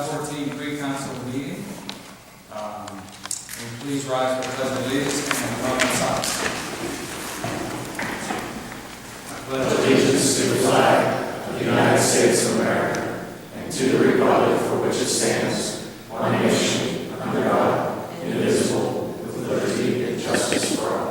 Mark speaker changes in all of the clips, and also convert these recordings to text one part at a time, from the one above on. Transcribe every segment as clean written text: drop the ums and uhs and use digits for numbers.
Speaker 1: 14 pre-council meeting. Will you please rise for the pledge of allegiance and the moment of silence. I pledge
Speaker 2: Allegiance to the flag of the United States of America and to the republic for which it stands, one nation, under God, indivisible, with liberty and justice for all.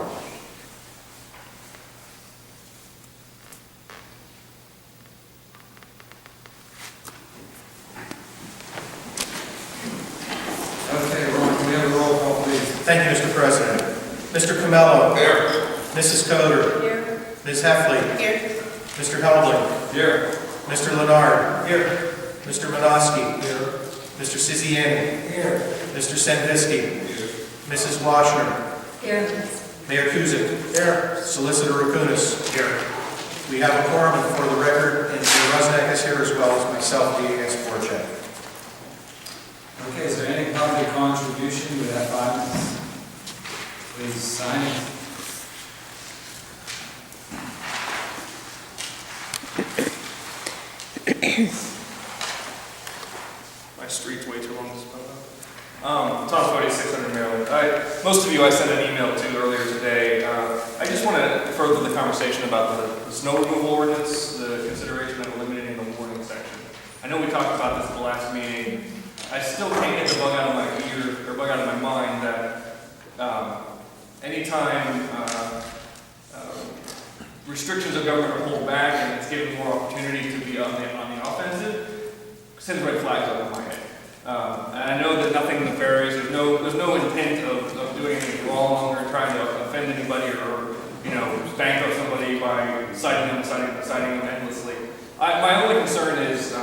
Speaker 1: Okay, Ron, can we have a roll call, please?
Speaker 3: Thank you, Mr. President. Mr. Camello.
Speaker 1: Here.
Speaker 3: Mrs. Coder.
Speaker 4: Here.
Speaker 3: Ms. Heffley.
Speaker 4: Here.
Speaker 3: Mr. Heldling.
Speaker 1: Here.
Speaker 3: Mr. Lenard. Here. Mr. Minoski. Here. Mr. Siziani.
Speaker 1: Here.
Speaker 3: Mr. Sandvisky. Mrs. Washner.
Speaker 4: Here.
Speaker 3: Mayor Kuzic. Here. Solicitor Rakunas. Here. We have a quorum for the record, and Mr. Rusnak is here as well as myself, DAS Borchek.
Speaker 1: Okay, is there any public contribution? We have 5 minutes. Please sign it.
Speaker 5: My street's way too long to spell out. Tom Cody, 600 Maryland. Most of you I sent an email to earlier today. I just want to further the conversation about the snow removal ordinance, the consideration of eliminating the warning section. I know we talked about this at the last meeting. I still can't get the bug out of my ear, or bug out of my mind, that anytime restrictions of government are pulled back and it's given more opportunity to be on the offensive, sends red flags over my head. And I know that nothing nefarious, there's no intent of doing anything wrong or trying to offend anybody or bankrupt somebody by citing them endlessly. My only concern is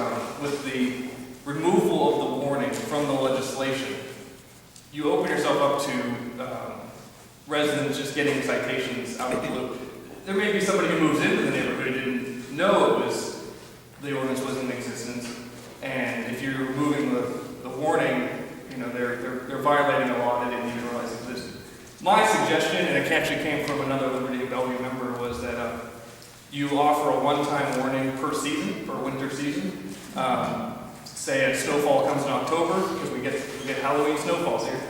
Speaker 5: with the removal of the warning from the legislation. You open yourself up to residents just getting citations out of the blue. There may be somebody who moves into the neighborhood who didn't know the ordinance was in existence, and if you're removing the warning, they're violating a law they didn't even realize existed. My suggestion, and it actually came from another Liberty of Bellevue member, was that you offer a one-time warning per season, per winter season. Say a snowfall comes in October, because we get Halloween snowfalls here.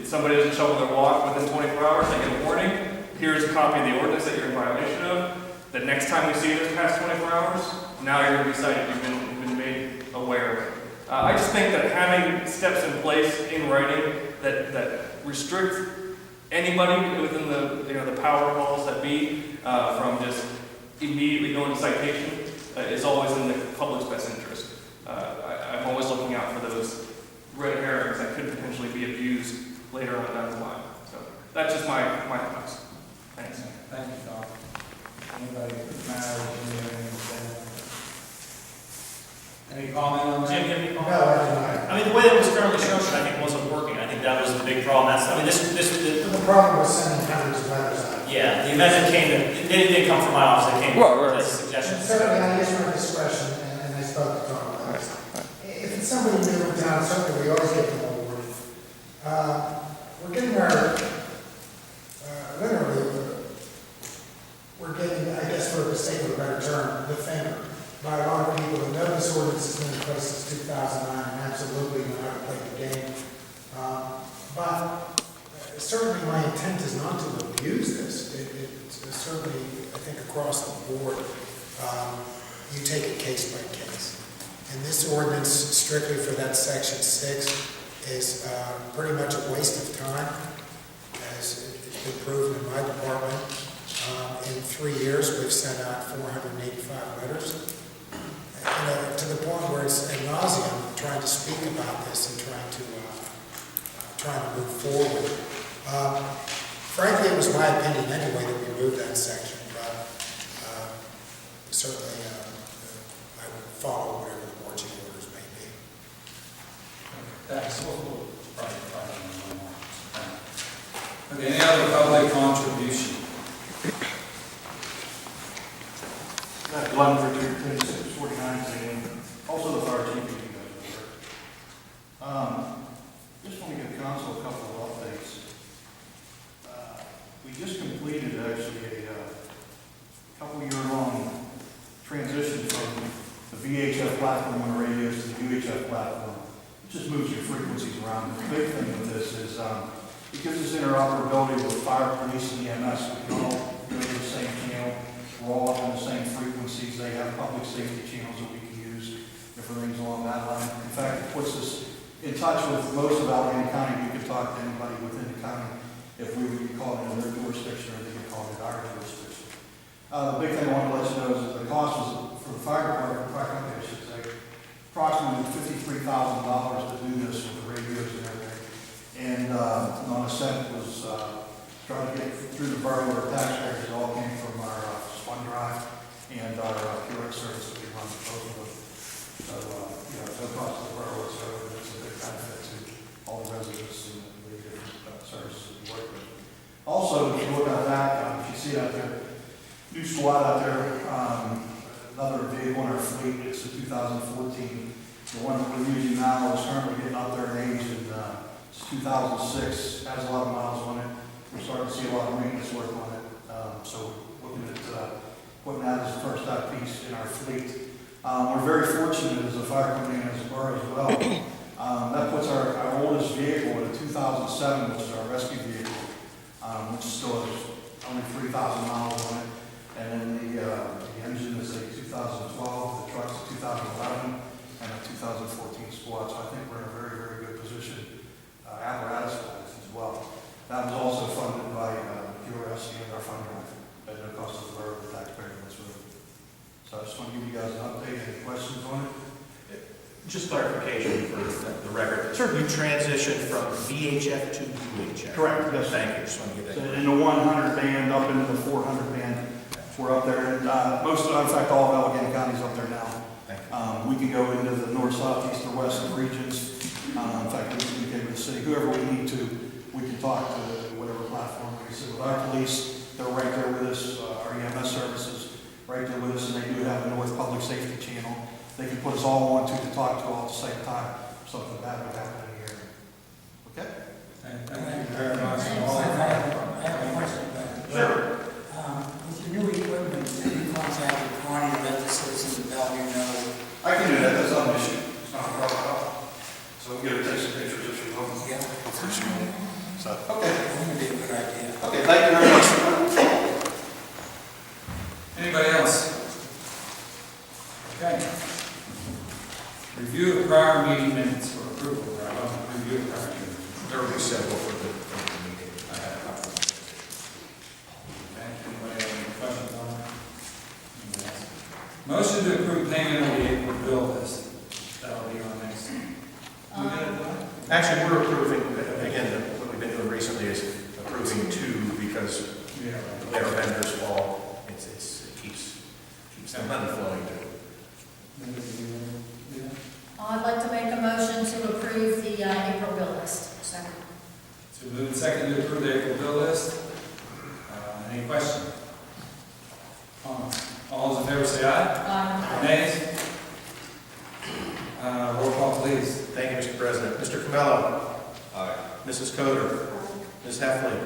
Speaker 5: Somebody doesn't shovel their walk within 24 hours, they get a warning. Here's a copy of the ordinance that you're in violation of. The next time we see you this past 24 hours, now you're going to be cited. You've been made aware of it. I just think that having steps in place in writing that restrict anybody within the power halls that be from just immediately going to citation is always in the public's best interest. I'm always looking out for those red herrings that could potentially be abused later on down the line. So that's just my thoughts. Thanks.
Speaker 1: Thank you, Tom. Anybody any comment on that?
Speaker 6: Jim, any comment? I mean, the way that it was currently structured, I think wasn't working. I think that was the big problem.
Speaker 7: The problem was sending hundreds of letters out.
Speaker 6: Yeah, the amendment they didn't come from my office, they came from
Speaker 7: And
Speaker 6: suggestions.
Speaker 7: certainly, I use my discretion, and I spoke to Tom about this. If it's somebody new in town, certainly we always give them a warning. We're getting I guess for the sake of a better term, the finger by a lot of people that know this ordinance has been in place since 2009 and absolutely know how to play the game. But certainly my intent is not to abuse this. It's certainly, I think, across the board, you take it case by case. And this ordinance, strictly for that section 6, is pretty much a waste of time, as it's been proven in my department. In 3 years, we've sent out 485 letters. To the point where it's ad nauseum trying to speak about this and trying to move forward. Frankly, it was my opinion anyway that we moved that section, but certainly I would follow whatever the marching orders may be.
Speaker 1: Thanks. Okay, any other public contribution?
Speaker 8: 11 for 2649, also the fire chief. Just want to give council a couple of updates. We just completed actually a couple-year-long transition from the VHF platform on the radios to the UHF platform. just moves your frequencies around. The big thing with this is, it gives us interoperability with fire, police, and EMS. We can all go to the same channel. We're all up in the same frequencies. They have public safety channels that we can use, different things along that line. In fact, it puts us in touch with most of Allegheny County. You can talk to anybody within the county if we would be called in their jurisdiction or they get called in our jurisdiction. The big thing I want to let you know is that the cost was, for the fire department, fire company, I should say, approximately $53,000 to do this with the radios and everything. And not a cent was trying to get through the borough or taxpayers. It all came from our Spun Drive and our QR service that we run both of them. So, no cost to the borough whatsoever. It's a big benefit to all the residents and the different services we work with. Also, if you look at that, if you see out there, new squad out there, another vehicle in our fleet. It's a 2014. The one that we're using now is currently getting up there in age, and it's 2006. Has a lot of miles on it. We're starting to see a lot of maintenance work on it. So we're looking at putting that as the first out piece in our fleet. We're very fortunate as a fire company and as a borough as well. That puts our oldest vehicle in a 2007, which is our rescue vehicle, which still has only 3,000 miles on it. And then the engine is a 2012, the truck's a 2011, and a 2014 squad. So I think we're in a very, very good position, apparatus-wise as well. That was also funded by QRS and our fund drive at no cost to the borough or the taxpayer whatsoever. So I just want to give you guys an update. Any questions on it?
Speaker 3: Just clarification for the record. Sure. You transitioned from VHF to UHF.
Speaker 8: Correct, yes.
Speaker 3: Thank you. Just want to get
Speaker 8: So
Speaker 3: that.
Speaker 8: in the 100 band up into the 400 band, we're up there. And in fact, all of Allegheny County's up there now.
Speaker 3: Thank you.
Speaker 8: We can go into the north, south, east, or west regions. In fact, we can communicate with the city, whoever we need to. We can talk to whatever platform. Like I said, with our police, they're right there with us. Our EMS services, right there with us, and they do have a North Public Safety channel. They can put us all on to talk to all at the same time. Something bad would happen in the area. Okay?
Speaker 1: Thank you very much.
Speaker 4: I have a question.
Speaker 8: Sure.
Speaker 4: With your new equipment, have you contacted Connie to let the citizens of Bellevue know?
Speaker 8: I can do that. That's not an issue. It's not a problem at all. So we'll get her to take some pictures if you want.
Speaker 4: Yeah, for sure.
Speaker 8: So, okay.
Speaker 4: I think it'd be a good idea.
Speaker 8: Okay, thank you very much.
Speaker 1: Anybody else? Okay. Review of prior meeting minutes for approval. Review of prior meeting minutes.
Speaker 3: There will be several for the meeting.
Speaker 1: I have a couple. Okay, anybody have any questions on that? Anybody else? Motion to approve payment of the April bill list. That'll be on next. We did it, Don?
Speaker 3: Actually, we're approving, again, what we've been doing recently is approving two because
Speaker 1: Yeah.
Speaker 3: their vendors fall. It keeps the money flowing to.
Speaker 9: I'd like to make a motion to approve the April bill list. Second.
Speaker 1: So move and second to approve the April bill list. Any questions? All those in favor say aye. Nays? Roll call, please.
Speaker 3: Thank you, Mr. President. Mr. Camello.
Speaker 1: Aye.
Speaker 3: Mrs. Coder. Ms. Heffley.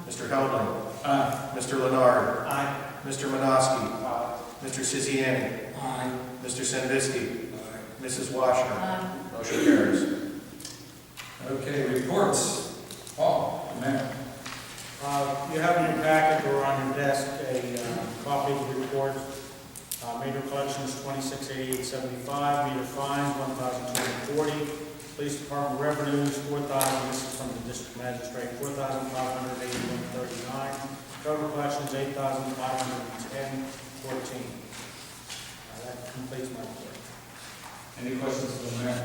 Speaker 3: Mr. Helding.
Speaker 1: Aye.
Speaker 3: Mr. Leonard.
Speaker 6: Aye.
Speaker 3: Mr. Minoski. Mr. Siziani.
Speaker 4: Aye.
Speaker 3: Mr. Sandvisky.
Speaker 1: Aye.
Speaker 3: Mrs. Washner.
Speaker 9: Aye.
Speaker 3: Motion carries.
Speaker 1: Okay, reports. Paul, Mayor.
Speaker 10: You have in your packet or on your desk a copy of the report. Meter collections 2688.75, meter fines 1,240, police department revenues 4,000. This is from the district magistrate 4,581.39. Total collections 8,510.14. That completes my report.
Speaker 1: Any questions for the mayor?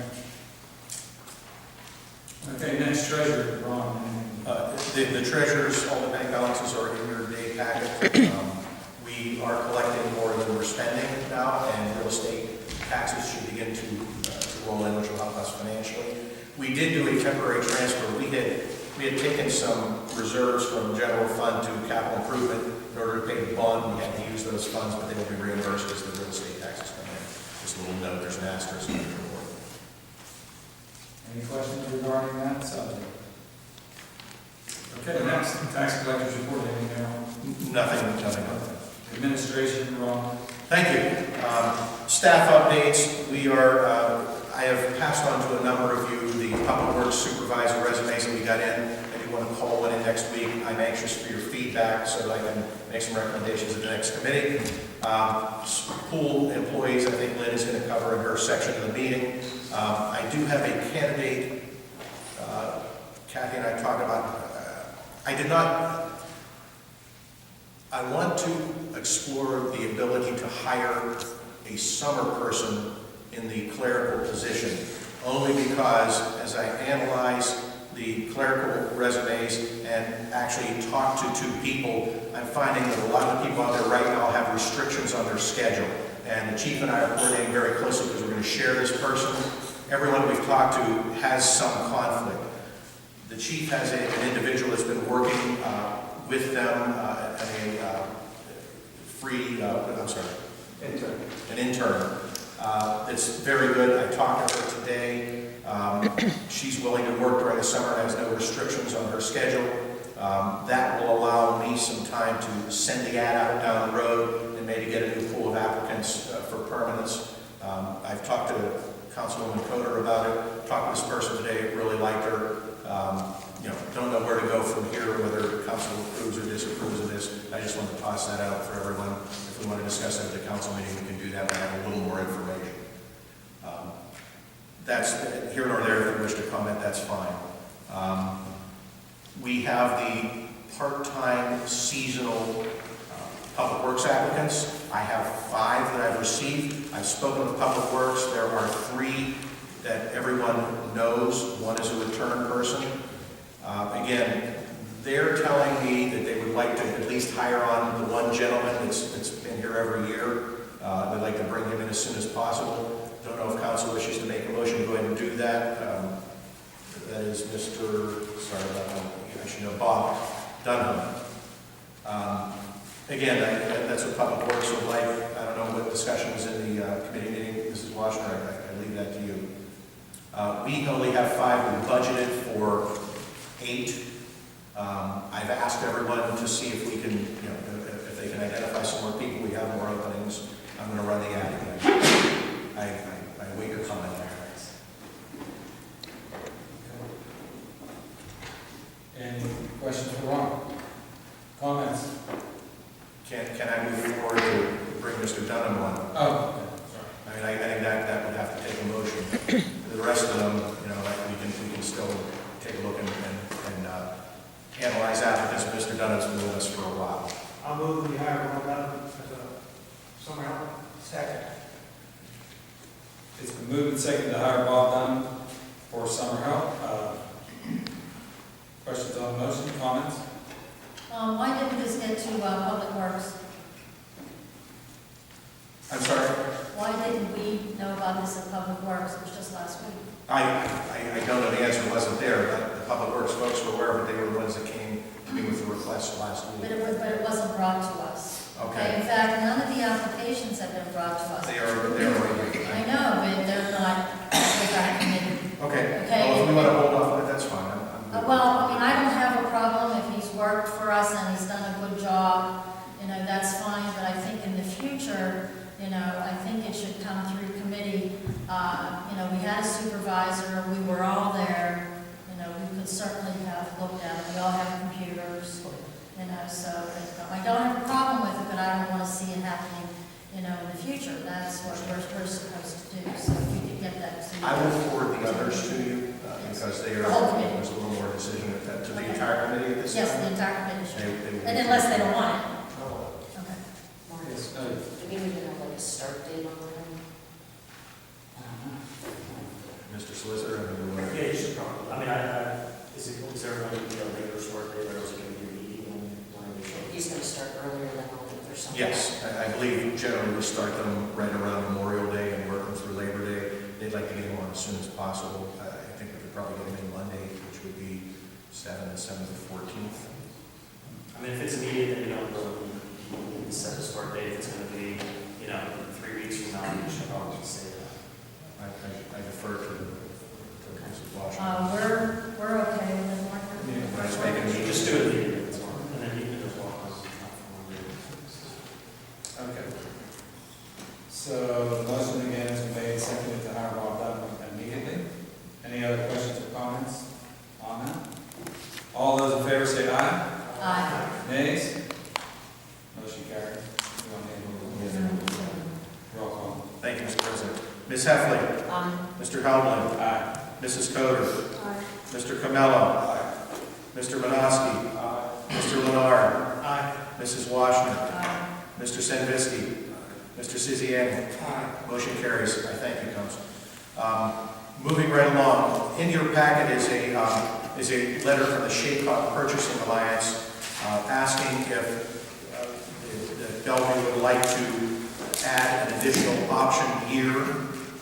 Speaker 1: Okay, next treasurer, Ron.
Speaker 3: The treasurer's, all the bank balances are in your day packet. We are collecting more than we're spending now, and real estate taxes should begin to roll in, which will help us financially. We did do a temporary transfer. We had taken some reserves from general fund to capital improvement in order to pay the bond. We had to use those funds, but they will be reimbursed as the real estate taxes come in. Just a little note, there's an asterisk in the report.
Speaker 1: Any questions regarding that subject? Okay, next, tax collector's report, anything there?
Speaker 3: Nothing.
Speaker 1: Administration, Ron.
Speaker 3: Thank you. Staff updates. I have passed on to a number of you resumes that we got in, maybe you want to call one in next week. I'm anxious for your feedback so that I can make some recommendations at the next committee. Pool employees, I think Lynn is going to cover in her section of the meeting. I do have a candidate, Kathy and I talked about, I want to explore the ability to hire a summer person in the clerical position, only because as I analyze the clerical resumes and actually talk to two people, I'm finding that a lot of the people out there right now have restrictions on their schedule. And the chief and I are coordinating very closely because we're going to share this person. Everyone we've talked to has some conflict. The chief has an individual that's been working with them, an intern that's very good. I talked to her today. She's willing to work during the summer and has no restrictions on her schedule. That will allow me some time to send the ad out down the road and maybe get a new pool of applicants for permanence. I've talked to Councilwoman Coder about it. Talked to this person today, really liked her. Don't know where to go from here, whether council approves or disapproves of this. I just want to toss that out for everyone. If we want to discuss it at the council meeting, we can do that when I have a little more information. That's here nor there. If you wish to comment, that's fine. We have the part-time seasonal public works applicants. I have 5 that I've received. I've spoken with Public Works. There are 3 that everyone knows. One is a return person. Again, they're telling me that they would like to at least hire on the one gentleman that's been here every year. They'd like to bring him in as soon as possible. Don't know if council wishes to make a motion to go ahead and do that. That is Bob Dunham. Again, that's what Public Works would like. I don't know what discussion was in the committee meeting. Mrs. Washner, I leave that to you. We only have 5. We budgeted for 8. I've asked everyone to see if we can, if they can identify some more people. We have more openings. I'm going to run the ad again. I wait your comment there.
Speaker 1: Any questions for Ron? Comments?
Speaker 3: Can I move forward to bring Mr. Dunham on?
Speaker 1: Oh, okay. Sorry.
Speaker 3: I think that would have to take a motion. The rest of them, we can still take a look and analyze applicants. Mr. Dunham's been with us for a while.
Speaker 7: I'll move the hire Ron Dunham as a summer help. Second.
Speaker 1: It's been moved and seconded to hire Bob Dunn for summer help. Questions on the motion, comments?
Speaker 9: Why didn't this get to Public Works?
Speaker 3: I'm sorry?
Speaker 9: Why didn't we know about this at Public Works? It was just last week.
Speaker 3: I don't know the answer. It wasn't there, but the Public Works folks were aware of it. They were the ones that came to me with the request last week.
Speaker 9: But it wasn't brought to us.
Speaker 3: Okay.
Speaker 9: In fact, none of the applications have been brought to us.
Speaker 3: They are right here.
Speaker 9: I know, but they're not with our committee.
Speaker 3: Okay.
Speaker 9: Okay.
Speaker 3: Well, if we want to hold off on it, that's fine. I'm good.
Speaker 9: I don't have a problem if he's worked for us and he's done a good job, that's fine, but I think in the future, I think it should come through committee. We had a supervisor, we were all there, we could certainly have looked at it, we all have computers, so I don't have a problem with it, but I don't want to see it happening, in the future. That's what we're supposed to do, so if you could get that to me.
Speaker 3: I will forward the others to you because they are,
Speaker 9: The whole committee.
Speaker 3: there's a little more decision to the
Speaker 9: Okay.
Speaker 3: entire committee at this time.
Speaker 9: Yes, the entire committee should.
Speaker 3: They would-
Speaker 9: And unless they don't want it. Okay.
Speaker 1: Yes,
Speaker 11: Do we need to have like a start date on that?
Speaker 3: Mr. Solicitor, and we will.
Speaker 6: Yeah, you should probably, is there going to be a later start date, or is it going to be a meeting when we show?
Speaker 11: He's going to start earlier than all the others.
Speaker 3: Yes, I believe generally we start them right around Memorial Day and work them through Labor Day. They'd like to get them on as soon as possible. I think we could probably get them in Monday, which would be 7th to 14th.
Speaker 6: If it's immediate, then you don't really need to set a start date. If it's going to be, 3 weeks from now, you should probably just say that.
Speaker 3: I defer to Mrs. Washington.
Speaker 9: We're okay with it, Martha.
Speaker 3: When I was making
Speaker 6: You
Speaker 3: the
Speaker 6: just do it immediately, and then you can just walk on.
Speaker 1: Okay. So the motion again has been made, seconded to hire Bob Dunn immediately. Any other questions or comments on that?
Speaker 3: Mr. Helmland?
Speaker 1: Aye.
Speaker 3: Mrs. Coder?
Speaker 11: Aye.
Speaker 3: Mr. Camello? Mr. Manosky? Mr. Lenard?
Speaker 10: Aye.
Speaker 3: Mrs. Washner?
Speaker 9: Aye.
Speaker 3: Mr. Senvisky? Mr. Siziani? Motion carries. I thank you, Council. Moving right along, in your packet is a letter from the Shaycott Purchasing Alliance asking if the Bellevue would like to add an additional option year,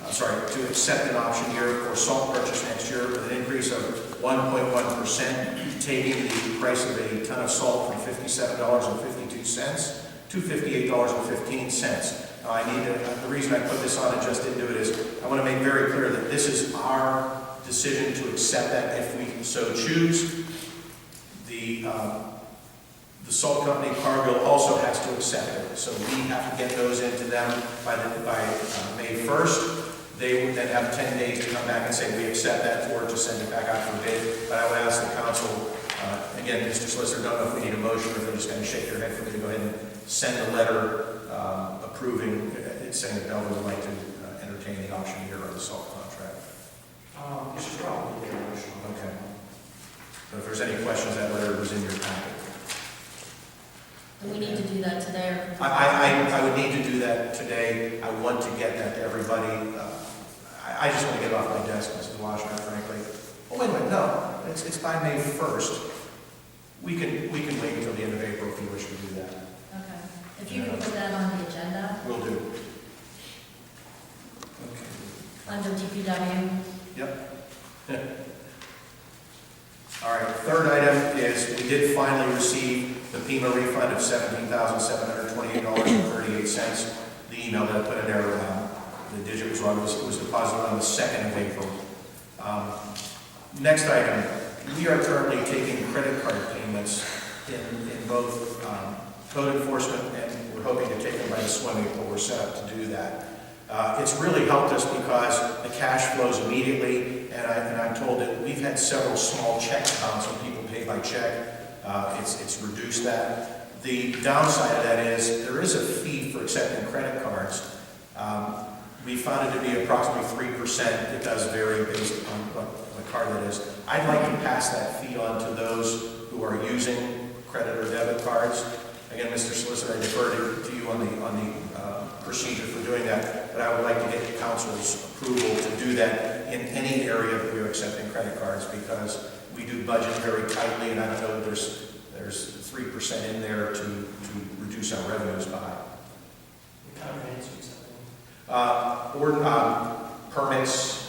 Speaker 3: to accept an option year for salt purchase next year with an increase of 1.1%, taking the price of a ton of salt from $57.52 to $58.15. The reason I put this on and just didn't do it is I want to make very clear that this is our decision to accept that if we so choose. The salt company, Cargill, also has to accept it. So we have to get those into them by May 1st. They would then have 10 days to come back and say, we accept that, or to send it back out for bid. But I would ask the council, again, Mr. Solicitor, don't know if we need a motion or if they're just going to shake their head for me to go ahead and send a letter approving, saying that Bellevue would like to entertain the option year of the salt contract.
Speaker 6: You should probably get a motion.
Speaker 3: Okay. So if there's any questions, that letter was in your packet.
Speaker 9: Do we need to do that today or?
Speaker 3: I would need to do that today. I want to get that to everybody. I just want to get it off my desk, Mrs. Washner, frankly. Oh, wait a minute, no, it's by May 1st. We can wait until the end of April if you wish to do that.
Speaker 9: Okay. If you could put that on the agenda,
Speaker 3: Will do.
Speaker 9: under DPW.
Speaker 3: Yep. All right, third item is we did finally receive the FEMA refund of $17,728.38. The email that I put in there, the digit was wrong, it was deposited on the 2nd of April. Next item, we are currently taking credit card payments in both code enforcement, and we're hoping to take them by the swimming pool. We're set up to do that. It's really helped us because the cash flows immediately, and I'm told that we've had several small check amounts when people pay by check. It's reduced that. The downside of that is there is a fee for accepting credit cards. We found it to be approximately 3%. It does vary based on what card that is. I'd like to pass that fee on to those who are using credit or debit cards. Again, Mr. Solicitor, I defer to you on the procedure for doing that, but I would like to get council's approval to do that in any area that we are accepting credit cards, because we do budget very tightly, and I don't know that there's 3% in there to reduce our revenues by.
Speaker 6: What kind of payments are you accepting?
Speaker 3: Permits,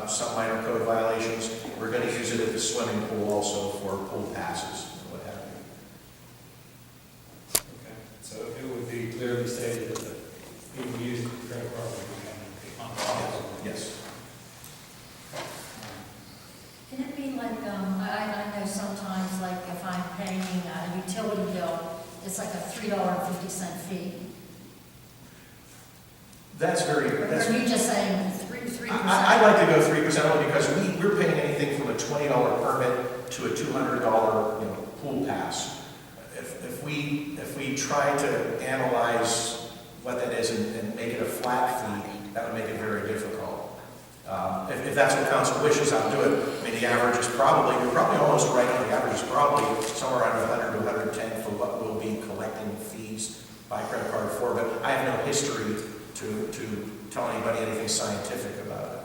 Speaker 3: some minor code violations. We're going to use it at the swimming pool also for pool passes and what have you.
Speaker 1: Okay, so it would be clearly stated that people using credit card would be
Speaker 3: Yes.
Speaker 9: Can it be like, I know sometimes, like if I'm paying a utility bill, it's like a $3.50 fee.
Speaker 3: Or are
Speaker 9: you just saying 3%?
Speaker 3: I'd like to go 3% only because we're paying anything from a $20 permit to a $200 pool pass. If we try to analyze what that is and make it a flat fee, that would make it very difficult. If that's what council wishes, I'll do it. I mean, the average is we're probably almost right on the average is probably somewhere around 100 to 110 for what we'll be collecting fees by credit card for, but I have no history to tell anybody anything scientific about it.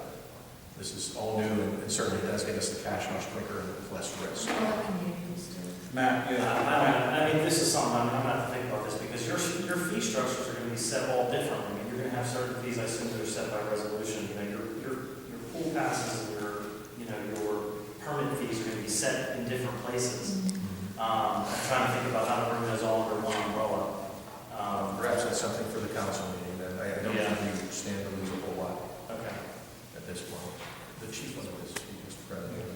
Speaker 3: This is all new and certainly does get us the cash much quicker and with less risk.
Speaker 9: Other communities do.
Speaker 1: Matt,
Speaker 6: I mean, this is something I'm going to have to think about this, because your fee structures are going to be set all differently. I mean, you're going to have certain fees, I assume, that are set by resolution. Your pool passes and your permit fees are going to be set in different places. I'm trying to think about how to bring those all under one umbrella.
Speaker 3: Perhaps that's something for the council meeting, but I don't think we stand to lose a whole lot at this point. The chief of this, Mr. President.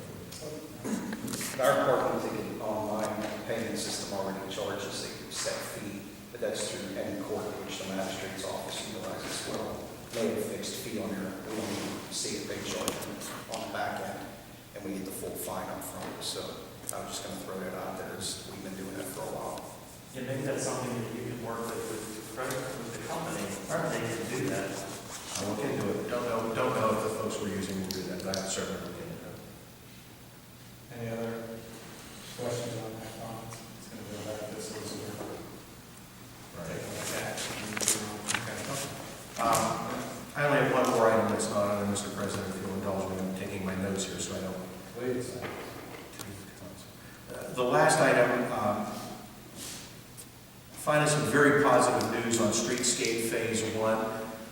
Speaker 12: Our parking ticket online payment system already charges a set fee, but that's through any court which the magistrate's office utilizes as well. They have a fixed fee on there. We don't even see it, they charge on the back end, and we get the full fine up front. So I was just going to throw that out there. We've been doing that for a while.
Speaker 6: Yeah, maybe that's something that you could work with the company, or they can do that.
Speaker 3: I'll look into it. Don't know if the folks we're using will do that, but I certainly look into it.
Speaker 1: Any other questions on that comment? It's going to go back to the solicitor. Take a look at it.
Speaker 3: I only have one more item that's not on there, Mr. President, if you'll indulge me. I'm taking my notes here so I don't.
Speaker 1: Please.
Speaker 3: The last item, finding some very positive news on Streetscape Phase 1.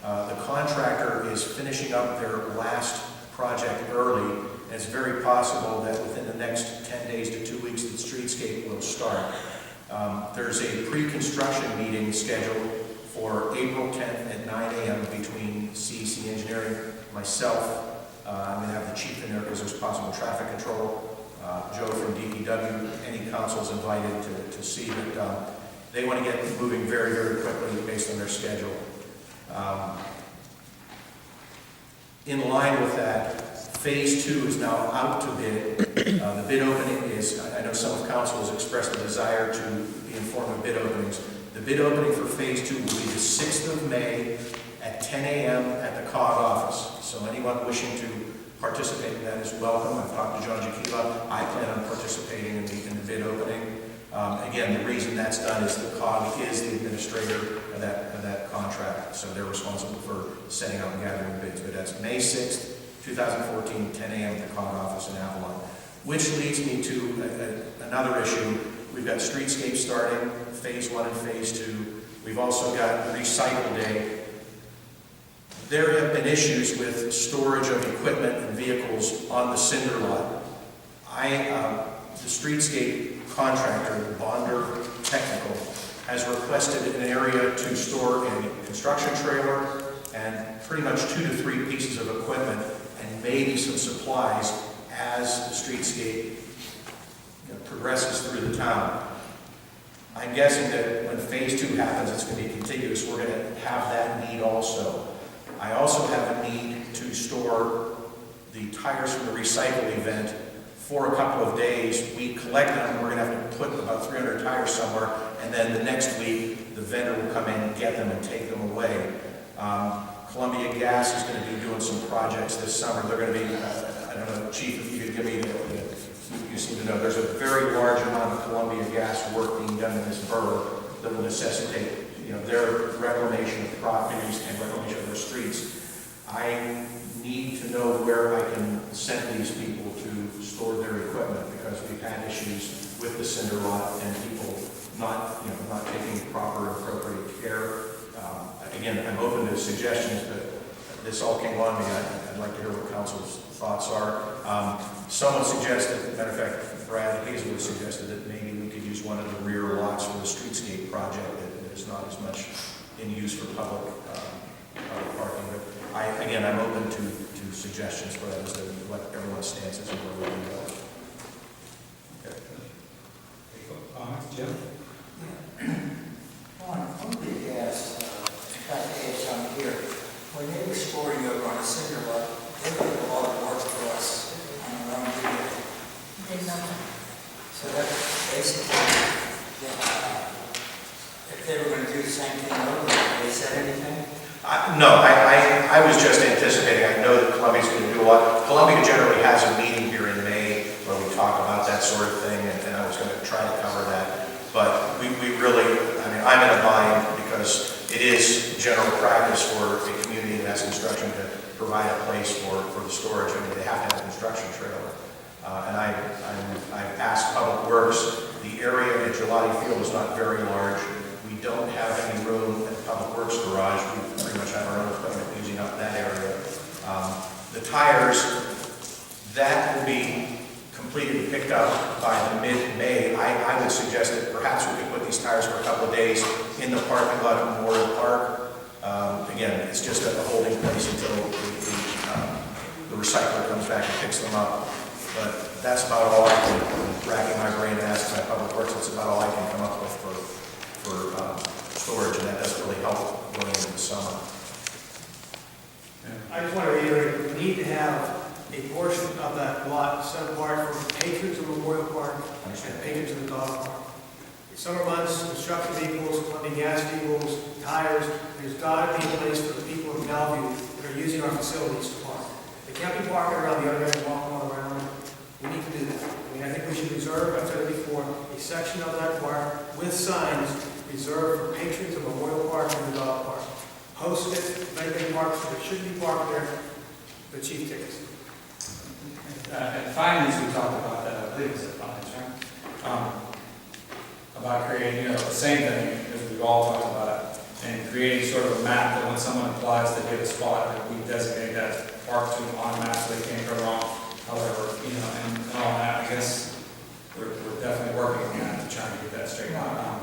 Speaker 3: The contractor is finishing up their last project early, and it's very possible that within the next 10 days to 2 weeks, the Streetscape will start. There's a pre-construction meeting scheduled for April 10th at 9 a.m. between CEC Engineering, myself. I'm going to have the chief in there because there's possible traffic control. Joe from DPW, any council's invited to see that they want to get moving very, very quickly based on their schedule. In line with that, Phase 2 is now out to bid. The bid opening is, I know some of council has expressed a desire to be informed of bid openings. The bid opening for Phase 2 will be the 6th of May at 10 a.m. at the COG office. So anyone wishing to participate in that is welcome. I've talked to John Jaquiva. I plan on participating in the bid opening. Again, the reason that's done is the COG is the administrator of that contract, so they're responsible for setting up and gathering bids. But that's May 6th, 2014, 10 a.m. at the COG office in Avalon. Which leads me to another issue. We've got Streetscape starting, Phase 1 and Phase 2. We've also got Recycle Day. There have been issues with storage of equipment and vehicles on the cinder lot. The Streetscape contractor, Bonder Technical, has requested an area to store a construction trailer and pretty much 2 to 3 pieces of equipment and maybe some supplies as the Streetscape progresses through the town. I'm guessing that when Phase 2 happens, it's going to be contiguous. We're going to have that need also. I also have a need to store the tires from the recycle event for a couple of days. We collect them, we're going to have to put about 300 tires somewhere, and then the next week, the vendor will come in and get them and take them away. Columbia Gas is going to be doing some projects this summer. They're going to be, I don't know, Chief, if you could give me you seem to know, there's a very large amount of Columbia Gas work being done in this borough that will necessitate, their reclamation of properties and reclamation of their streets. I need to know where I can send these people to store their equipment because we've had issues with the cinder lot and people not taking proper and appropriate care. Again, I'm open to suggestions, but this all came on me. I'd like to hear what council's thoughts are. Someone suggested, as a matter of fact, Brad Hazelwood suggested that maybe we could use one of the rear lots for the Streetscape project that is not as much in use for public parking. But I'm open to suggestions for that as to what everyone's stance is and where we can go. Okay.
Speaker 1: Comments, Jim?
Speaker 4: On the gas, in fact, on here, when they were storing over on a cinder lot, they did a lot of work for us on our own video.
Speaker 9: Did nothing.
Speaker 4: So that basically, if they were going to do the same thing over, they said anything?
Speaker 3: No, I was just anticipating. I know that Columbia's going to do a lot. Columbia generally has a meeting here in May where we talk about that sort of thing, and I was going to try to cover that. But we really, I'm in a bind because it is general practice for a community that has construction to provide a place for the storage. They have to have a construction trailer. And I've asked Public Works. The area at Gelati Field is not very large. We don't have any room at the Public Works garage. We pretty much have our own equipment using up that area. The tires, that will be completed and picked up by the mid-May. I would suggest that perhaps we could put these tires for a couple of days in the parking lot at Memorial Park. Again, it's just a holding place until the recycler comes back and picks them up. But that's about all I can, racking my brain and asking my Public Works, that's about all I can come up with for storage, and that doesn't really help going into the summer.
Speaker 13: I just want to reiterate, we need to have a portion of that lot set apart for patrons of Memorial Park and patrons of the dog park. In summer months, construction vehicles, Columbia Gas vehicles, tires, there's got to be a place for the people of Bellevue to are using our facilities to park. They can't be parking around the other end, walking all around. We need to do that. I mean, I think we should reserve, I've said it before, a section of that park with signs reserved for patrons of Memorial Park and the dog park. Post it, make any parks that should be parked there, the chief tickets.
Speaker 1: At finance, we talked about that, I believe it was at finance, right? About creating, the same thing, as we've all talked about, and creating sort of a map that when someone applies to get a spot, that we designate that park to on map so they can't go wrong. However, and all that, I guess, we're definitely working on that to try to get that straightened out.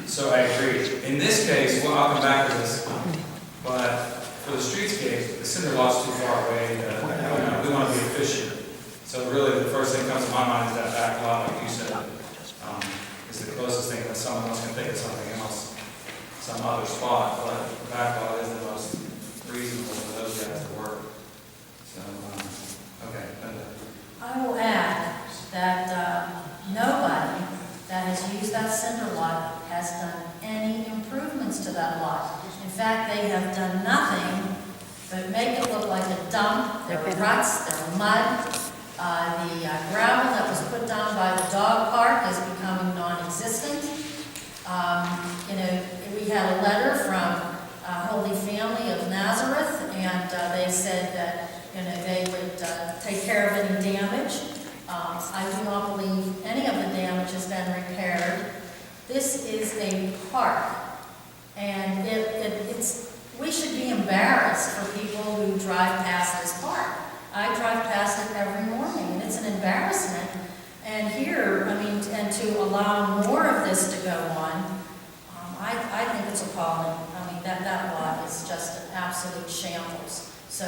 Speaker 1: So I agree. In this case, well, I'll come back to this, but for the streetscape, the cinder lot's too far away. We want to be efficient. So really, the first thing that comes to my mind is that back lot, like you said, is the closest thing that someone else can think of something else, some other spot. But the back lot is the most reasonable for those guys to work. So, okay.
Speaker 9: I will add that nobody that has used that cinder lot has done any improvements to that lot. In fact, they have done nothing but make it look like a dump. There are ruts, there are mud. The gravel that was put down by the dog park is becoming non-existent. We had a letter from Holy Family of Nazareth, and they said that they would take care of any damage. I do not believe any of the damage has been repaired. This is a park, and we should be embarrassed for people who drive past this park. I drive past it every morning, and it's an embarrassment. And here, and to allow more of this to go on, I think it's appalling. That lot is just an absolute shambles. So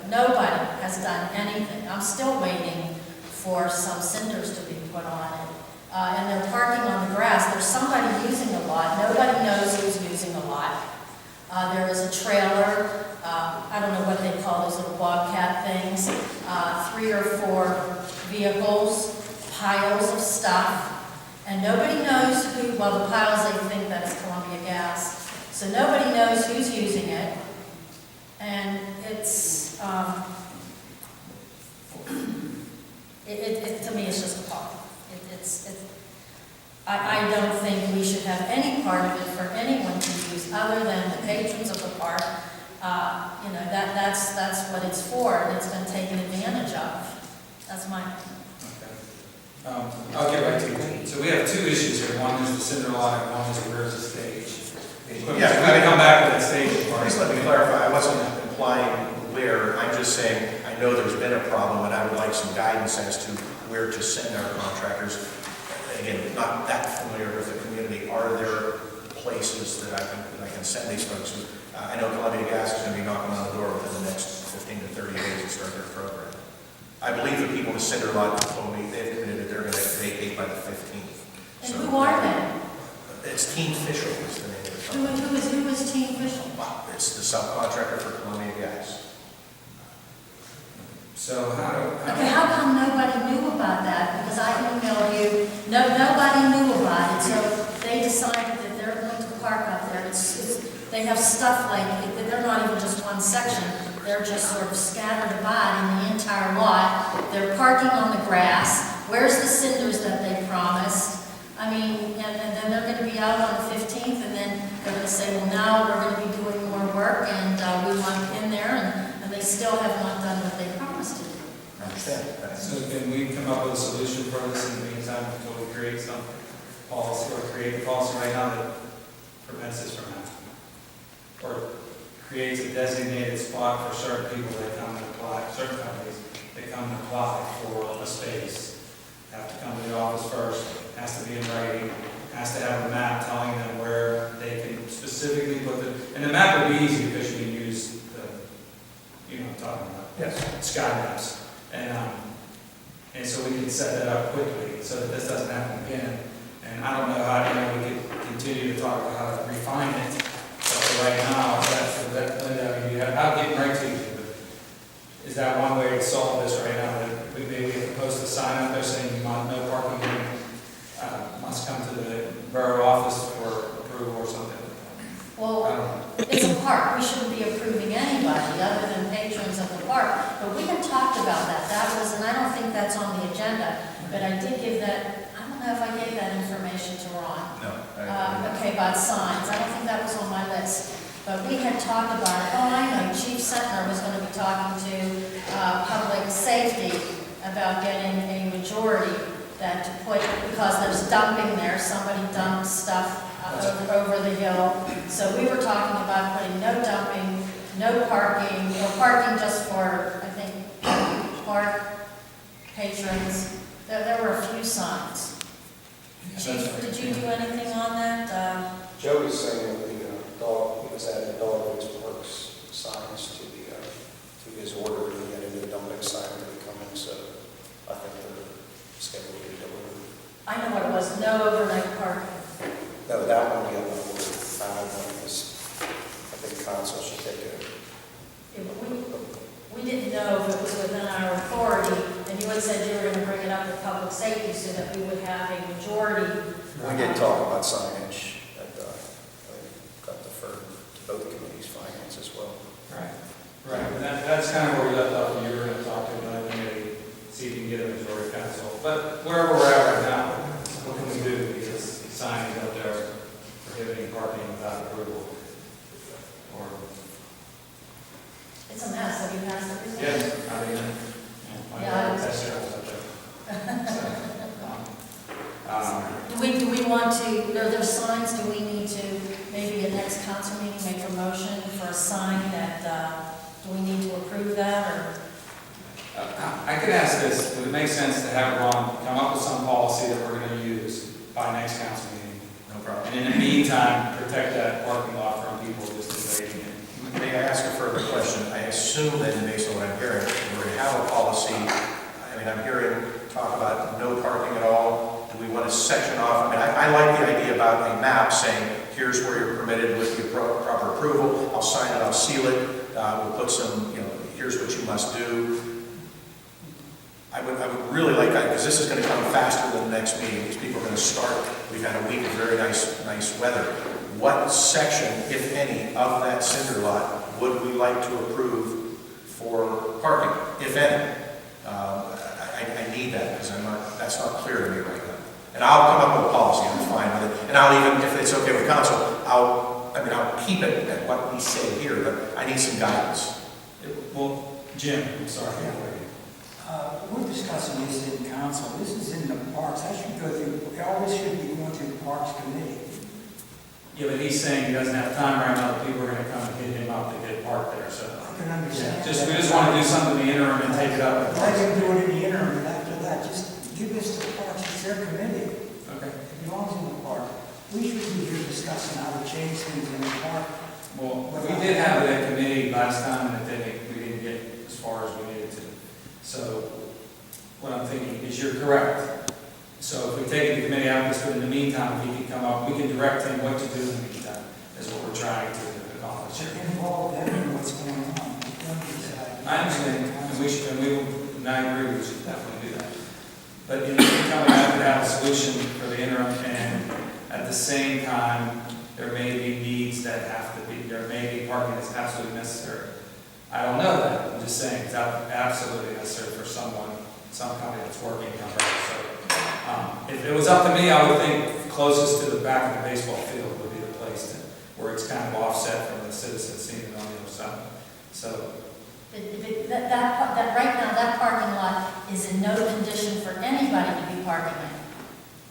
Speaker 9: nobody has done anything. I'm still waiting for some cinders to be put on it. And they're parking on the grass. There's somebody using a lot. Nobody knows who's using a lot. There is a trailer. I don't know what they call those little bobcat things. 3 or 4 vehicles, piles of stuff. And nobody knows who, well, the piles, they think that's Columbia Gas. So nobody knows who's using it. And it's, to me, it's just appalling. I don't think we should have any part of it for anyone to use other than the patrons of the park. That's what it's for, and it's been taken advantage of. That's my opinion.
Speaker 1: I'll get right to you. So we have 2 issues here. One is the cinder lot, and one is where's the stage.
Speaker 3: Yeah,
Speaker 1: so we come back to that stage part.
Speaker 3: Please let me clarify, I wasn't implying where, I'm just saying, I know there's been a problem, and I would like some guidance as to where to send our contractors. Again, not that familiar with the community. Are there places that I can send these folks to? I know Columbia Gas is going to be knocking on the door within the next 15 to 30 days to start their program. I believe the people in the cinder lot told me they've committed that they're going to vacate by the 15th.
Speaker 9: And who are they?
Speaker 3: It's Team Fishel is the name of the company.
Speaker 9: Who is Team Fishel?
Speaker 3: It's the subcontractor for Columbia Gas.
Speaker 1: So
Speaker 9: How come nobody knew about that? Because I emailed you, nobody knew about it, so they decided that they're going to park up there. They have stuff like, they're not even just one section, they're just sort of scattered about in the entire lot. They're parking on the grass. Where's the cinders that they promised? And then they're going to be out on the 15th, and then they're going to say, well, now we're going to be doing more work, and we want in there, and they still have not done what they promised to do.
Speaker 3: I understand.
Speaker 1: So can we come up with a solution for this in the meantime until we create some policy, or create a policy right now that prevents this from happening? Or creates a designated spot for certain people that come and apply, certain companies that come and apply for a space. Have to come to the office first, has to be in writing, has to have a map telling them where they can specifically put and the map would be easy because you can use the, I'm talking about.
Speaker 3: Yes.
Speaker 1: Sky maps. And so we can set that up quickly so that this doesn't happen again. And I don't know how, we could continue to talk about how to refine it. But for right now, I'll get right to you. But is that one way to solve this right now? That we maybe have to post a sign up there saying you want no parking, must come to the borough office for approval or something?
Speaker 9: Well, it's a park. We shouldn't be approving anybody other than that's on the agenda, but I did give that, I don't know if I gave that information to Ron.
Speaker 3: No.
Speaker 9: Okay, about signs, I don't think that was on my list, but we had talked about it. Oh, I know, Chief Sentner was gonna be talking to, public safety about getting a majority that to put, because there's dumping there, somebody dumped stuff over the hill. So we were talking about putting no dumping, no parking, or parking just for, I think, park patrons. There were a few signs. Chief, did you do anything on that?
Speaker 12: Joe was saying that the dog, he was adding dog waste works signs to his order, and he had a new dumping sign when he come in, so I think they're scheduled to be delivered.
Speaker 9: I know what it was, no overnight parking.
Speaker 12: No, that one, the other one, was, I think council should take it.
Speaker 9: We didn't know if it was within our authority, and you had said you were going to bring it up with public safety so that we would have a majority.
Speaker 12: We did talk about signage, and got deferred to both committees, finance as well.
Speaker 1: Right. Right, and that's kind of where we left off, you were going to talk to another committee, see if you can get a majority council. But wherever we're at right now, what can we do? Because signs out there prohibiting parking without approval. Or
Speaker 9: It's a mess, have you passed everything?
Speaker 1: yes, I mean,
Speaker 9: Yeah.
Speaker 1: that's your subject.
Speaker 9: Do we want to, are there signs, do we need to, maybe at next council meeting, make a motion for a sign that, do we need to approve that, or?
Speaker 1: I could ask this, would it make sense to have Ron come up with some policy that we're going to use by next council meeting?
Speaker 3: No problem.
Speaker 1: And in the meantime, protect that parking lot from people just invading it.
Speaker 3: May I ask a further question? I assume that based on what I'm hearing, we're going to have a policy. I mean, I'm hearing talk about no parking at all. Do we want to section off? I mean, I like the idea about a map saying, here's where you're permitted with your proper approval. I'll sign it, I'll seal it. We'll put some, here's what you must do. I would really like that, because this is going to come faster than the next meeting. These people are going to start. We've had a week of very nice weather. What section, if any, of that cinder lot would we like to approve for parking, if any? I need that, because that's not clear to me right now. And I'll come up with a policy, I'm fine with it. And I'll even, if it's okay with council, I'll keep it at what we say here, but I need some guidance.
Speaker 1: Well, Jim, I'm sorry.
Speaker 4: We're discussing this in council, this is in the parks, that should go through, all this should be going through the parks committee.
Speaker 1: Yeah, but he's saying he doesn't have time right now, that people are gonna come and hit him up to get parked there, so.
Speaker 4: I can understand.
Speaker 1: We just wanna do something in the interim and take it up.
Speaker 4: I can do it in the interim, and after that, just give this to the parks, it's their committee.
Speaker 1: Okay.
Speaker 4: It belongs in the park. We should be here discussing how to change things in the park.
Speaker 1: Well, we did have that committee last time, and we didn't get as far as we needed to. So, what I'm thinking is you're correct. So if we take it to committee out, but in the meantime, if he can come up, we can direct him what to do in the meantime, is what we're trying to accomplish here.
Speaker 4: Involve them in what's going on.
Speaker 1: I understand, and I agree, we should definitely do that. But in the meantime, we have to have a solution for the interim, and at the same time, there may be needs that have to be, there may be parking that's absolutely necessary. I don't know that, I'm just saying it's absolutely necessary for some company that's working on that. So, if it was up to me, I would think closest to the back of the baseball field would be the place where it's kind of offset from the citizens seeing it on the other side. So,
Speaker 9: That right now, that parking lot is in no condition for anybody to be parking in.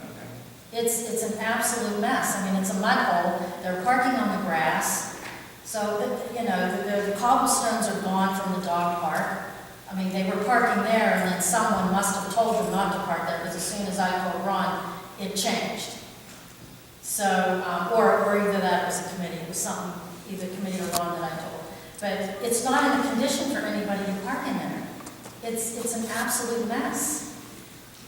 Speaker 1: okay.
Speaker 9: It's an absolute mess. I mean, it's a mud hole. They're parking on the grass. So, the cobblestones are gone from the dog park. I mean, they were parking there, and then someone must have told them not to park there, because as soon as I told Ron, it changed. So, or either that was a committee, it was something, either committee or Ron that I told. But it's not in a condition for anybody to park in there. It's an absolute mess.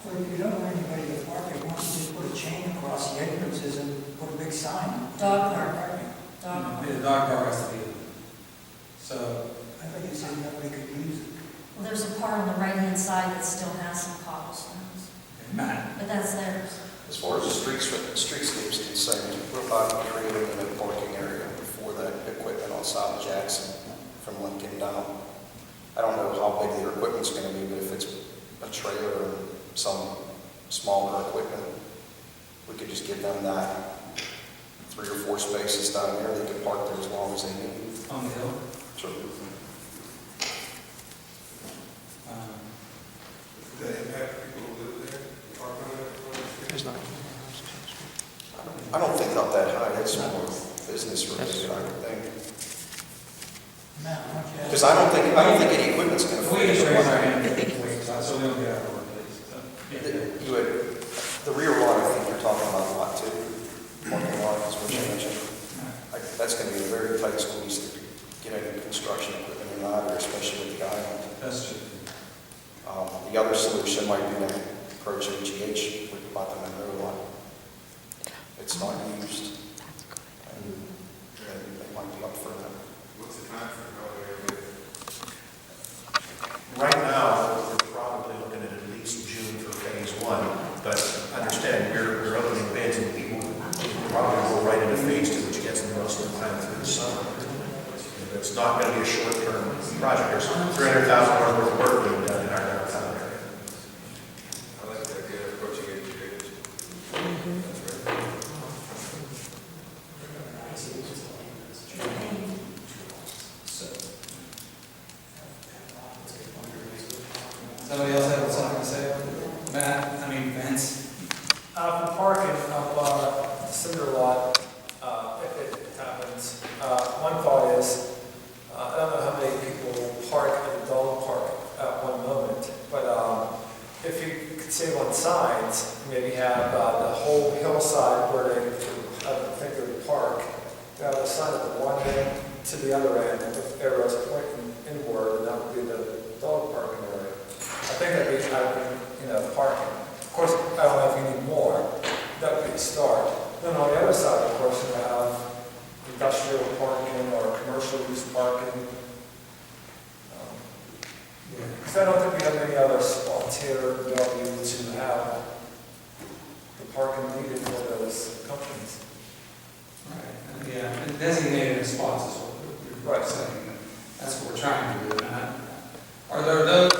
Speaker 4: Well, if you don't want anybody to park, why don't you just put a chain across the entrances and put a big sign?
Speaker 9: Dog park. Dog park.
Speaker 1: The dog park has to be there. So,
Speaker 4: I think it's something that we could use.
Speaker 9: Well, there's a part on the right-hand side that still has some cobblestones,
Speaker 1: Matt,
Speaker 9: but that's theirs.
Speaker 12: As far as the streetscape's concerned, we're about to create a no parking area for that equipment on South Jackson from Lincoln down. I don't know how big the equipment's going to be, but if it's a trailer or some smaller equipment, we could just give them that 3 or 4 spaces down there. They could park there as long as they need.
Speaker 1: On the hill.
Speaker 12: Sure.
Speaker 1: Does that impact people who live there? Park on it?
Speaker 12: I don't think up that high. That's more business related, I would think.
Speaker 7: Matt, why don't you ask-
Speaker 12: Because I don't think any equipment's going to
Speaker 1: We
Speaker 12: fit.
Speaker 1: just raise our hand, please, so we don't get out of work, please. So, yeah.
Speaker 12: You had, the rear lot, I think you're talking about lot 2. Parking lot is what you mentioned. That's going to be a very tight squeeze to get any construction equipment in either, especially with the island.
Speaker 1: That's true.
Speaker 12: The other solution might be to approach HEH with about the Monroe lot. It's not used. And they might be up for that.
Speaker 1: What's the time for
Speaker 3: Right now, we're probably looking at least June for phase 1, but understand, we're opening bids and people probably go right into phase 2, which gets them most of the time through the summer. It's not going to be a short-term project. There's $300,000 worth of work being done in our downtown area.
Speaker 1: I like the idea of approaching HEH. Somebody else have something to say? Matt, I mean Vince?
Speaker 14: For parking up the cinder lot, if it happens, one thought is, I don't know how many people park at the dog park at one moment, but if you could save on signs, maybe have the whole hillside where they, I think they would park, have a sign at the one end to the other end with arrows pointing inward, and that would be the dog parking area. I think that'd be, parking. Of course, I don't know if you need more. That would be the start. Then on the other side, of course, you have industrial parking or commercial use parking. Because I don't think we have any other spots here in Bellevue to have the parking needed for those companies.
Speaker 1: Right, yeah, and designated spots is what we're saying. That's what we're trying to do. Are there those,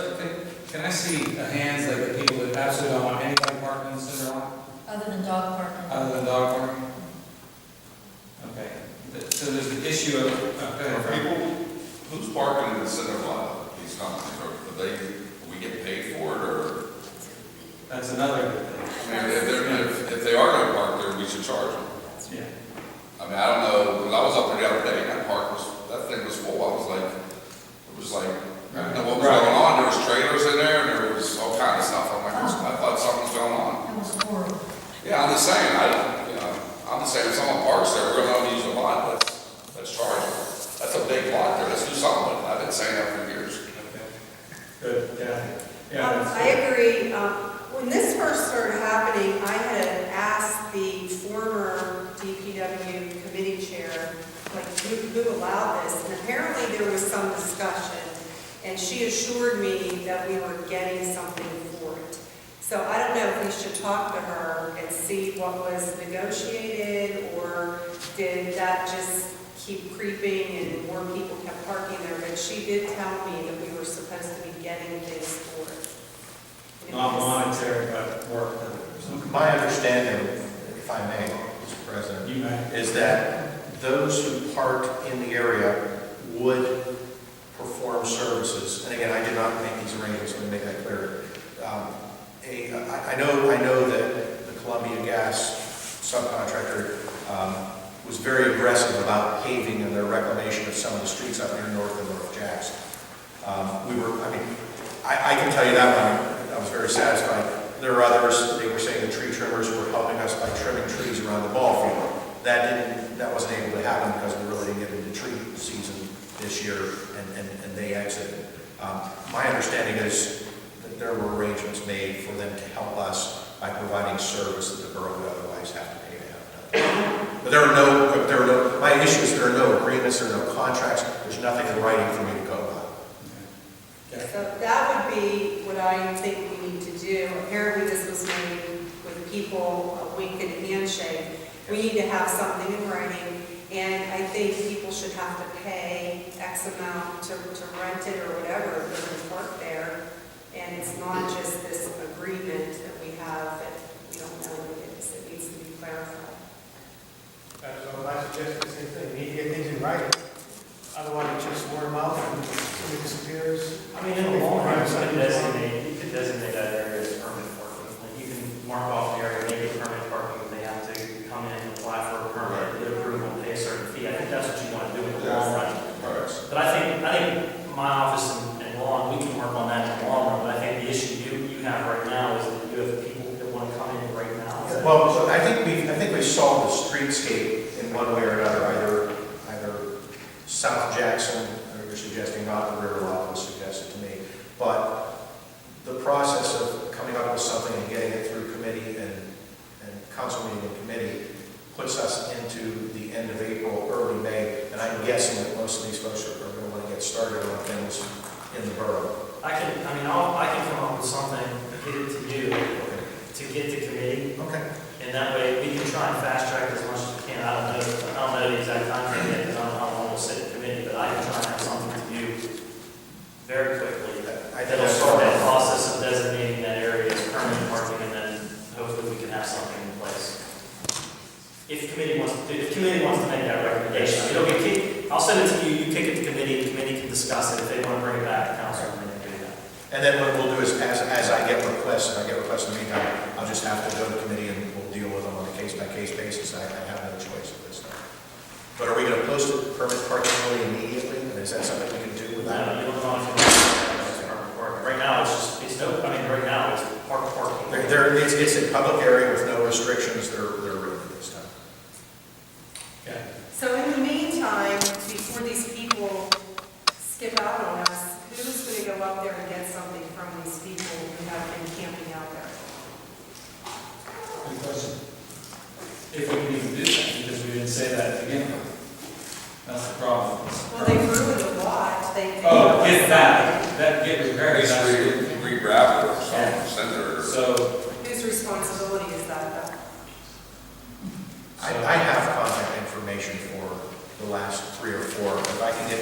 Speaker 1: can I see the hands of the people that absolutely don't want anybody parking in the center lot?
Speaker 9: Other than dog parking.
Speaker 1: Other than dog parking? Okay, so there's the issue of, go ahead, Frank.
Speaker 15: People, who's parking in the center lot? These companies, we get paid for it, or?
Speaker 1: That's another good thing.
Speaker 15: I mean, if they are gonna park there, we should charge them.
Speaker 1: Yeah.
Speaker 15: I mean, I don't know, when I was up there the other day, and that thing was full, I was like, I didn't know what was going on, there was trailers in there, and there was all kind of stuff, I'm like, I thought something was going on.
Speaker 9: That was horrible.
Speaker 15: Yeah, I'm just saying, I'm just saying, if someone parks there, we're gonna use a lot, let's charge them. That's a big lot there, let's do something with it, I've been saying that for years.
Speaker 1: Good, yeah.
Speaker 16: I agree. When this first started happening, I had asked the former DPW committee chair, who allowed this, and apparently there was some discussion, and she assured me that we were getting something for it. So I don't know if we should talk to her and see what was negotiated, or did that just keep creeping and more people kept parking there, but she did tell me that we were supposed to be getting things for it.
Speaker 1: Not monetary, but work.
Speaker 3: My understanding, if I may, Mr. President,
Speaker 1: You may.
Speaker 3: is that those who park in the area would perform services. And again, I did not make these arrangements, let me make that clear. I know that the Columbia Gas subcontractor was very aggressive about paving and their reclamation of some of the streets up near North and North Jackson. I can tell you that one, I was very satisfied. There are others, they were saying the tree trimmers were helping us by trimming trees around the ball field. That wasn't able to happen because we really didn't get into tree season this year, and they exited. My understanding is that there were arrangements made for them to help us by providing service that the borough would otherwise have to pay to have done. But there are no, my issue is there are no agreements, there are no contracts, there's nothing in writing for me to go by.
Speaker 16: So that would be what I think we need to do. Apparently this was made with people, a wink and a handshake. We need to have something in writing, and I think people should have to pay X amount to rent it or whatever if they're going to park there. And it's not just this agreement
Speaker 6: that.
Speaker 3: Well, so I think we solved the streetscape in one way or another, either South Jackson, or you're suggesting not the River Lot was suggested to me, but the process of coming up with something and getting it through committee and council meeting and committee puts us into the end of April, early May, and I'm guessing that most of these folks are going to want to get started on things in the borough.
Speaker 6: I can come up with something, get it to you, to get to committee.
Speaker 3: Okay.
Speaker 6: And that way, we can try and fast track as much as we can. I don't know the exact time frame yet, because I don't know how long we'll sit in committee, but I can try and have something to you very quickly. That'll start that process of designating that area as permanent parking, and then hopefully we can have something in place. If committee wants to make that recommendation, it'll be kicked. I'll send it to you, you kick it to committee, the committee can discuss it. If they want to bring it back to council, then they can do that.
Speaker 3: And then what we'll do is, as I get requests, if I get requests in the meantime, I'll just have to go to committee and we'll deal with them on a case-by-case basis. I have no choice at this time. But are we going to post it permit parking really immediately? And is that something we can do without?
Speaker 6: No, you don't know if it's permanent parking. Right now, right now, it's parking.
Speaker 3: It's a public area with no restrictions. They're really this time.
Speaker 6: Okay.
Speaker 16: So in the meantime, before these people skip out on us, who's going to go up there and get something from these people who have been camping out there?
Speaker 1: Good question. If we can even do that, because we didn't say that at the beginning. That's the problem.
Speaker 16: Well, they ruined the lot.
Speaker 1: Oh, get that, get repaired.
Speaker 15: Basically, re-gravel or some center.
Speaker 1: So,
Speaker 16: Whose responsibility is that, though?
Speaker 3: I have contact information for the last 3 or 4. If I can get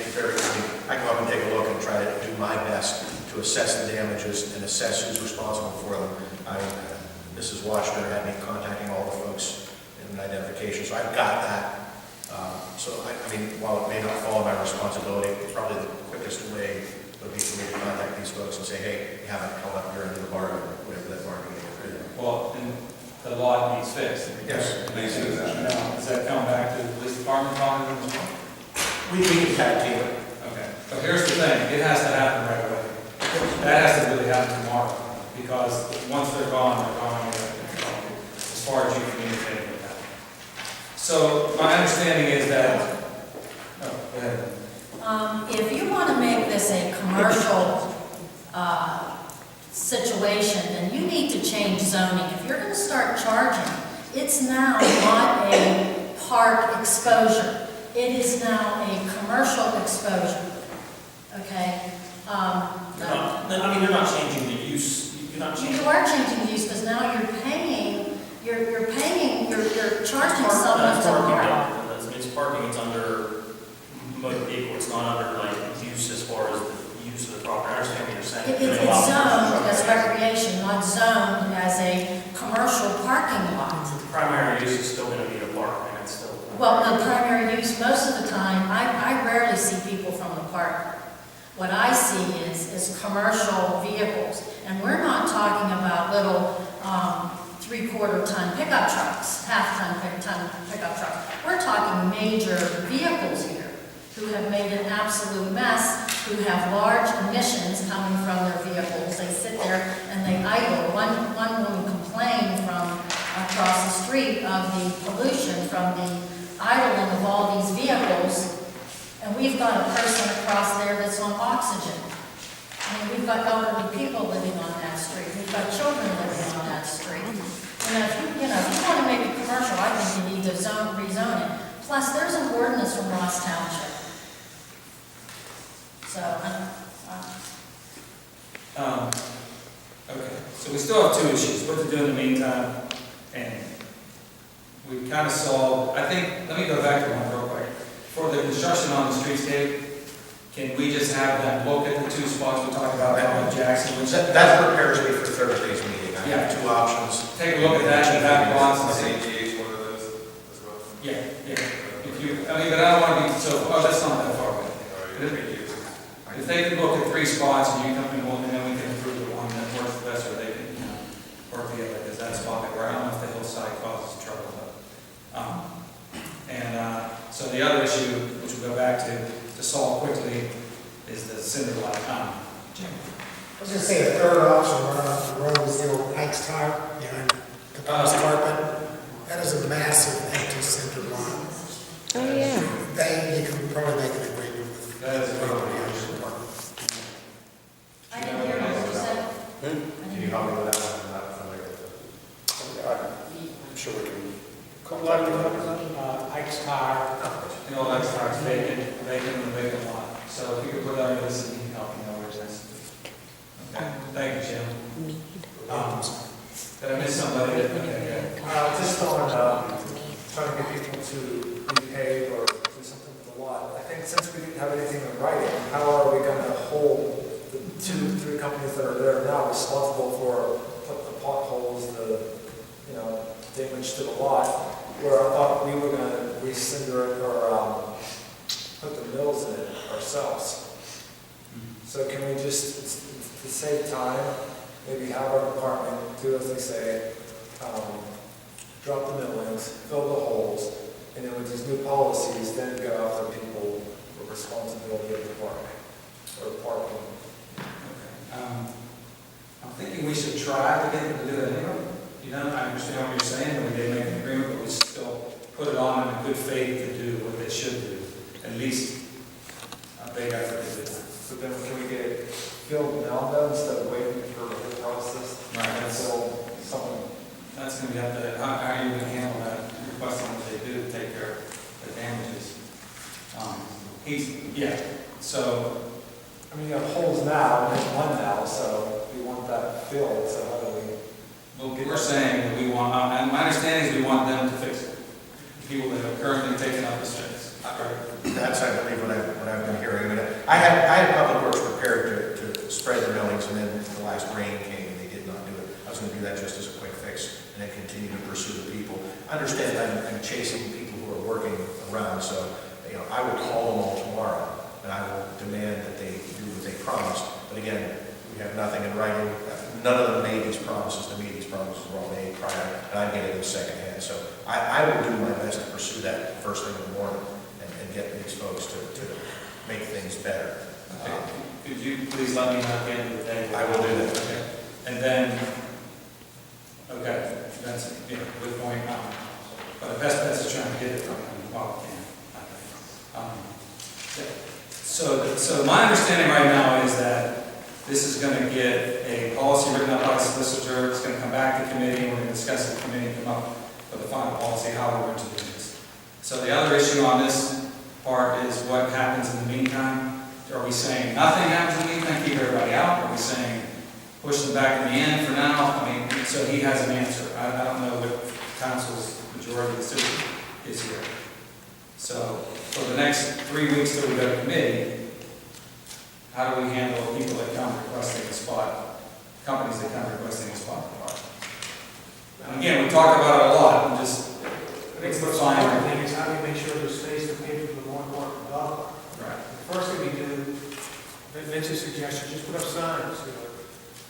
Speaker 3: I can go up and take a look and try to do my best to assess the damages and assess who's responsible for them. Mrs. Washner had me contacting all the folks in identification, so I've got that. So I mean, while it may not fall in my responsibility, probably the quickest way would be for me to contact these folks and say, hey, you haven't come up here into the bargain, whatever that bargain is.
Speaker 1: well, and the lot needs fixed.
Speaker 3: Yes.
Speaker 15: Please do that.
Speaker 1: Now, does that come back to the police department talking to them?
Speaker 3: We can tag team it.
Speaker 1: Okay, but here's the thing, it has to happen right away. That has to really happen tomorrow, because once they're gone, as far as you communicate with them. So my understanding is that, go ahead.
Speaker 9: If you want to make this a commercial situation, then you need to change zoning. If you're going to start charging, it's now not a park exposure. It is now a commercial exposure. Okay?
Speaker 6: You're not changing the use. You're not changing.
Speaker 9: You are changing the use because now you're charging someone to park.
Speaker 6: It's parking, it's under motor vehicle, it's not under like use as far as the use of the property. I understand what you're saying.
Speaker 9: It's zoned as recreation, not zoned as a commercial parking lot.
Speaker 6: The primary use is still going to be the park, and it's still.
Speaker 9: Well, the primary use, most of the time, I rarely see people from the park. What I see is commercial vehicles, and we're not talking about little 3/4-ton pickup trucks, half-ton pickup trucks. We're talking major vehicles here who have made an absolute mess, who have large emissions coming from their vehicles. They sit there and they idle. One woman complained from across the street of the pollution from the idling of all these vehicles, and we've got a person across there that's on oxygen. I mean, we've got elderly people living on that street. We've got children living on that street. If you want to make it commercial, I think you need to rezone it. Plus, there's an ordinance from Ross Township. So,
Speaker 1: Okay, so we still have 2 issues, what to do in the meantime, and we've kind of solved, I think, let me go back to one real quick. For the construction on the streetscape, can we just have them look at the 2 spots we talked about down in Jackson? Which
Speaker 3: That prepares me for Thursday's meeting. I have 2 options.
Speaker 1: Take a look at that and back lots and see.
Speaker 15: one of those as well.
Speaker 1: Yeah. But I don't want to be that's not that far away. If they could look at 3 spots and you come in one, and then we can approve the one that works best, or they can, work the other, because that spot, like, where I don't know if the hillside causes trouble, but, so the other issue, which we'll go back to solve quickly, is the cinder lot. Jim?
Speaker 7: I was gonna say the third option, running off the road is the old Ike's tire, composite carpet.
Speaker 3: help me with that one, I'm not familiar with it. I'm sure we can.
Speaker 10: What are you talking about? Ike's Tire.
Speaker 1: You know, that starts vacant and vacant lot. So if you could put that in this, you can help me know where it's next. Okay, thank you, Jim. Did I miss somebody? Okay,
Speaker 14: Just on, trying to get people to repay or do something with the lot. I think since we didn't have anything in writing, how are we gonna hold the 2-3 companies that are there now responsible for putting the potholes, the, damage to the lot, where I thought we were gonna re-cinder it or, put the mills in it ourselves. So can we just, to save time, maybe have our department do as they say, drop the millings, fill the holes, and then with these new policies, then go after people with responsibility of the park, or parking.
Speaker 1: I'm thinking we should try to get them to do that anyway. I understand what you're saying, we did make an agreement, but we still put it on in good faith to do what they should do. At least, they got to do that.
Speaker 14: So then can we get it filled now though, instead of waiting for the whole process?
Speaker 1: Right.
Speaker 14: Until someone,
Speaker 1: That's going to be up to, how are you going to handle that, requesting that they do take care of the damages? So,
Speaker 14: I mean, you have holes now, and there's one now, so we want that filled, so how do we?
Speaker 1: well, we're saying that we want, and my understanding is we want them to fix it. People that have currently taken up the streets.
Speaker 3: That's, I believe, what I've been hearing. I had Public Works prepared to spread the millings, and then the last rain came and they did not do it. I was going to do that just as a quick fix, and then continue to pursue the people. I understand I'm chasing people who are working around, so I will call them all tomorrow, and I will demand that they do what they promised. But again, we have nothing in writing. None of them made these promises to me. These promises were all made prior, and I'm getting them secondhand. So I will do my best to pursue that first thing in the morning and get these folks to make things better.
Speaker 1: Could you please let me know at the end of the day?
Speaker 3: I will do that.
Speaker 1: Okay. And then, okay, that's a good point. But the best bet is trying to get it from them while we can. So my understanding right now is that this is going to get a policy written up by a solicitor. It's going to come back to committee, and we're going to discuss it in committee and come up with a final policy how we're going to do this. So the other issue on this part is what happens in the meantime. Are we saying nothing happens in the meantime, keep everybody out? Are we saying push them back in the end for now? I mean, so he has an answer. I don't know what council's majority decision is here. So for the next 3 weeks till we go to committee, how do we handle people that come requesting a spot, companies that come requesting a spot? And again, we talk about it a lot, and just,
Speaker 13: It's the final thing is how do you make sure there's space for people with more important dog?
Speaker 1: right.
Speaker 13: The first thing we do, Vince's suggestion, just put up signs,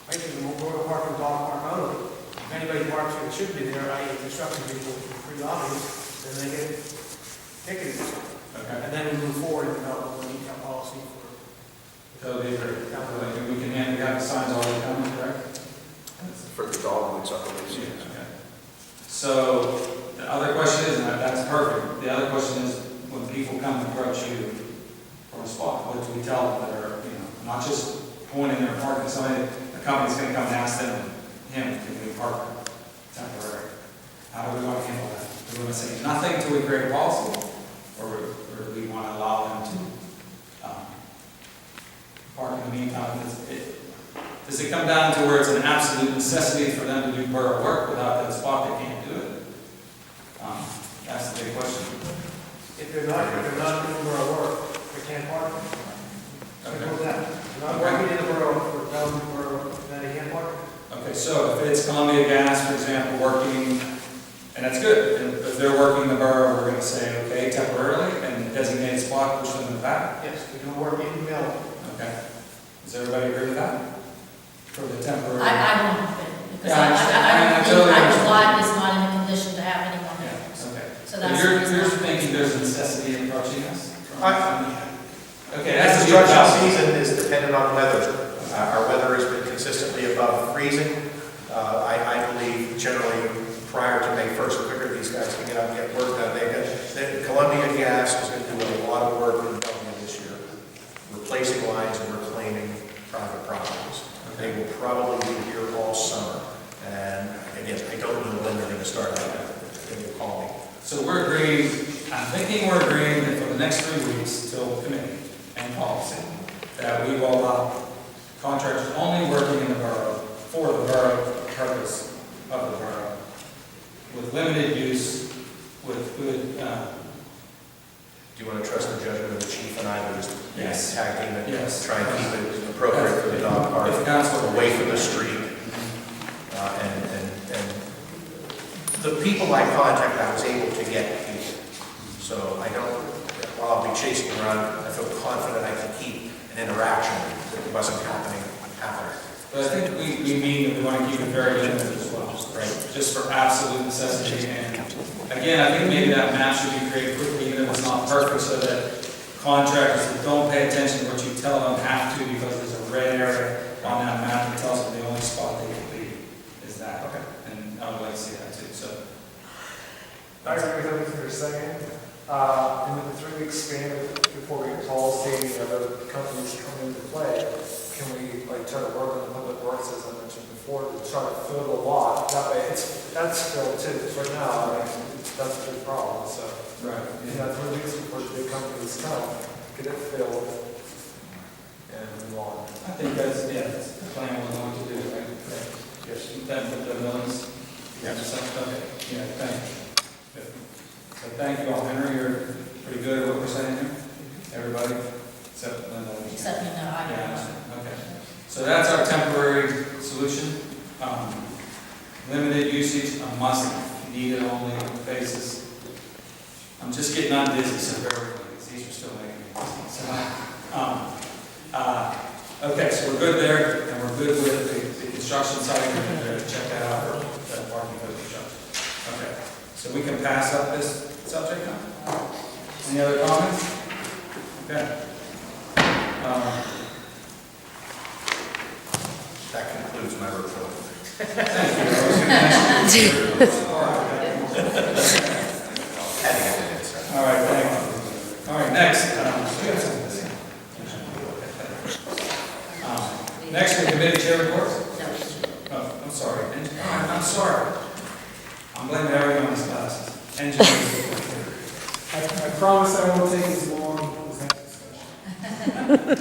Speaker 13: I think the more park and dog park only. If anybody parks where it should be there, i.e. construction people, pretty obvious, then they get ticketed.
Speaker 1: Okay.
Speaker 13: And then we move forward and develop a detailed policy for.
Speaker 1: Totally agree. We have the signs already coming, correct?
Speaker 12: For the dog woods, I believe.
Speaker 1: Okay. So the other question is, and that's perfect, the other question is, when people come and approach you for a spot, what do we tell them that are, not just pointing their parking, somebody, the company's going to come and ask them, can we park temporary? How do we want to handle that? Do we want to say nothing until we create a policy? Or do we want to allow them to park in the meantime? Does it come down to where it's an absolute necessity for them to do borough work without that spot, they can't do it? That's the big question.
Speaker 13: If they're not doing borough work, they can't park. Simple as that. If they're not working in the borough, for Bellevue borough, then they can't park.
Speaker 1: Okay, so if it's Columbia Gas, for example, working, and that's good, and if they're working the borough, we're going to say, okay, temporarily, and designated spot, push them in the back.
Speaker 13: Yes, they're doing work in the mill.
Speaker 1: Okay. Does everybody agree with that? For the temporary?
Speaker 9: I don't agree, because
Speaker 1: Yeah,
Speaker 9: I don't
Speaker 1: totally
Speaker 9: think the
Speaker 1: understand.
Speaker 9: lot is not in a condition to have anyone there.
Speaker 1: Yeah, okay.
Speaker 9: So that's.
Speaker 1: You're thinking there's a necessity in approaching us? Okay,
Speaker 3: As
Speaker 1: that's
Speaker 3: the
Speaker 1: the
Speaker 3: construction season is dependent on weather. Our weather has been consistently above freezing. I believe generally prior to May 1st, quicker these guys can get out and get work done. Columbia Gas is going to do a lot of work in Bellevue this year, replacing lines and reclaiming private properties. They will probably be here all summer. start out, then you call me.
Speaker 1: So we're agreeing, I'm thinking we're agreeing that for the next 3 weeks till committee and policy, that we will allow contractors only working in the borough for the borough purpose of the borough, with limited use, with good,
Speaker 3: Do you want to trust the judgment of the chief and I to just
Speaker 1: Yes.
Speaker 3: tag team it?
Speaker 1: Yes.
Speaker 3: Try and keep it appropriate for the dog park,
Speaker 1: If council-
Speaker 3: away from the street. And the people I contacted, I was able to get people. So I don't, while I'll be chasing around, I feel confident I can keep an interaction that wasn't happening.
Speaker 1: But I think we mean that we want to keep it very limited as well, right? Just for absolute necessity. And again, I think maybe that map should be created quickly, even if it's not perfect, so that contractors that don't pay attention to what you tell them have to, because there's a red area on that map that tells them the only spot they can be is that.
Speaker 3: Okay.
Speaker 1: And I would like to see that too, so.
Speaker 14: I agree with everything you're saying. And with the 3 week span before we get calls stating other companies come into play, can we like try to work on the public works, as I mentioned before, to try to fill the lot? That way, that's filled too. Because right now, I mean, that's a big problem. So,
Speaker 1: Right.
Speaker 14: you know, 3 weeks before the big companies come, get it filled and move on.
Speaker 1: I think that's, yeah, that's the plan we're going to do, right? Yes. Then put the villains.
Speaker 3: Yes.
Speaker 1: Okay. Yeah, thank you. Good. So thank you all. Henry, you're pretty good at what we're saying here? Everybody? Except Linda.
Speaker 9: Except, you know, I
Speaker 1: Yeah,
Speaker 9: don't.
Speaker 1: okay. So that's our temporary solution. Limited usage, a must, needed only basis. I'm just getting on dizzy, so bear with me. These are still making me dizzy. So, okay, so we're good there, and we're good with the construction site. We're going to check that out for that parking for construction. Okay, so we can pass up this subject now. Any other comments? Okay.
Speaker 3: That concludes my report.
Speaker 1: Thank you. I was going to ask you. All right, thank you. All right, next. Next, the committee chair reports. Oh, I'm sorry. I'm sorry. I'm blaming everyone on his classes. Engineers.
Speaker 13: I promise I won't take as long as that discussion.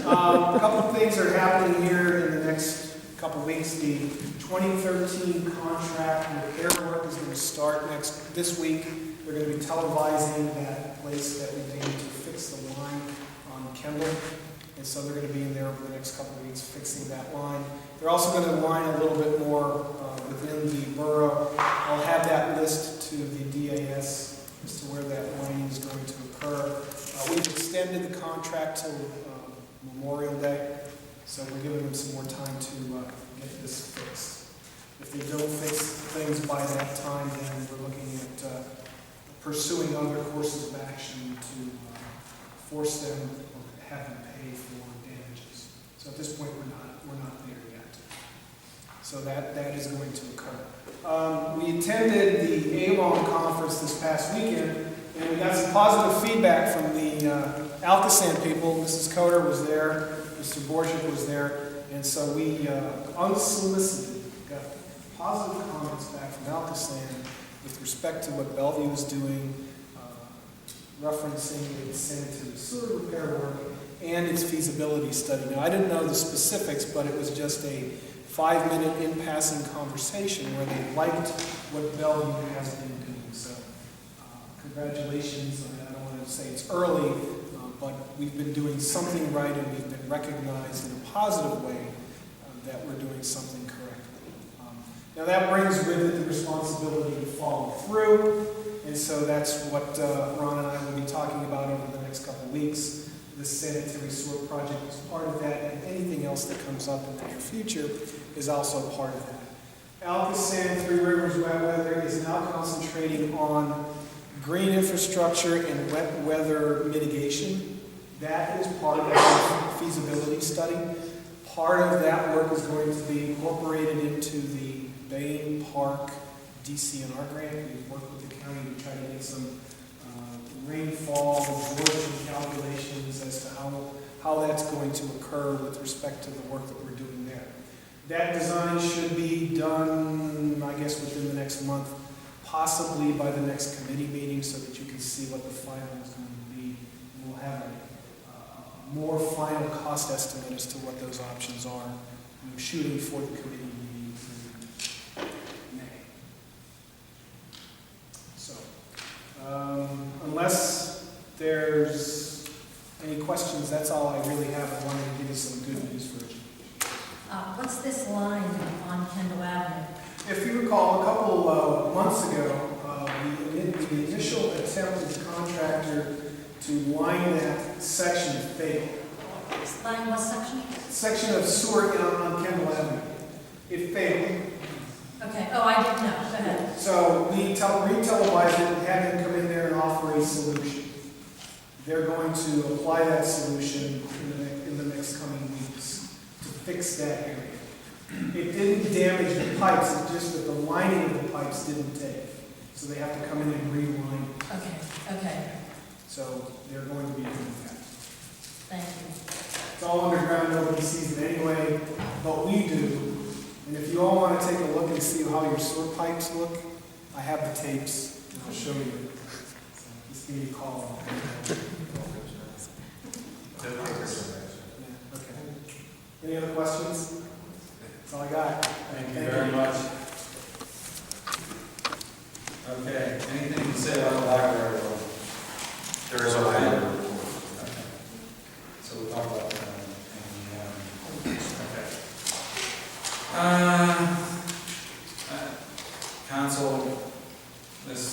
Speaker 13: A couple of things are happening here in the next couple of weeks. The 2013 contract repair work is going to start this week. We're going to be televising that place that we need to fix the line on Kendall. And so they're going to be in there over the next couple of weeks fixing that line. They're also going to line a little bit more within the borough. I'll have that list to the DAS as to where that lining is going to occur. We've extended the contract till Memorial Day, so we're giving them some more time to get this fixed. If they don't fix things by that time, then we're looking at pursuing other courses of action to force them or have them pay for damages. So at this point, we're not there yet. So that is going to occur. We attended the ALON conference this past weekend, and we got some positive feedback from the Alcasan people. Mrs. Coder was there, Mr. Borchik was there, and so we unsolicited got positive comments back from Alcasan with respect to what Bellevue is doing, referencing its sanitary sewer repair work and its feasibility study. Now, I didn't know the specifics, but it was just a 5-minute in-passing conversation where they liked what Bellevue has been doing. So, congratulations. I don't want to say it's early, but we've been doing something right, and we've been recognized in a positive way that we're doing something correctly. Now that brings with it the responsibility to follow through, and so that's what Ron and I will be talking about over the next couple of weeks. The sanitary sewer project is part of that, and anything else that comes up in the near future is also part of that. Alcasan Three Rivers Wet Weather is now concentrating on green infrastructure and wet weather mitigation. That is part of the feasibility study. Part of that work is going to be incorporated into the Bain Park DCNR grant. We've worked with the county to try to get some rainfall absorption calculations as to how that's going to occur with respect to the work that we're doing there. That design should be done, I guess, within the next month. possibly by the next committee meeting so that you can see what the final is going to be. We'll have a more final cost estimate as to what those options are. I'm shooting for the committee meeting in May. So, unless there's any questions, that's all I really have. I wanted to give you some good news for you.
Speaker 9: What's this line on Kendall Avenue?
Speaker 13: If you recall, a couple months ago, the initial attempt of the contractor to line that section failed.
Speaker 9: Line what section?
Speaker 13: Section of sewer on Kendall Avenue. It failed.
Speaker 9: Okay, oh, I didn't know, go ahead.
Speaker 13: So we re-televised it and had them come in there and offer a solution. They're going to apply that solution in the next coming weeks to fix that area. It didn't damage the pipes, it's just that the lining of the pipes didn't take. So they have to come in and reline.
Speaker 9: Okay.
Speaker 13: So they're going to be doing that.
Speaker 9: Thank you.
Speaker 13: It's all underground, nobody sees it anyway, but we do. And if you all want to take a look and see how your sewer pipes look, I have the tapes, and I'll show you. So just give me a call. Yeah, okay. Any other questions? That's all I got.
Speaker 1: Thank you very much. Okay, anything to say about the library?
Speaker 3: There is a library report.
Speaker 1: Okay. So we'll talk about that. Council, this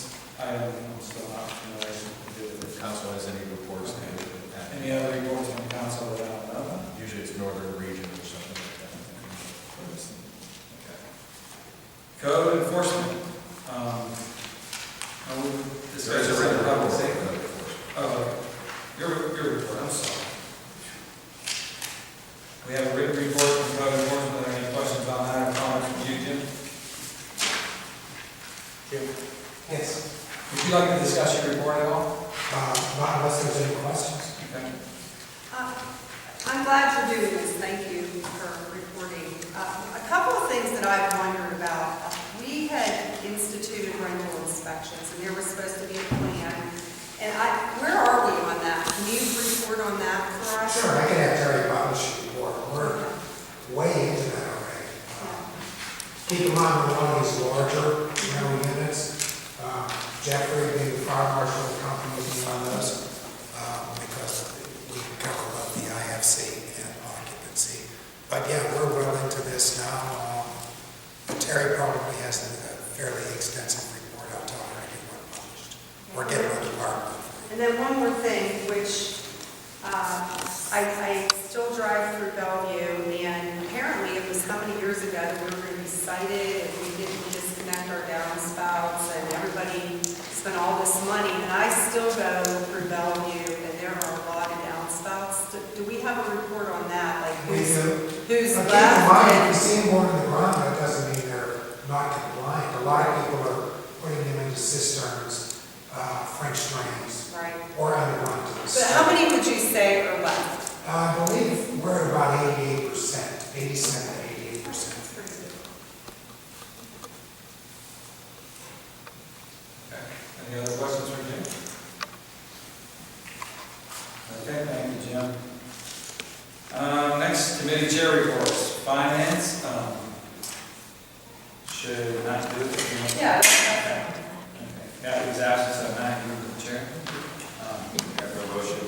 Speaker 1: item, I'm still not familiar with.
Speaker 3: If council has any reports, they would.
Speaker 1: Any other reports from council that I don't know?
Speaker 3: Usually it's northern region or something like that.
Speaker 1: Okay. Code enforcement.
Speaker 3: There's a written public safety report.
Speaker 1: Oh, your report, I'm sorry. We have a written report from code enforcement. Are there any questions on that or comments from you, Jim?
Speaker 4: Yes.
Speaker 1: Would you like to discuss your report at all?
Speaker 7: Not unless there's any questions.
Speaker 1: Okay.
Speaker 16: I'm glad you're doing this, thank you for reporting. A couple of things that I've wondered about. We had instituted rental inspections, and there was supposed to be a plan. And where are we on that? Can you report on that for us?
Speaker 7: Sure, I can have Terry publish a report. We're way into that already. Keep in mind, we're one of these larger rental units. Jeffrey, being the fire marshal of the company, is on those because we cover both the IFC and occupancy. But yeah, we're well into this now. Terry probably has a fairly extensive report. I'll tell her I get one published. We're getting one department.
Speaker 16: And then one more thing, which I still drive through Bellevue, and apparently it was how many years ago that we were going to be cited if we didn't disconnect our downspouts, and everybody spent all this money, and I still go through Bellevue, and there are a lot of downspouts. Do we have a report on that? Like who's left?
Speaker 7: Keep in mind, if you see more in the ground, that doesn't mean they're not compliant. A lot of people are putting them into cisterns, French drains,
Speaker 16: Right.
Speaker 7: or underground.
Speaker 16: But how many would you say are left?
Speaker 7: I believe we're at about 88%, 87 to 88%.
Speaker 16: That's pretty good.
Speaker 1: Okay. Any other questions for Jim? Okay, thank you, Jim. Next, committee chair reports. Finance, should Matt do it? if you want?
Speaker 16: Yeah.
Speaker 1: Okay. Matt was absent, so Matt, you were the chair.
Speaker 2: I have no motion,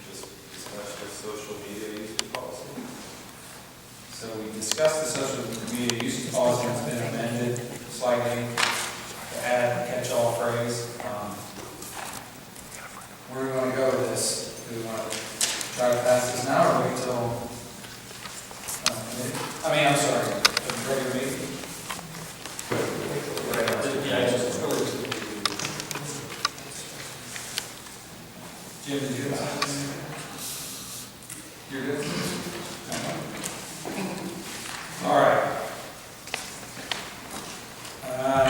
Speaker 2: just discuss the social media usage policy.
Speaker 1: So we discussed the social media usage policy, it's been amended slightly to add a catch-all phrase. Where are we going to go with this? Do we want to try to pass this now or wait till, I'm sorry, the regular meeting? Jim, did you have something? You're good? All right.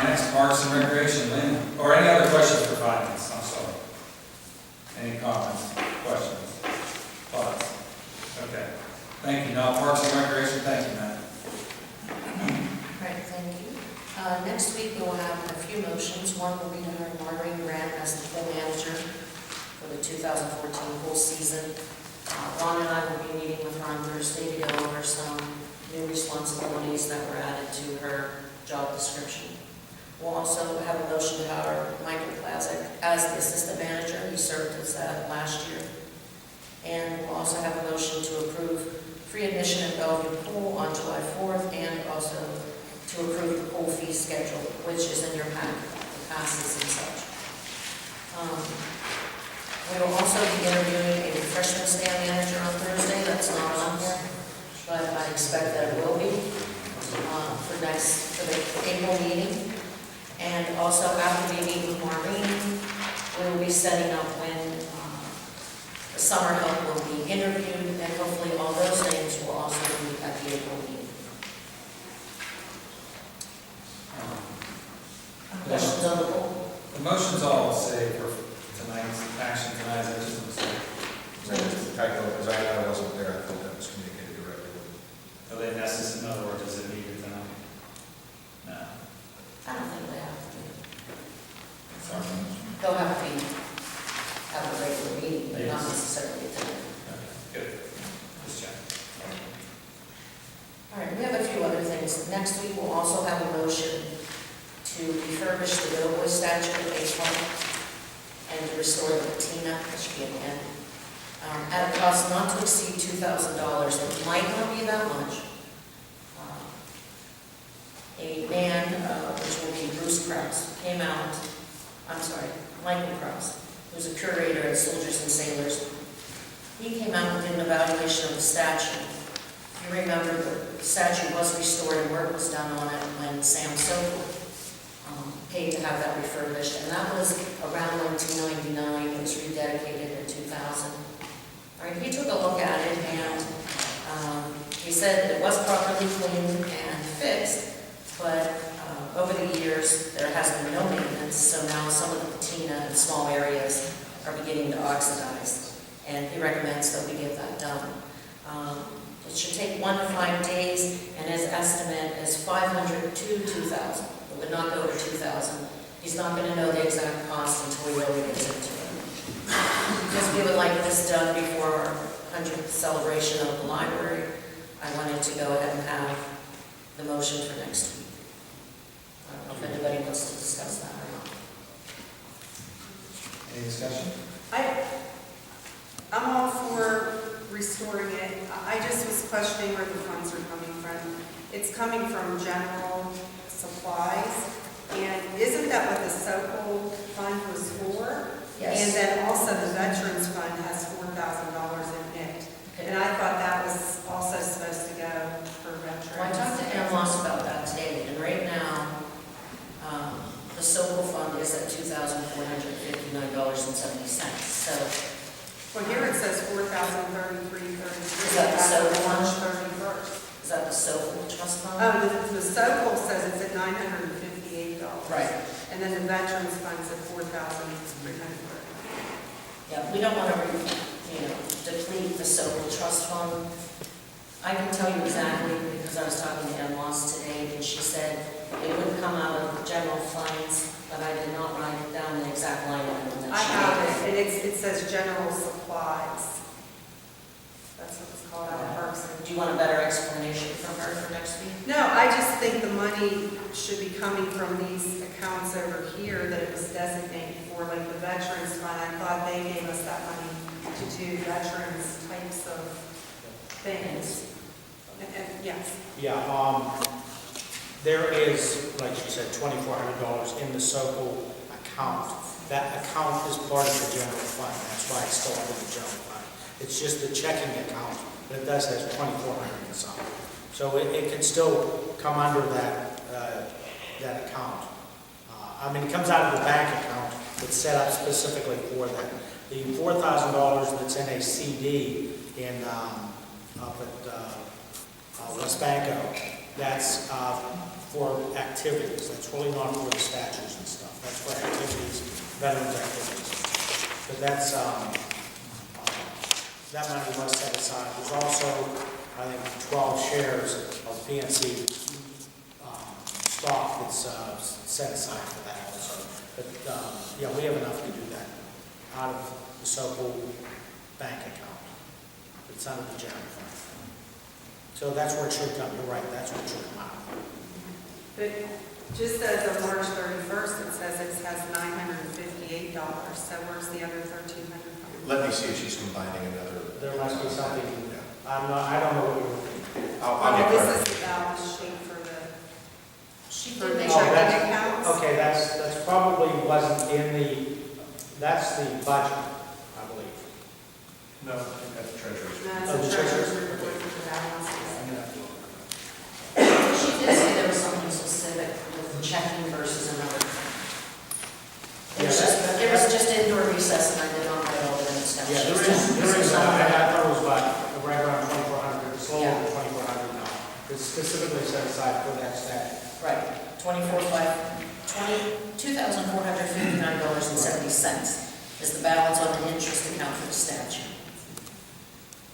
Speaker 1: Next, Parks and Recreation, Lynn. Or any other questions for finance? I'm sorry. Any comments, questions, thoughts? Okay. Thank you. Now, Parks and Recreation, thank you, Matt.
Speaker 11: Right, thank you. Next week, we will have a few motions. One will be to hire Maureen Grant as the pool manager for the 2014 pool season. Ron and I will be meeting with her on Thursday to go over some new responsibilities that were added to her job description. We'll also have a motion to hire Michael Plazik as the assistant manager. He served as that last year. And we'll also have a motion to approve free admission at Bellevue Pool on July 4th, and also to approve the pool fee schedule, which is in your packet, the passes and such. We will also be interviewing a refreshment stand manager on Thursday. That's not on here, but I expect that it will be for the April meeting. And also, after we meet with Maureen, we will be setting up when the summer help will be interviewed, and hopefully all those things will also be at the April meeting. Questions on the poll?
Speaker 1: The motion's all say for tonight's action tonight, I just want to say.
Speaker 3: It's a typo, because I wasn't there, I thought that was communicated directly with.
Speaker 1: Are they necessary, in other words, is it needed tonight? No.
Speaker 11: I don't think they have to be.
Speaker 1: Sorry.
Speaker 11: They'll have to have a regular meeting, but not necessarily tonight.
Speaker 1: Okay, good. Just check.
Speaker 11: All right, we have a few other things. Next week, we'll also have a motion to refurbish the Bellevue statue at Base Park and to restore the patina, which should be an end, at a cost not to exceed $2,000. It might not be that much. A man, which will be Bruce Krause, came out, Michael Krause, who's a curator at Soldiers and Sailors. He came out and did an evaluation of the statue. If you remember, the statue was restored and work was done on it when Sam Sokol paid to have that refurbished, and that was around 1999. It was rededicated in 2000. All right, he took a look at it, and he said it was properly cleaned and fixed, but over the years, there has been no maintenance, so now some of the patina in small areas are beginning to oxidize, and he recommends that we get that done. It should take 1 to 5 days, and his estimate is $500 to $2,000. It would not go to $2,000. He's not going to know the exact cost until he really gets into it. Because we would like this done before our 100th celebration of the library, I wanted to go ahead and have the motion for next week. I don't know if anybody wants to discuss that or not.
Speaker 1: Any discussion?
Speaker 16: I'm all for restoring it. I just was questioning where the funds are coming from. It's coming from general supplies, and isn't that what the Sokol Fund was for?
Speaker 11: Yes.
Speaker 16: And then also the Veterans Fund has $4,000 in it.
Speaker 11: Okay.
Speaker 16: And I thought that was also supposed to go for veterans.
Speaker 11: Well, I talked to Ann Moss about that today, and right now, the Sokol Fund is at $2,459.70. So,
Speaker 16: Well, here it says $4,033.33.
Speaker 11: Is that the Sokol Fund?
Speaker 16: March 31st.
Speaker 11: is that the Sokol Trust Fund?
Speaker 16: Oh, the Sokol says it's at $958.
Speaker 11: Right.
Speaker 16: And then the Veterans Fund's at $4,300.
Speaker 11: Yeah, we don't want to, deplete the Sokol Trust Fund. I can tell you exactly, because I was talking to Ann Moss today, and she said it would come out of the general funds, but I did not write down the exact line item that
Speaker 16: I
Speaker 11: she
Speaker 16: have
Speaker 11: gave.
Speaker 16: it, and it says general supplies. That's what it's called out of Parks and.
Speaker 11: Do you want a better explanation from her for next week?
Speaker 16: No, I just think the money should be coming from these accounts over here that it was designated for, like the Veterans Fund. I thought they gave us that money to do veterans types of things. And yes.
Speaker 10: Yeah, there is, like she said, $2,400 in the Sokol account. That account is part of the general fund. That's why it's still under the general fund. It's just the checking account, but it does have $2,400 and something. So it can still come under that account. It comes out of the bank account. It's set up specifically for that. The $4,000 that's in a CD up at West Banco, that's for activities. That's really not for the statues and stuff. That's for activities, veterans activities. But that's, that money was set aside. There's also, I think, 12 shares of PNC stock that's set aside for that also. But, yeah, we have enough to do that out of the so-called bank account. It's under the general fund. So that's where it should come, you're right, that's where it should come out.
Speaker 16: But just as of March 31st, it says it has $958, so where's the other $1,300?
Speaker 3: Let me see if she's combining another.
Speaker 10: There must be something,
Speaker 3: Yeah.
Speaker 10: I don't know what you're thinking.
Speaker 3: I'll get
Speaker 16: This
Speaker 3: clarification.
Speaker 16: is the balance sheet for the,
Speaker 11: She
Speaker 16: for
Speaker 11: did
Speaker 16: the
Speaker 11: make
Speaker 10: Oh,
Speaker 11: sure
Speaker 16: checking
Speaker 10: that's-
Speaker 16: accounts.
Speaker 10: Okay, that's probably wasn't in the, that's the budget, I believe.
Speaker 3: No, I think that's treasurer's.
Speaker 16: No,
Speaker 10: Oh, the
Speaker 16: it's the treasurer's
Speaker 10: treasurer.
Speaker 16: report for the balances.
Speaker 11: She did say there was something specific with checking versus another. It was just indoor recess and I did not write all the notes down.
Speaker 10: Yeah,
Speaker 11: She was
Speaker 10: there
Speaker 11: just-
Speaker 10: is, I thought it was about, right around 2,400, it's lower
Speaker 11: Yeah.
Speaker 10: than 2,400 now. It's specifically set aside for that statute.
Speaker 11: Right, $2,459.70 is the balance on the interest account for the statute.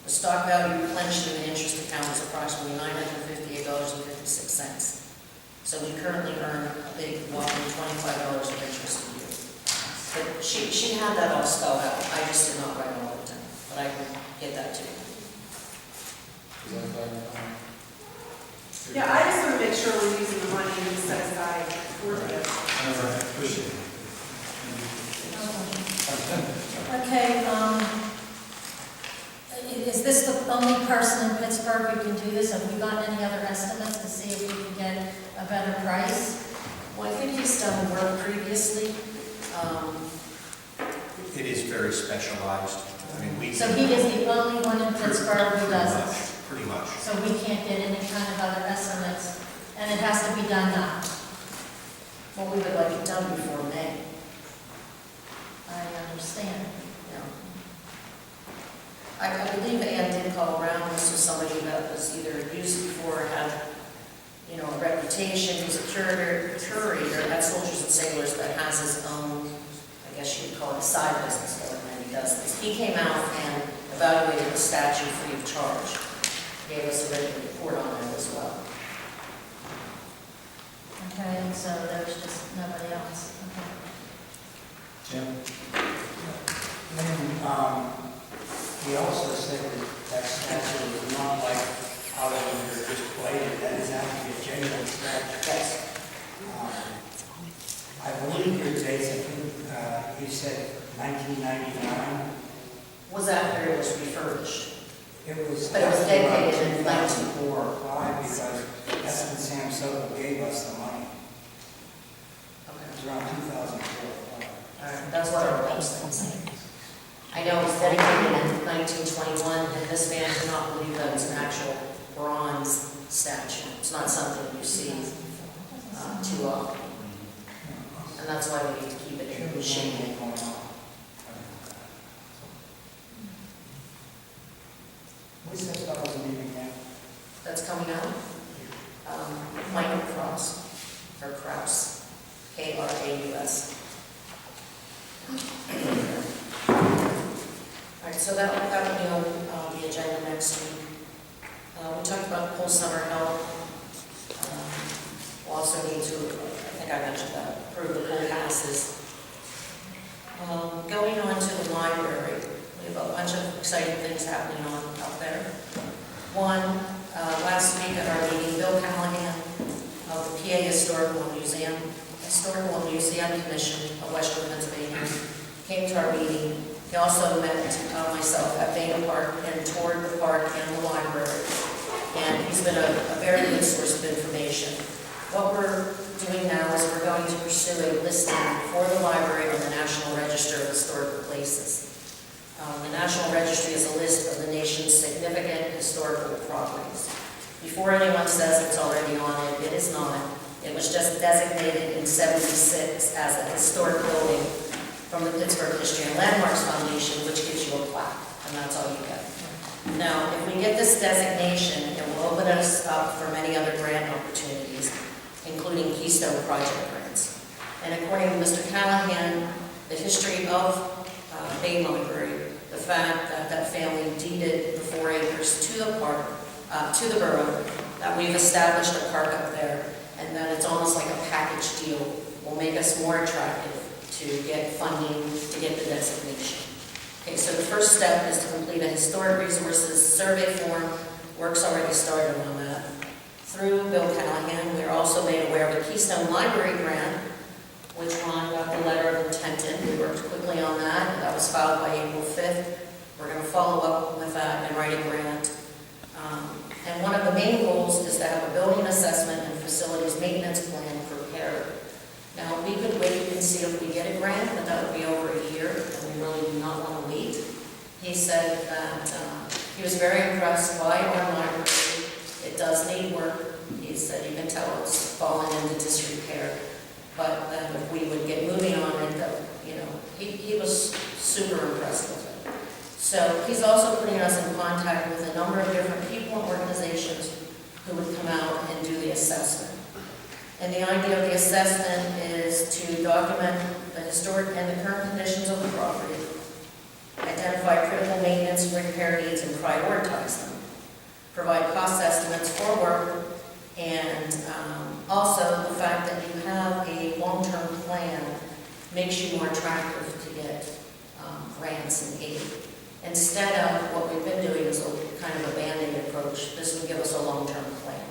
Speaker 11: The stock value replenished in the interest account is approximately $958.56. So we currently earn a big whopping $25 of interest a year. But she had that all spelled out, I just did not write all of it down, but I can get that to you.
Speaker 16: Yeah, I just want to make sure we're using the money we set aside for this.
Speaker 3: Appreciate it.
Speaker 9: Okay, is this the only person in Pittsburgh who can do this? Have we got any other estimates to see if we can get a better price?
Speaker 11: Well, I think he's done work previously.
Speaker 3: It is very specialized. I mean, we.
Speaker 9: So he is the only one in Pittsburgh who does this?
Speaker 3: Pretty much.
Speaker 9: So we can't get any kind of other estimates, and it has to be done now?
Speaker 11: Well, we would like it done before May.
Speaker 9: I understand.
Speaker 11: Yeah. I believe Ann did call around. This was somebody that was either used before, had, a reputation. He's a curator at Soldiers and Sailors, but has his own, I guess you would call it a side business going, and he does this. He came out and evaluated the statute free of charge. Gave us a written report on it as well.
Speaker 9: Okay, and so there's just nobody else, okay.
Speaker 4: Jim? And he also said that statute is not like how they were just played, that is actually a genuine statute.
Speaker 11: Yes.
Speaker 4: I believe your dates, I think you said 1999.
Speaker 11: Was after it was refurbished.
Speaker 4: It was.
Speaker 11: But it was dedicated in
Speaker 4: 1904, why? Because that's when Sam Sokol gave us the money. It was around 2004.
Speaker 11: That's what our website says. I know it was dedicated in 1921, and this man did not believe that it was an actual bronze statue. It's not something you see too often. And that's why we need to keep it in good shape.
Speaker 4: What's that fellow's name again?
Speaker 11: That's coming out. Michael Kraus, or Kraus, Kraus. All right, so that'll be on the agenda next week. We talked about full summer help. We'll also need to, I think I mentioned that, approve the pool passes. Going on to the library, we have a bunch of exciting things happening out there. One, last week at our meeting, Bill Callahan of the PA Historical Museum Commission of Western Pennsylvania came to our meeting. He also met myself at Beta Park and toured the park and the library. And he's been a very good source of information. What we're doing now is we're going to pursue a listing for the library on the National Register of Historical Places. The National Registry is a list of the nation's significant historical properties. Before anyone says it's already on it, it is not. It was just designated in '76 as a historic building from the Pittsburgh History and Landmarks Foundation, which gives you a plaque, and that's all you get. Now, if we get this designation, it will open us up for many other grant opportunities, including Keystone Project grants. And according to Mr. Callahan, the history of Main Library, the fact that that family deeded the 4 acres to the park, to the borough, that we've established a park up there, and and that it's almost like a package deal, will make us more attractive to get funding, to get the designation. Okay, so the first step is to complete a historic resources survey form. Work's already started on that. Through Bill Callahan, we are also made aware of a Keystone Library grant, which Ron got the letter of intent in. We worked quickly on that. That was filed by April 5th. We're going to follow up with that and write a grant. And one of the main goals is to have a building assessment and facilities maintenance plan prepared. Now, we could wait and see if we get a grant, but that would be over a year, and we really do not want to wait. He said that he was very impressed by our library. It does need work. He said you can tell it's fallen into disrepair. But if we would get moving on it, that, you know, he was super impressed with it. So he's also putting us in contact with a number of different people and organizations who would come out and do the assessment. And the idea of the assessment is to document the historic and the current conditions of the property, identify critical maintenance and repair needs and prioritize them, provide cost estimates for work, and also the fact that you have a long-term plan makes you more attractive to get grants and aid. Instead of what we've been doing is a kind of a Band-Aid approach, this will give us a long-term plan.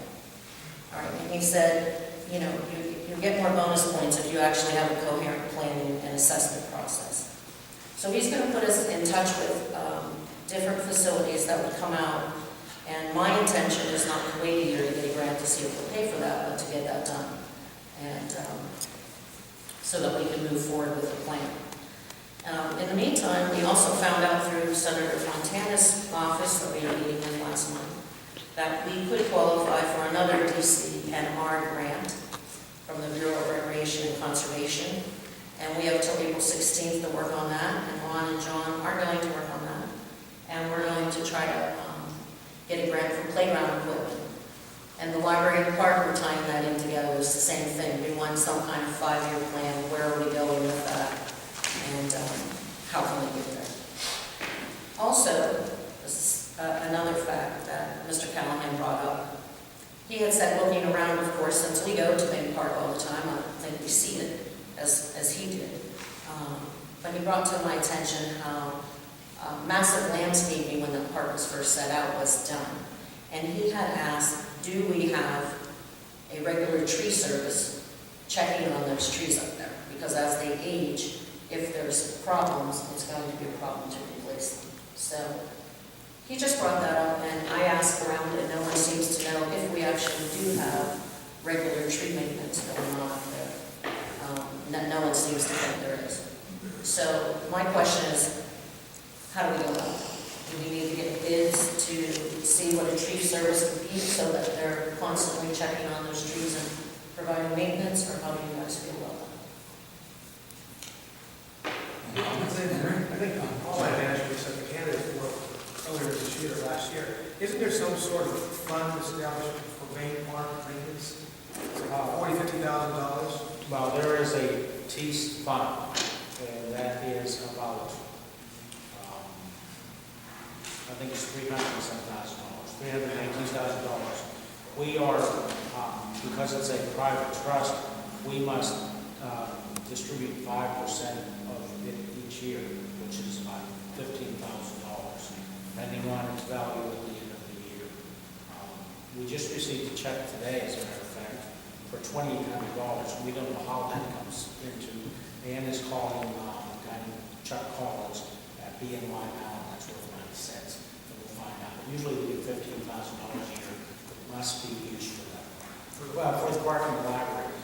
Speaker 11: All right, and he said, you know, you get more bonus points if you actually have a coherent planning and assessment process. So he's going to put us in touch with different facilities that would come out, and my intention is not to wait a year to get a grant to see if we'll pay for that, but to get that done, and so that we can move forward with the plan. In the meantime, we also found out through Senator Fontana's office that we were meeting with last month that we could qualify for another DCNR grant from the Bureau of Recreation and Conservation. And we have till April 16th to work on that, and Ron and John are going to work on that. And we're going to try to get a grant for playground equipment. And the library and the park, we're tying that in together. It's the same thing. We want some kind of 5-year plan. Where are we going with that? And how can we get there? Also, this is another fact that Mr. Callahan brought up. He had said, looking around, of course, since we go to Main Park all the time, I don't think we see it as he did. But he brought to my attention how massive landscaping when the park was first set out was done. And he had asked, do we have a regular tree service checking on those trees up there? Because as they age, if there's problems, it's going to be a problem to replace them. So he just brought that up, and I asked around, and no one seems to know if we actually do have regular tree maintenance going on up there. No one seems to think there is. So my question is, how do we go about it? Do we need to get bids to see what a tree service would be so that they're constantly checking on those trees and providing maintenance, or how do you guys feel about that?
Speaker 13: I think all I've asked was that the candidates were earlier this year, last year. Isn't there some sort of fund established for Main Park maintenance? $40,000-$50,000?
Speaker 10: Well, there is a TEAS fund, and that is about, I think it's $319,000. We are, because it's a private trust, we must distribute 5% of it each year, which is about $15,000, depending on its value at the end of the year. We just received a check today, as a matter of fact, for $2,800. We don't know how that comes into. Ann is calling a guy named Chuck Collins at BNY Allen. That's worth 90 cents, and we'll find out. But usually we get $15,000 a year. It must be used for that. Well, for the park and the library,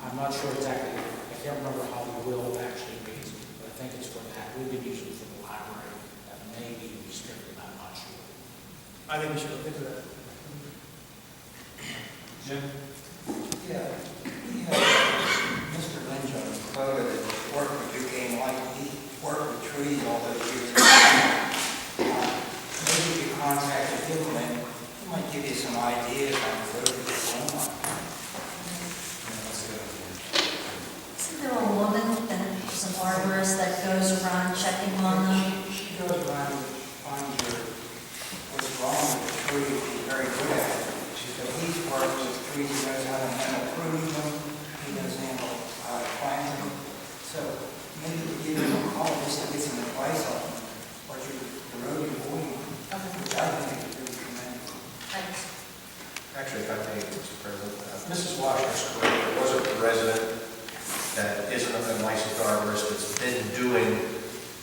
Speaker 10: I'm not sure exactly. I can't remember how the will actually reads, but I think it's for that. We've been using it for the library. That may be restricted. I'm not sure.
Speaker 13: I think we should look into that.
Speaker 1: Jim?
Speaker 4: Yeah, Mr. Linjo quoted that work with you game like he worked with trees all those years. Maybe if you contacted him, and he might give you some ideas on the road that's going on.
Speaker 9: Isn't there a woman that's an arborist that goes around checking on them?
Speaker 4: She goes around and finds what's wrong with the tree. She's very good at it. She said he's worked with trees, he knows how to handle pruning them, he knows handle planting. So maybe we give him a call just to get some advice on what the road you're avoiding, which I think is really commendable.
Speaker 9: Thanks.
Speaker 3: Actually, if I may, Mr. President, Mrs. Washington's correct. There was a resident that isn't a licensed arborist that's been doing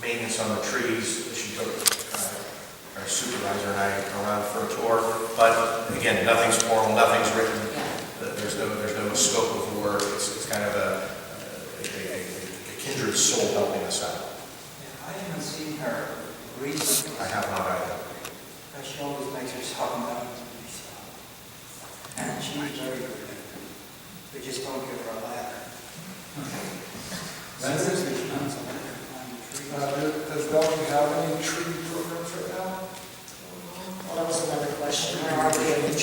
Speaker 3: maintenance on the trees. She took our supervisor and I around for a tour. But again, nothing's formal, nothing's written. There's no scope of the work. It's kind of a kindred soul helping us out.
Speaker 4: Yeah, I haven't seen her recently.
Speaker 3: I have not either.
Speaker 4: But she always makes herself known to me, so. And she's very good at it. We just don't give her a ladder.
Speaker 1: Does Bellevue have any tree programs right now?
Speaker 11: Well, that was another question. Where are we in the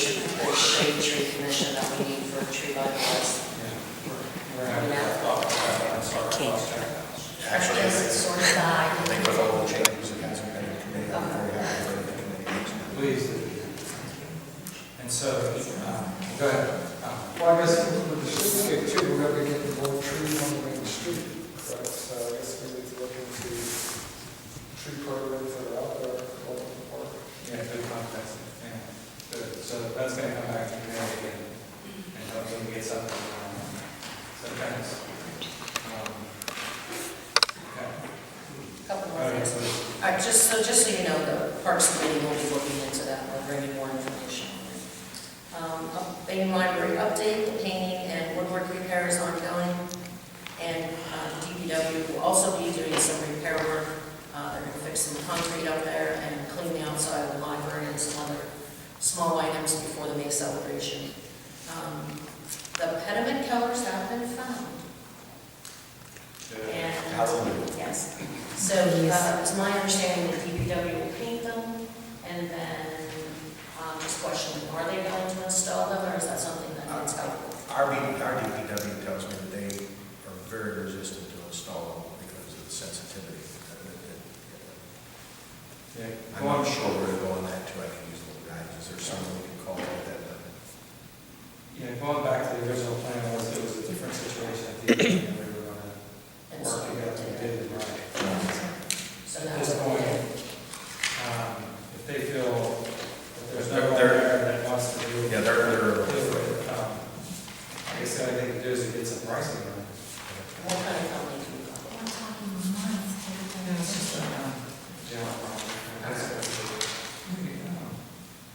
Speaker 11: shade tree commission that we need for tree life list?
Speaker 3: Actually, I
Speaker 9: Sort of died.
Speaker 3: think with all the changes that hasn't been in the committee, I'm very happy with the committee.
Speaker 1: Please. And so, go ahead.
Speaker 17: Well, I guess with the streetscape too, we're going to be getting more trees on the main street, correct? So I guess we need to look into tree programs that are out there all over the park.
Speaker 1: Yeah, good context. Yeah, good. So that's going to come back to you again, and hopefully we get something. So thanks. Okay.
Speaker 11: Couple more
Speaker 1: Okay,
Speaker 11: things.
Speaker 1: so
Speaker 11: All right, just so you know, the Parks Committee will be looking into that, we'll bring you more information. Main library update, the painting and woodwork repair is ongoing, and DPW will also be doing some repair work. They're going to fix some concrete up there and clean the outside of the library and some other small items before the May celebration. The pediment colors have been found. And, yes. So it's my understanding that DPW will paint them, and then just questioning, are they going to install them, or is that something that needs help?
Speaker 3: Our DPW tells me that they are very resistant to install them because of the sensitivity. I'm not sure where to go on that too. I can use little guides. Is there someone we can call like that?
Speaker 1: yeah, going back to the original plan, it was a different situation at the end, and we were going to work together and did it right.
Speaker 11: So
Speaker 1: At
Speaker 11: now
Speaker 1: this
Speaker 11: we're
Speaker 1: point, if they feel that there's no one there that wants to do it,
Speaker 3: Yeah, they're
Speaker 1: I guess the only thing to do is to get some pricing on it.
Speaker 11: what kind of company can we call?
Speaker 9: We're talking months to
Speaker 1: Yeah, it's just a general problem.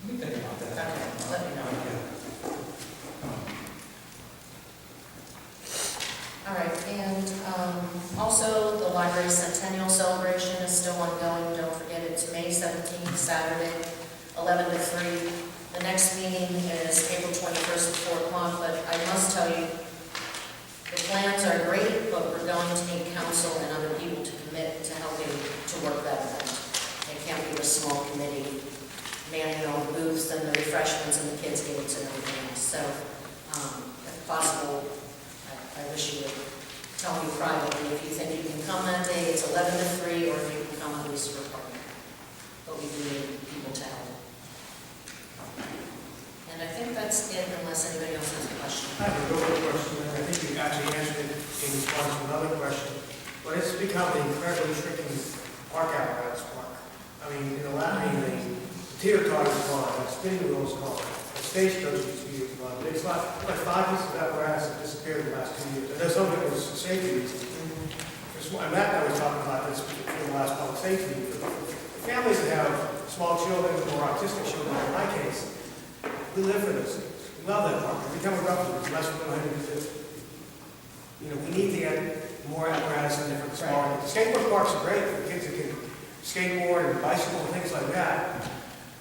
Speaker 1: Let me think about that.
Speaker 11: Okay, let me know. All right, and also the library centennial celebration is still ongoing. Don't forget, it's May 17th, Saturday, 11 to 3. The next meeting is April 21st at 4 o'clock, but I must tell you, the plans are great, but we're going to need council and other people to commit to helping to work that event. It can't be a small committee manning all the booths and the refreshments and the kids games and everything else. So, if possible, I wish you would tell me privately if you think you can come that day. It's 11 to 3, or if you can come at least for part. But we do need people to help. And I think that's it, unless anybody else has a question.
Speaker 13: I have a real quick question, and I think you actually answered it in response to another question. But it's become an incredibly tricky park apparatus park. I mean, in the teeter totter is gone, the spinning wheel is gone, the stage coach used to be gone. It's like 5 pieces of apparatus that disappeared in the last 2 years. And there's some of it was safety reasons. And Matt and I was talking about this in the last public safety meeting. Families that have small children or autistic children, in my case, we live for those things. We love that park. Every time we go up to it, it's less than 150. You know, we need to get more apparatus in different small. The skateboard parks are great for kids that can skateboard and bicycle and things like that.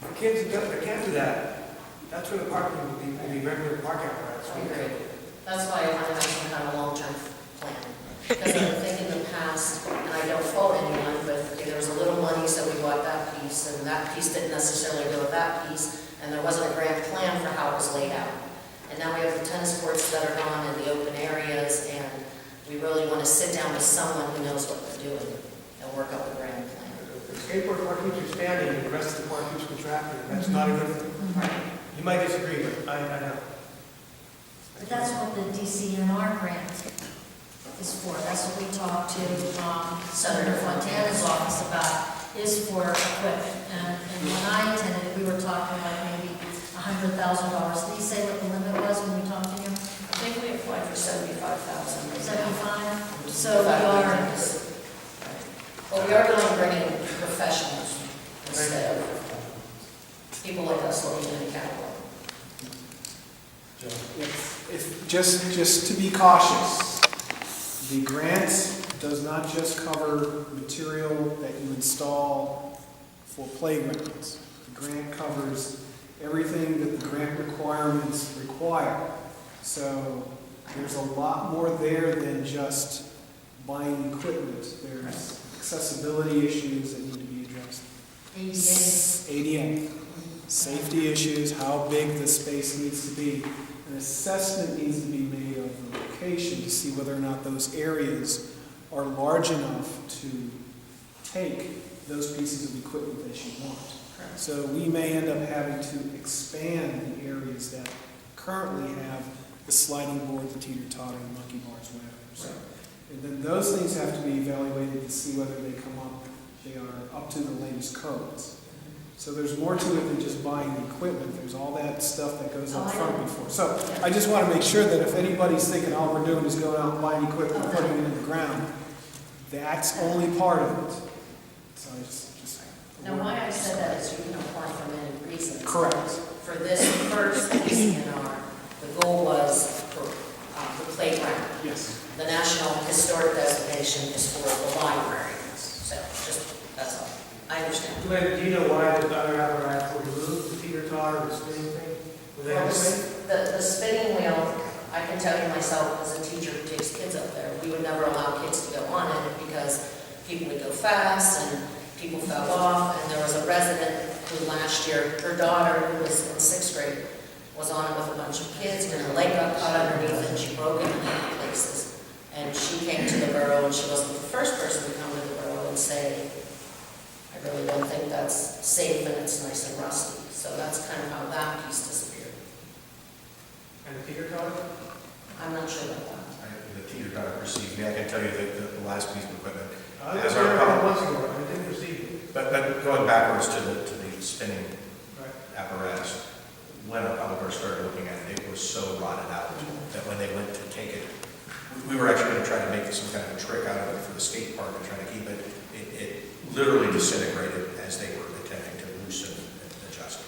Speaker 13: For kids that can't do that, that's where the park will be regular park apparatus.
Speaker 11: That's why I want to have some kind of long-term plan. Because I think in the past, and I don't fault anyone, but there was a little money, so we bought that piece, and that piece didn't necessarily go with that piece, and there wasn't a grand plan for how it was laid out. And now we have the tennis courts that are gone in the open areas, and we really want to sit down with someone who knows what they're doing and work up a grand plan.
Speaker 13: The skateboard park keeps expanding, and the rest of the park keeps contracting. That's not a good thing. You might disagree, but I know.
Speaker 9: That's what the DCNR grant is for. That's what we talked to Senator Fontana's office about, is for equipment. And when I attended, we were talking like maybe $100,000. Did he say what the limit was when we talked to him?
Speaker 11: I think we applied for 75,000.
Speaker 9: 75? So we are,
Speaker 11: Well, we are going to bring in professionals instead of people like us looking in the catalog.
Speaker 17: Just to be cautious, the grant does not just cover material that you install for playgrounds. The grant covers everything that the grant requirements require. So there's a lot more there than just buying equipment. There's accessibility issues that need to be addressed. ADA. Safety issues, how big the space needs to be. An assessment needs to be made of the location to see whether or not those areas are large enough to take those pieces of equipment that you want. So we may end up having to expand the areas that currently have the sliding board, the teeter-totter, the monkey bars, whatever. So, and then those things have to be evaluated to see whether they are up to the latest codes. So there's more to it than just buying the equipment. There's all that stuff that goes up front before. So I just want to make sure that if anybody's thinking all we're doing is going out and buying equipment and putting it in the ground, that's only part of it. So I just
Speaker 11: Now, why I said that is you can apply for many reasons.
Speaker 17: correct.
Speaker 11: For this first DCNR, the goal was for the playground.
Speaker 17: Yes.
Speaker 11: The National Historic Designation is for the library. So just, that's all. I understand.
Speaker 13: Do you know why the other apparatus were removed, the teeter-totter, the spinning thing? Was that
Speaker 11: Well,
Speaker 13: safe?
Speaker 11: the spinning wheel, I can tell you myself as a teacher who takes kids up there, we would never allow kids to go on it because people would go fast and people fell off. And there was a resident who last year, her daughter, who was in 6th grade, was on it with a bunch of kids, and her leg got caught underneath and she broke it in many places. And she came to the borough, and she wasn't the first person to come to the borough and say, I really don't think that's safe and it's nice and rusty. So that's kind of how that piece disappeared.
Speaker 13: And the teeter-totter?
Speaker 11: I'm not sure about that.
Speaker 3: The teeter-totter perceived me. I can tell you that the last piece of equipment.
Speaker 13: I was there a couple months ago, I didn't receive it.
Speaker 3: But going backwards to the spinning
Speaker 13: Right.
Speaker 3: apparatus, when our public works started looking at it, it was so rotted out that when they went to take it, we were actually going to try to make some kind of a trick out of it for the skate park and try to keep it. It literally disintegrated as they were attempting to loosen and adjust it.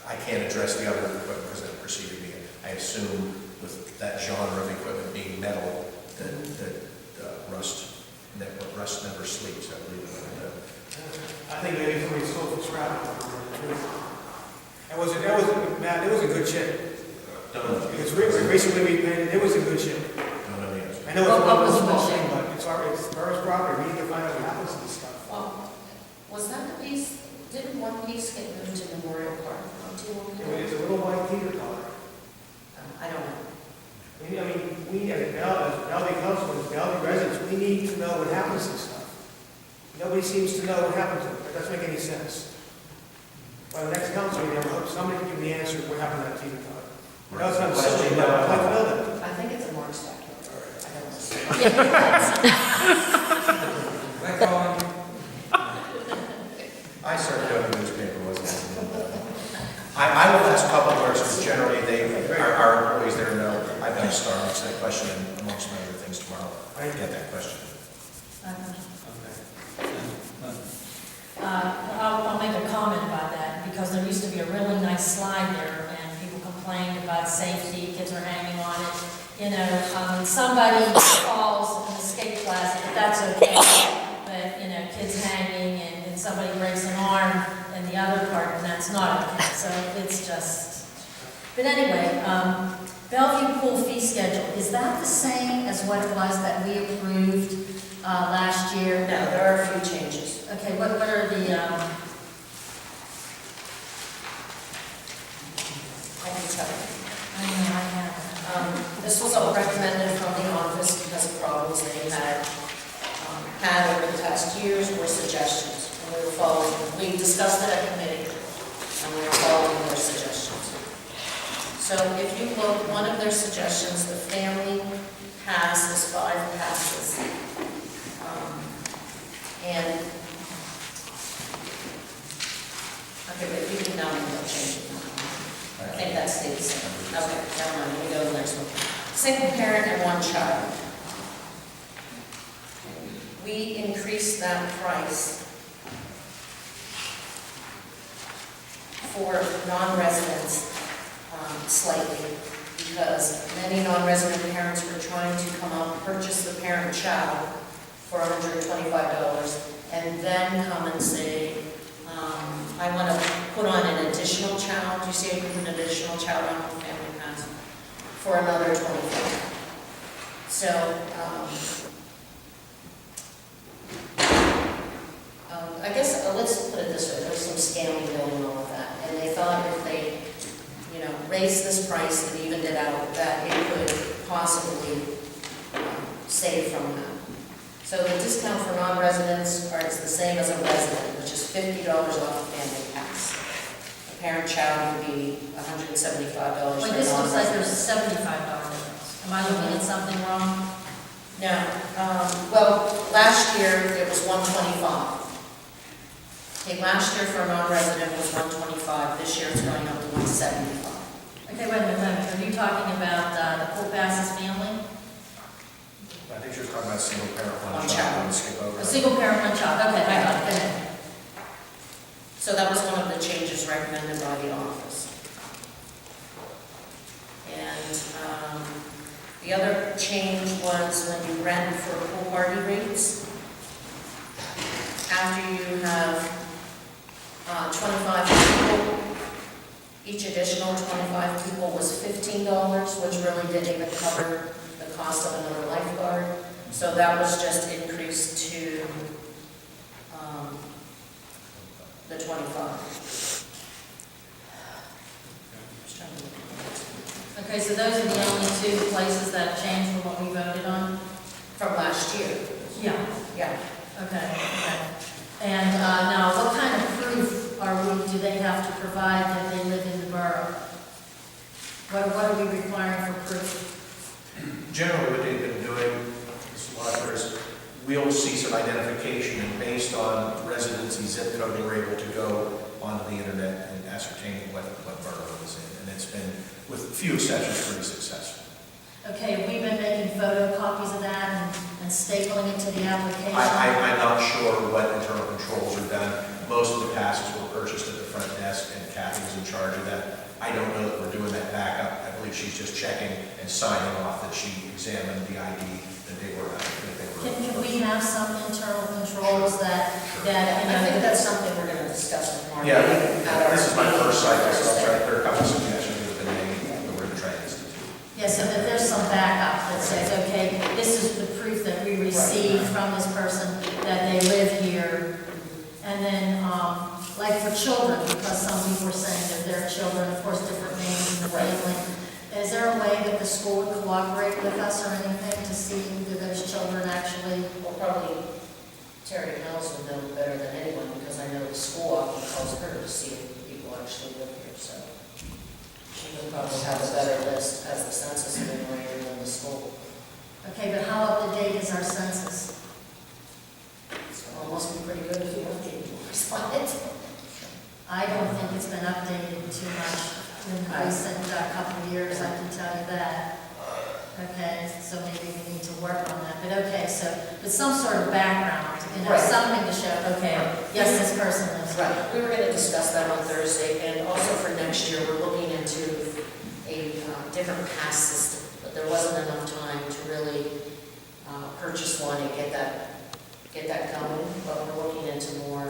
Speaker 3: I can't address the other equipment because that preceded me. I assume with that genre of equipment being metal, that rust never sleeps. I believe it.
Speaker 13: I think maybe somebody sold the scrap. That was a good chip. It's recently repainted, it was a good chip. I know it's
Speaker 9: What
Speaker 13: one
Speaker 9: was
Speaker 13: small
Speaker 9: the
Speaker 13: thing,
Speaker 9: chip?
Speaker 13: but it's our property, we need to find out what happens to this stuff.
Speaker 11: Well, was that the piece, didn't one piece get moved to Memorial Park not too long ago?
Speaker 13: It's a little white teeter-totter.
Speaker 11: I don't know.
Speaker 13: I mean, we as Bellevue councilmen, Bellevue residents, we need to know what happens to this stuff. Nobody seems to know what happened to it. That doesn't make any sense. By the next council meeting, I hope somebody can give me the answer what happened to that teeter-totter. That's what I'm saying, but I'd like to know that.
Speaker 11: I think it's a Mark Stack. I don't know.
Speaker 1: That calling?
Speaker 3: I started doing the newspaper, wasn't it? I will ask public works, because generally our employees there know. I've got to start answering that question and amongst my other things tomorrow. I get that question.
Speaker 9: I'll make a comment about that, because there used to be a really nice slide there, and people complained about safety, kids are hanging on it. You know, somebody falls in the skate class, that's okay, but, you know, kids hanging and somebody breaks an arm in the other part, and that's not okay, so it's just, but anyway, Bellevue pool fee schedule, is that the same as what it was that we approved last year?
Speaker 11: No, there are a few changes.
Speaker 9: Okay, what are the,
Speaker 11: I can tell you.
Speaker 9: I know I have.
Speaker 11: This was all recommended from the office because of problems they had over the past years or suggestions. And we were following, we discussed it at committee, and we were following their suggestions. So if you look, one of their suggestions, the family pass is 5 passes. And, okay, but you can now change it. I think that stays the same. Okay, never mind, let me go to the next one. Single parent and 1 child. We increased that price for non-residents slightly, because many non-resident parents were trying to come up, purchase the parent-child for $125, and then come and say, I want to put on an additional child. You see, I put an additional child on the family pass for another $25. So, I guess, let's put it this way, there's some scaling going on with that, and they thought if they, raised this price and evened it out, that it could possibly save from that. So the discount for non-residents is the same as a resident, which is $50 off the family pass. A parent-child would be $175
Speaker 9: Wait,
Speaker 11: for
Speaker 9: this looks like there's
Speaker 11: non-residents.
Speaker 9: a $75 difference. Am I looking at something wrong?
Speaker 11: No, well, last year it was $125. Okay, last year for a non-resident was $125, this year it's going up to $175.
Speaker 9: Okay, wait a minute, are you talking about the pool passes family?
Speaker 3: I think she was talking about single parent,
Speaker 11: One
Speaker 3: one
Speaker 11: child.
Speaker 3: child, and skip over.
Speaker 9: A single parent, 1 child, okay, I got it, go ahead.
Speaker 11: So that was one of the changes recommended by the office. And the other change was when you rent for pool party rates. After you have 25 people, each additional 25 people was $15, which really didn't even cover the cost of another lifeguard. So that was just increased to the 25.
Speaker 9: Okay, so those are the only 2 places that changed from what we voted on?
Speaker 11: From last year.
Speaker 9: Yeah.
Speaker 11: Yeah.
Speaker 9: Okay. And now, what kind of proof do they have to provide that they live in the borough? What are we requiring for proof?
Speaker 3: Generally, what they've been doing, Mr. Walker, is we'll see some identification, and based on residency zip code, we're able to go onto the internet and ascertain what borough is in. And it's been, with a few exceptions, pretty successful.
Speaker 9: Okay, have we been making photocopies of that and stapling it to the application?
Speaker 3: I'm not sure what internal controls are done. Most of the passes were purchased at the front desk, and Kathy was in charge of that. I don't know that we're doing that backup. I believe she's just checking and signing off that she examined the ID, that they were.
Speaker 9: Can we have some internal controls that
Speaker 11: I think that's something we're going to discuss with Mark.
Speaker 3: Yeah, this is my first cycle, so I'll try. There are a couple of suggestions that have been made that we're going to try and institute.
Speaker 9: Yeah, so that there's some backup that says, okay, this is the proof that we received from this person that they live here. And then, like for children, because some people were saying that their children, of course, different names in the family. Is there a way that the school would cooperate with us or anything to see who those children actually?
Speaker 11: Well, probably Terry Mills would know better than anyone, because I know the school often calls her to see if people actually live here, so she would probably have a better list as the census enumerator than the school.
Speaker 9: Okay, but how up to date is our census?
Speaker 11: So it must be pretty good if you have people respond it.
Speaker 9: I don't think it's been updated too much in the recent couple of years, I can tell you that. Okay, so maybe we need to work on that, but okay, so, but some sort of background,
Speaker 11: Right.
Speaker 9: something to show, okay, yes, this person lives here.
Speaker 11: Right, we were going to discuss that on Thursday, and also for next year, we're looking into a different pass system, but there wasn't enough time to really purchase one and get that going, but we're looking into more,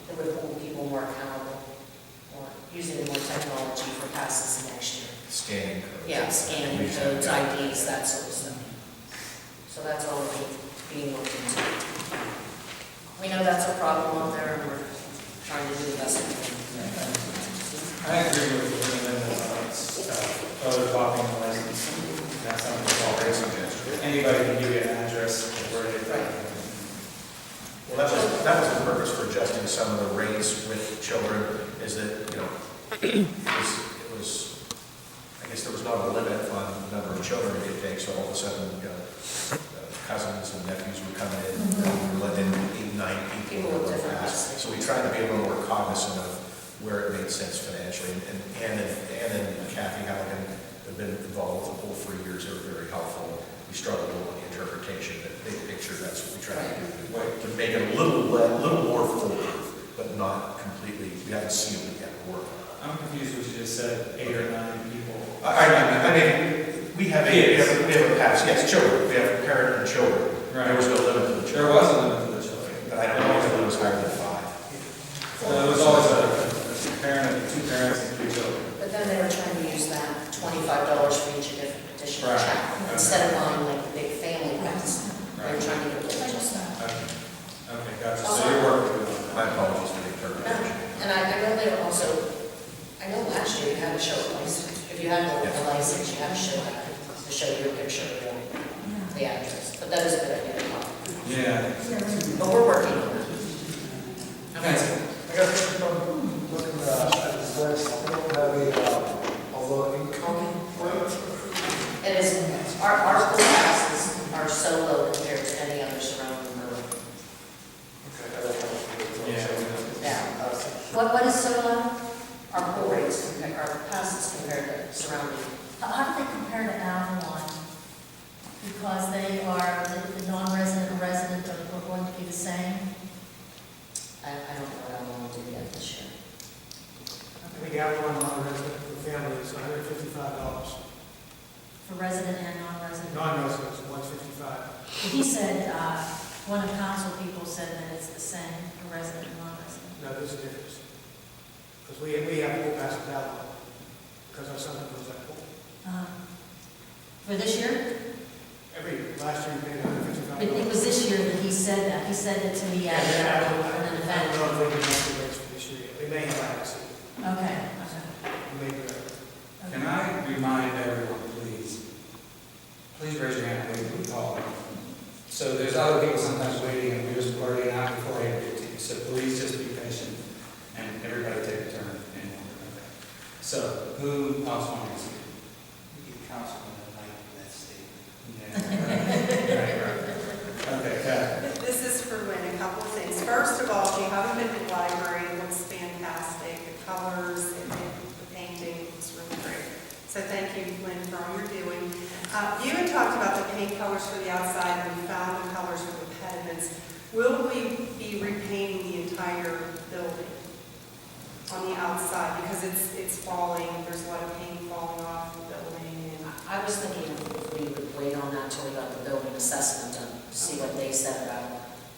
Speaker 11: that would hold people more accountable, or using more technology for passes next year.
Speaker 3: Scanning codes.
Speaker 11: Yeah, scanning codes, IDs, that sort of stuff. So that's all being looked into. We know that's a problem out there, and we're trying to do the best we can.
Speaker 1: I agree with you, and then photocopying the license. That's something that's all great suggestion. Anybody can give you an address of where they live.
Speaker 3: Well, that was the purpose for adjusting some of the rates with children, is that, it was cousins and nephews were coming in, we were letting 8, 9 people
Speaker 11: People with
Speaker 3: go
Speaker 11: different
Speaker 3: past.
Speaker 11: lives.
Speaker 3: So we tried to be a little more cognizant of where it made sense financially. And Ann and Kathy Halligan have been involved with the pool for years. They were very helpful. We struggled a little with the interpretation, but big picture, that's what we tried to do. To make it a little more foolproof, but not completely, we haven't sealed it yet. We're working on it.
Speaker 1: I'm confused what you just said, 8 or 9 people.
Speaker 3: I mean, we have a pass, yes, children, we have parent and children.
Speaker 1: Right.
Speaker 3: There was no limit to the
Speaker 1: There
Speaker 3: children.
Speaker 1: was a limit to the children.
Speaker 3: But I don't know if it was higher than 5.
Speaker 1: So there was always a parent, 2 parents and 3 children.
Speaker 11: But then they were trying to use that $25 for each additional
Speaker 1: Right.
Speaker 11: child.
Speaker 1: Okay.
Speaker 11: Instead of buying like the big family packs, they were
Speaker 1: Right.
Speaker 11: trying to get rid of just that.
Speaker 1: Okay, gotcha. So you're working with
Speaker 3: My
Speaker 1: that.
Speaker 3: apologies for the interpretation.
Speaker 11: And I know they were also, I know last year you had to show a license. If you had the license, you had to show that, to show your picture of the address. But that is a good idea.
Speaker 1: Yeah.
Speaker 11: But we're working on that.
Speaker 1: Thanks.
Speaker 13: I got looking at this list, I don't have a low income rate.
Speaker 11: It is, our pool taxes are so low compared to any other surrounding borough.
Speaker 13: Okay, I don't know.
Speaker 11: Yeah. What is so low? Our pool rates, our passes compared to surrounding.
Speaker 9: How do they compare to Avalon? Because they are, the non-resident and resident are going to be the same?
Speaker 11: I don't know what I want to do yet this year.
Speaker 13: I think Avalon non-resident for family is $155.
Speaker 9: For resident and non-resident?
Speaker 13: Non-residents, $155.
Speaker 9: He said, one of the council people said that it's the same for resident and non-resident.
Speaker 13: No, there's a difference. Because we have pool passes at Avalon, because our son goes that pool.
Speaker 9: For this year?
Speaker 13: Last year we paid $155.
Speaker 9: It was this year that he said that. He said it to me at an
Speaker 13: I don't
Speaker 9: event.
Speaker 13: know if they can make the rates for this year. They may have access.
Speaker 9: Okay.
Speaker 13: We may be right.
Speaker 1: Can I remind everyone, please raise your hand when we call it. So there's other people sometimes waiting and we're just blurting out before 8:15. So please just be patient and everybody take a turn. Okay. So who else wants to speak?
Speaker 4: Councilman, that's Steve.
Speaker 1: Yeah. Right. Okay, Kat.
Speaker 16: This is for Lynn, a couple of things. First of all, if you haven't been to the library, it looks fantastic. The colors and the painting is really great. So thank you, Lynn, for all you're doing. You had talked about the paint colors for the outside, and we found the colors for the pediments. Will we be repainting the entire building on the outside? Because it's falling, there's a lot of paint falling off the building. And
Speaker 11: I was thinking if we would wait on that till we got the building assessment done, to see what they said about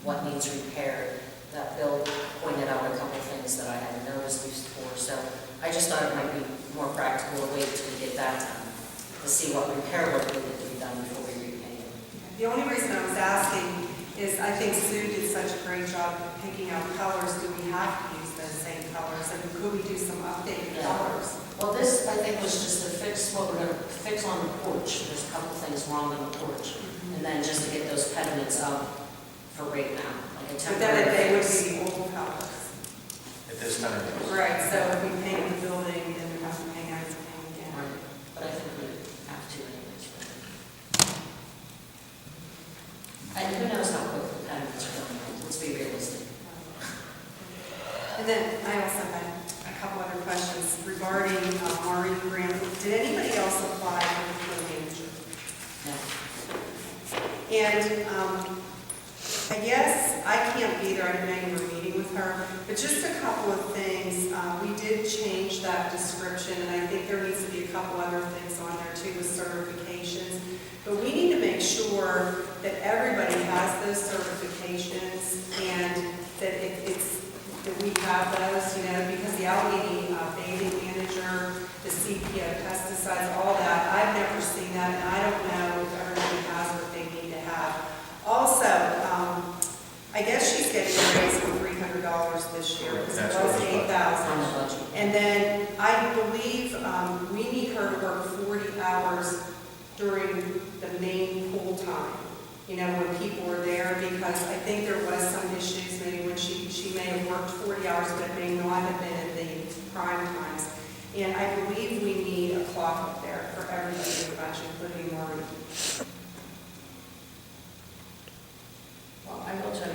Speaker 11: what needs repaired. That Bill pointed out a couple of things that I hadn't noticed before, so I just thought it might be more practical to wait till we get that done, to see what repair work needed to be done before we repaint it.
Speaker 16: The only reason I was asking is I think Sue did such a great job of picking out colors. Do we have to use those same colors? And could we do some updated colors?
Speaker 11: Well, this, I think, was just to fix what we're gonna fix on the porch. There's a couple things wrong on the porch. And then just to get those pediments up for right now, like a
Speaker 16: But then
Speaker 11: temporary
Speaker 16: they would
Speaker 11: fix.
Speaker 16: be the old colors.
Speaker 3: At this time, yes.
Speaker 16: Right, so if we paint the building, then we have to paint everything again.
Speaker 11: Right. But I think we have to anyways. And who knows how quick the pediments are going to, let's be realistic.
Speaker 16: And then I also had a couple other questions regarding Maureen Graham. Did anybody else apply for the pool manager?
Speaker 11: No.
Speaker 16: And I guess I can't be there, I didn't know you were meeting with her, but just a couple of things. We did change that description, and I think there needs to be a couple other things on there too with certifications. But we need to make sure that everybody has those certifications and that that we have those, because the Allegheny bathing manager, the CPO pesticides, all that, I've never seen that, and I don't know if everybody has what they need to have. Also, I guess she's getting a raise for $300 this year, because it was $8,000. And then I believe we need her to work 40 hours during the main pool time, when people are there, because I think there was some issues maybe when she may have worked 40 hours, but it may not have been in the prime times. And I believe we need a clock up there for everybody pretty much, including Maureen.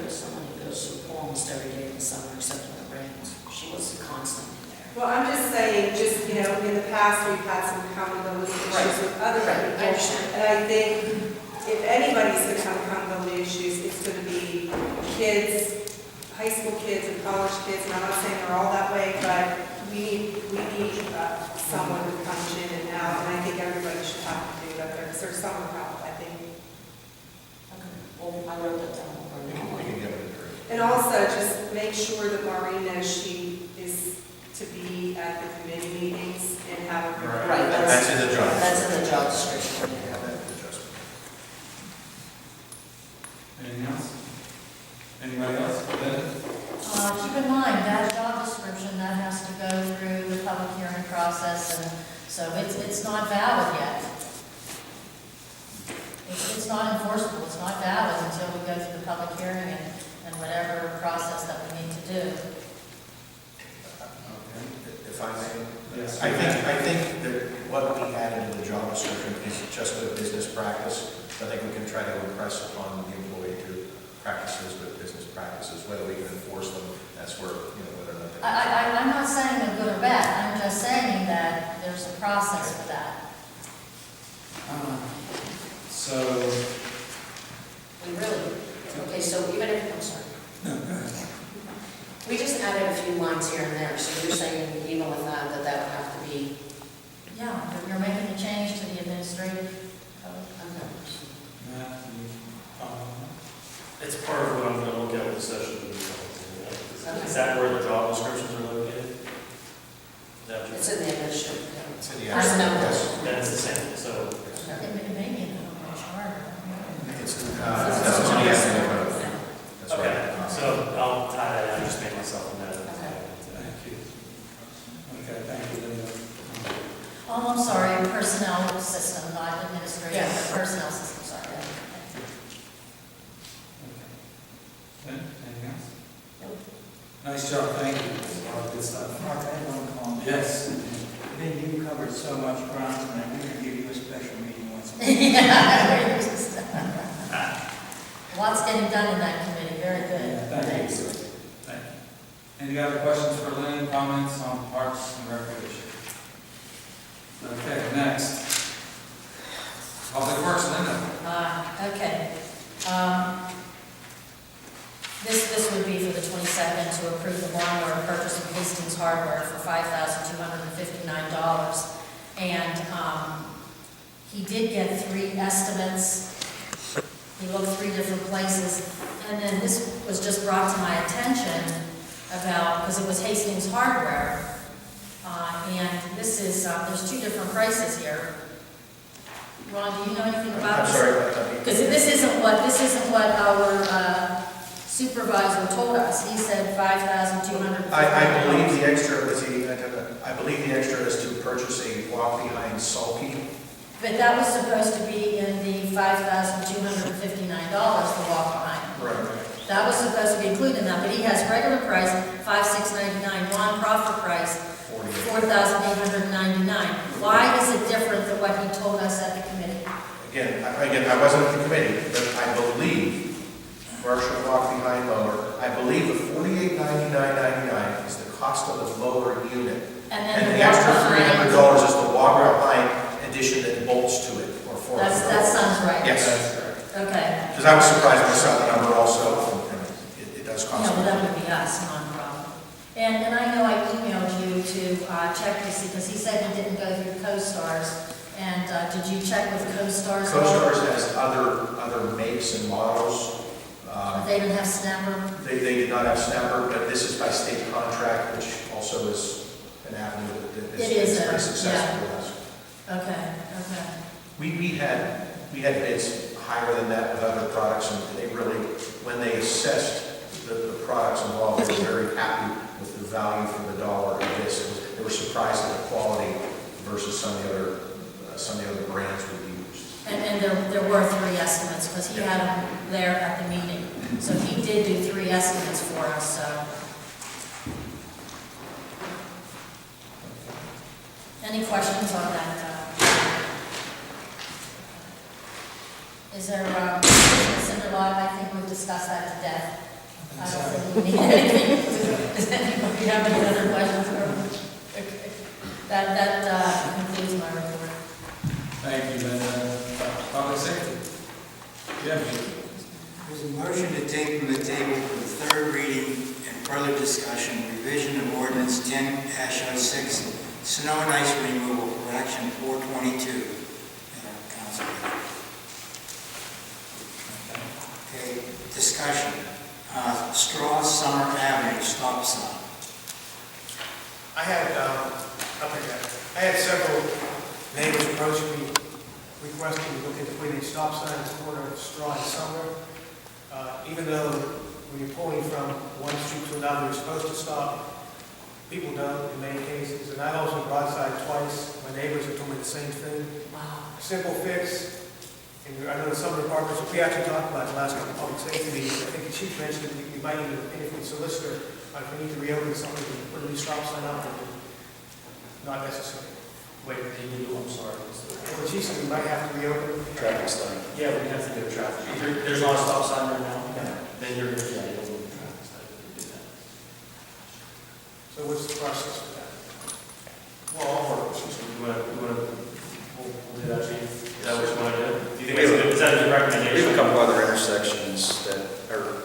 Speaker 11: is someone who goes to the pool almost every day in the summer, except when it rains. She was constantly there.
Speaker 16: Well, I'm just saying, in the past, we've had some accountability issues with other
Speaker 11: Right,
Speaker 16: people.
Speaker 11: I understand.
Speaker 16: And I think if anybody's going to have accountability issues, it's going to be kids, high school kids and college kids. And I'm not saying they're all that way, but we need someone who comes in and out. And I think everybody should have to do that there, because there's some help, I think.
Speaker 11: Okay, well, I wrote that down.
Speaker 3: We can give it a three.
Speaker 16: And also, just make sure that Maureen knows she is to be at the committee meetings and have a.
Speaker 11: Right,
Speaker 3: That's in the job.
Speaker 11: That's in the job description.
Speaker 3: Yeah, that's adjustment.
Speaker 1: Anything else? Anybody else? Linda?
Speaker 9: Keep in mind, that job description, that has to go through the public hearing process, and so it's not valid yet. It's not enforceable, it's not valid until we go through the public hearing and whatever process that we need to do.
Speaker 3: If I may,
Speaker 1: Yes.
Speaker 3: I think that what we added in the job description is just good business practice. I think we can try to impress upon the employee to practice those good business practices, whether we can enforce them, that's where, whether or not.
Speaker 9: I'm not saying they're good or bad, I'm just saying that there's a process for that.
Speaker 1: So,
Speaker 11: We really, okay, so even if, I'm sorry.
Speaker 1: no, go ahead.
Speaker 11: We just added a few lines here and there, so you're saying even with that would have to be.
Speaker 9: Yeah, you're making a change to the administrative code.
Speaker 1: Matt, you follow?
Speaker 6: It's part of what I'm going to look at with the session. Is that where the job descriptions are located? Is that what you-
Speaker 11: It's in the administrative code.
Speaker 3: It's in the
Speaker 11: Personnel
Speaker 3: yes.
Speaker 11: code.
Speaker 6: Then it's the same, so.
Speaker 9: It may be in the home charter.
Speaker 3: That's on the estimate code. That's
Speaker 6: Okay,
Speaker 3: right.
Speaker 6: so I'll tie that, I just made myself a note.
Speaker 1: Thank you. Okay, thank you, Linda.
Speaker 9: Oh, I'm sorry, personnel system, not administrative,
Speaker 11: Yes.
Speaker 9: but personnel system, sorry.
Speaker 1: Okay. Anything else? Nice job, thank you. That's a lot of good stuff.
Speaker 4: Mark, I have one comment.
Speaker 1: Yes.
Speaker 4: Then you covered so much ground tonight, we're going to give you a special meeting once.
Speaker 9: Yeah. Lots getting done in that committee, very good.
Speaker 1: Thank you. Thank you. Any other questions for Lynn, comments on Parks and Recreation? Okay, next. Public Works, Linda.
Speaker 9: Okay. This would be for the 22nd to approve the lawnmower purchase of Hastings Hardware for $5,259. And he did get 3 estimates. He looked 3 different places. And then this was just brought to my attention about, because it was Hastings Hardware. And this is, there's 2 different prices here. Ron, do you know anything about
Speaker 3: I'm
Speaker 9: this?
Speaker 3: sorry about that.
Speaker 9: Because this isn't what our supervisor told us. He said $5,250.
Speaker 3: I believe the extra is to purchase a walk-behind sulky.
Speaker 9: But that was supposed to be in the $5,259 to walk behind.
Speaker 3: Right.
Speaker 9: That was supposed to be included in that, but he has regular price, $5,699, non-profit price, $4,899. Why is it different than what he told us at the committee?
Speaker 3: Again, I wasn't at the committee, but I believe commercial walk-behind mower, I believe the $48.99 is the cost of the mower unit.
Speaker 9: And then
Speaker 3: And
Speaker 9: the
Speaker 3: the extra
Speaker 9: walk-behind-
Speaker 3: $300 is the walk-behind addition that bolts to it, or $400.
Speaker 9: That sounds right.
Speaker 3: Yes,
Speaker 9: Okay.
Speaker 3: because I was surprised when I saw the number also, and it does
Speaker 9: Yeah,
Speaker 3: cost.
Speaker 9: well, that would be us, not a problem. And I know I emailed you to check to see, because he said he didn't go through CoStarz. And did you check with CoStarz?
Speaker 3: CoStarz has other makes and models.
Speaker 9: They didn't have Snapper?
Speaker 3: They did not have Snapper, but this is by state contract, which also is an avenue that
Speaker 9: It is
Speaker 3: is
Speaker 9: a-
Speaker 3: very successful with us.
Speaker 9: Okay.
Speaker 3: We had bids higher than that with other products, and they really, when they assessed the products involved, they were very happy with the value for the dollar of this. They were surprised at the quality versus some of the other brands we used.
Speaker 9: And there were 3 estimates, because he had them there at the meeting. So he did do 3 estimates for us, so. Any questions on that? Is there, Cinder Lot, I think we've discussed that to death. I don't think we need anything. Does anybody have any other questions? Okay. That concludes my report.
Speaker 1: Thank you, Linda. Public safety. Jim?
Speaker 4: There's a motion to take from the table for the third reading and further discussion, revision of ordinance 10-06, snow and ice removal for action 422 in our council meeting. Okay, discussion. Straw Summer Avenue stop sign.
Speaker 13: I had several neighbors approach me requesting to look into putting a stop sign at the corner of Straw and Summer. Even though when you're pulling from one street to another, you're supposed to stop, people don't in many cases. And I also broadside twice. My neighbors have told me the same thing.
Speaker 9: Wow.
Speaker 13: Simple fix. And I know that some departments, we actually talked about the last couple of public safety meetings. I think the chief mentioned that we might need an opinion from the solicitor on if we need to reopen something and put a new stop sign up or not necessary.
Speaker 6: Wait, can you do, I'm sorry.
Speaker 13: Well, the chief said we might have to reopen.
Speaker 12: Traffic study.
Speaker 6: Yeah, we have to do a traffic. There's not a stop sign right now?
Speaker 13: No.
Speaker 6: Then you're, yeah, you'll need a traffic study to do that.
Speaker 13: So what's the process for that?
Speaker 6: Well, we'll do that, chief. Is that what you want to do? Do you think that's good? Is that a good
Speaker 12: We
Speaker 6: recommendation?
Speaker 12: have a couple other intersections that are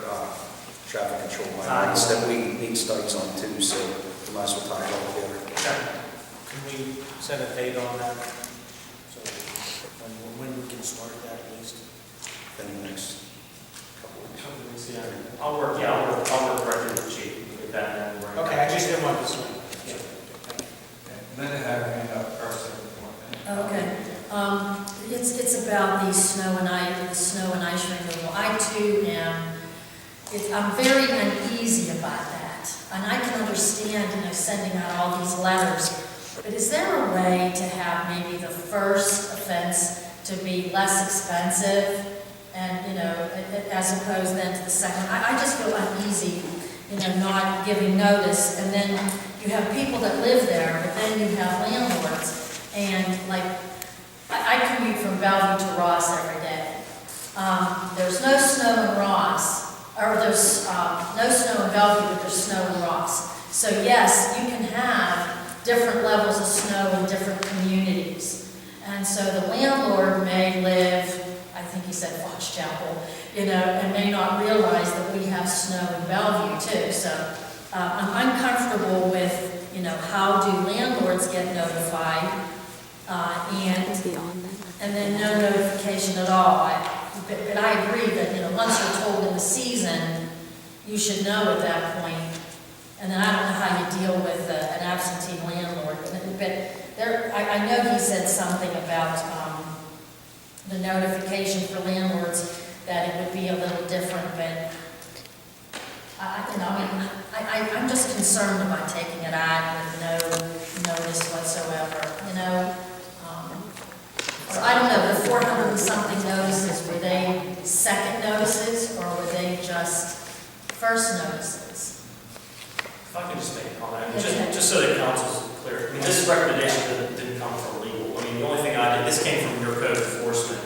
Speaker 12: traffic control lines that we need studies on too, so we might as well tie it all together.
Speaker 10: Can we set a date on that? So when we can start that at least?
Speaker 12: In the next couple of weeks.
Speaker 6: Yeah, I'll work directly with the chief. We'll get that in.
Speaker 10: Okay, I just didn't want this one.
Speaker 1: Linda had her hand up first.
Speaker 9: Okay, it's about the snow and ice removal. I too I'm very uneasy about that. And I can understand, sending out all these letters, but is there a way to have maybe the first offense to be less expensive and, as opposed then to the second? I just feel uneasy, not giving notice, and then you have people that live there, but then you have landlords. And I commute from Bellevue to Ross every day. There's no snow in Ross, or there's no snow in Bellevue, but there's snow in Ross. So yes, you can have different levels of snow in different communities. And so the landlord may live, I think he said Fox Chapel, and may not realize that we have snow in Bellevue too. So I'm uncomfortable with, how do landlords get notified? And then no notification at all. But I agree that, once you're told in the season, you should know at that point. And then I don't know how you deal with an absentee landlord. But I know he said something about the notification for landlords, that it would be a little different, but I'm just concerned about taking it out with no notice whatsoever, Or I don't know, the 400 and something notices, were they second notices or were they just first notices?
Speaker 6: If I could just make a comment, just so that council's clear. This recommendation didn't come from legal. The only thing I did, this came from your code enforcement.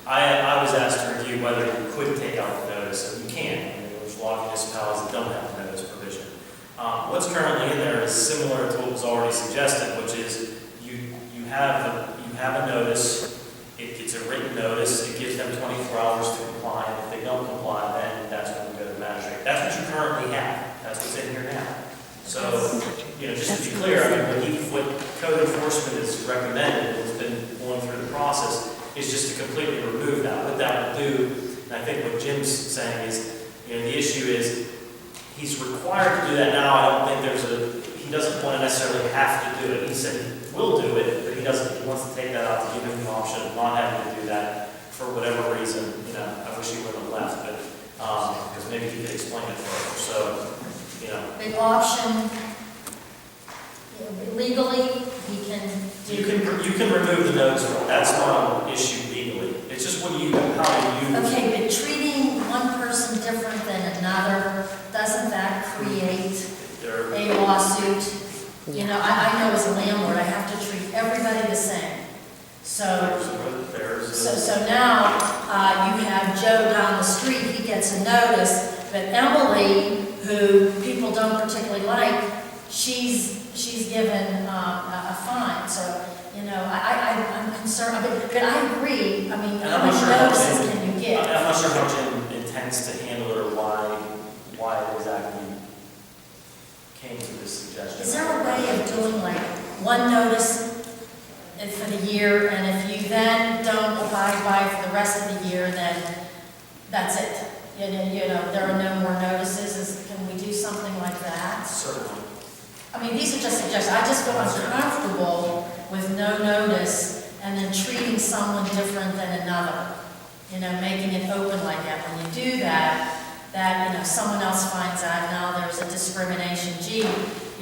Speaker 6: I was asked to review whether you could take out the notice, and you can. There's a lot of municipalities that don't have the notice provision. What's currently in there is similar to what was already suggested, which is you have a notice. It's a written notice. It gives them 24 hours to comply. And if they don't comply, then that's when we go to the magistrate. That's what you currently have. That's what's in here now. So, just to be clear, what code enforcement is recommended, has been going through the process, is just to completely remove that. What that will do, and I think what Jim's saying is, the issue is he's required to do that now. I don't think he doesn't want to necessarily have to do it. He said he will do it, but he wants to take that out to give him the option of not having to do that for whatever reason. I wish he would have left, but because maybe he could explain it further. So,
Speaker 9: The option, legally, he can do.
Speaker 6: You can remove the notice. That's not an issue legally. It's just how do you?
Speaker 9: Okay, but treating one person different than another, doesn't that create a lawsuit? I know as a landlord, I have to treat everybody the same. So now you have Joe down the street, he gets a notice, but But Emily, who people don't particularly like, she's given a fine, so, you know, I'm concerned, but I agree, I mean,
Speaker 6: And
Speaker 9: how
Speaker 6: I'm not
Speaker 9: many
Speaker 6: sure how
Speaker 9: notices
Speaker 6: Jim-
Speaker 9: can you give?
Speaker 6: I'm not sure how Jim intends to handle it or why it exactly came to this suggestion.
Speaker 9: Is there a way of doing like one notice for the year, and if you then don't abide by for the rest of the year, then that's it? You know, there are no more notices, can we do something like that?
Speaker 6: Certainly.
Speaker 9: I mean, these are just suggestions, I just feel uncomfortable with no notice and then treating someone different than another. You know, making it open like that. When you do that, you know, someone else finds out, now there's a discrimination, gee,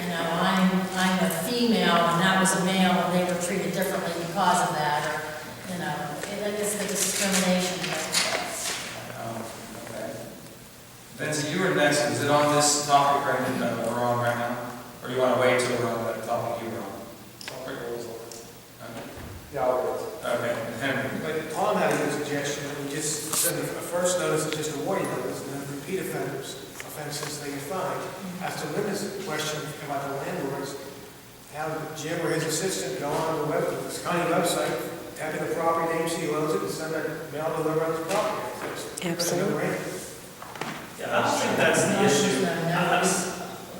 Speaker 9: you know, I'm a female and that was a male and they were treated differently because of that, or, you know, it's the discrimination thing.
Speaker 1: Okay. Vincent, you were next, is it on this topic right now, we're on right now? Or you want to wait till we're on that topic you were on?
Speaker 13: Yeah, I'll wait.
Speaker 1: Okay, Henry.
Speaker 13: But Tom had a good suggestion, that we just send a first notice, is just a warning notice, and then repeat offenses, they get fined. As to Linda's question about the landlords, have Jim or his assistant go on the county website, type in the property name, see who owns it, and send a mail delivery on the property.
Speaker 7: Absolutely.
Speaker 6: Yeah, I don't think that's the issue. I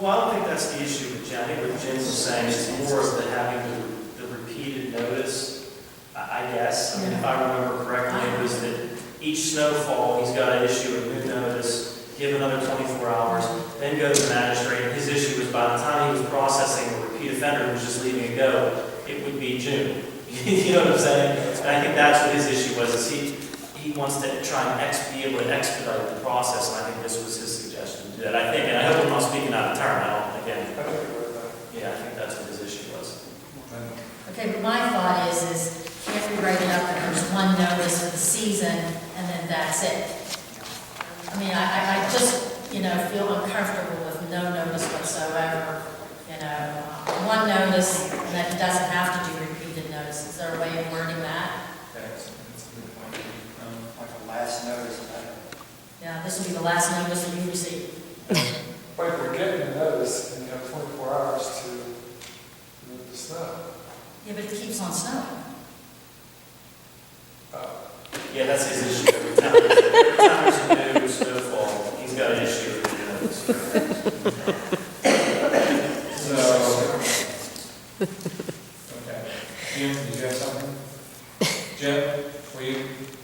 Speaker 6: don't think that's the issue with Jen. I think what Jen's saying is more of the having the repeated notice, I guess. I mean, if I remember correctly, it was that each snowfall, he's got to issue a new notice, give another 24 hours, then go to the magistrate. And his issue was by the time he was processing a repeat offender who was just leaving it go, it would be June. You know what I'm saying? And I think that's what his issue was, is he wants to try and be able to expedite the process, and I think this was his suggestion to do that. I think, and I hope I'm not speaking out of turn, yeah, I think that's what his issue was.
Speaker 9: Okay, but my thought is can't we write it up that there's one notice for the season and then that's it? I mean, I just, you know, feel uncomfortable with no notice whatsoever, you know, one notice and that it doesn't have to do repeated notice. Is there a way of wording that?
Speaker 1: That's a good point.
Speaker 4: Like a last notice.
Speaker 9: Yeah, this will be the last notice that you receive.
Speaker 14: But if we're getting a notice and you have 24 hours to move the snow.
Speaker 9: Yeah, but it keeps on snowing.
Speaker 6: Yeah, that's his issue. Every time there's a new snowfall, he's got an issue with the notice.
Speaker 1: Okay. Jim, did you have something? Jim, were you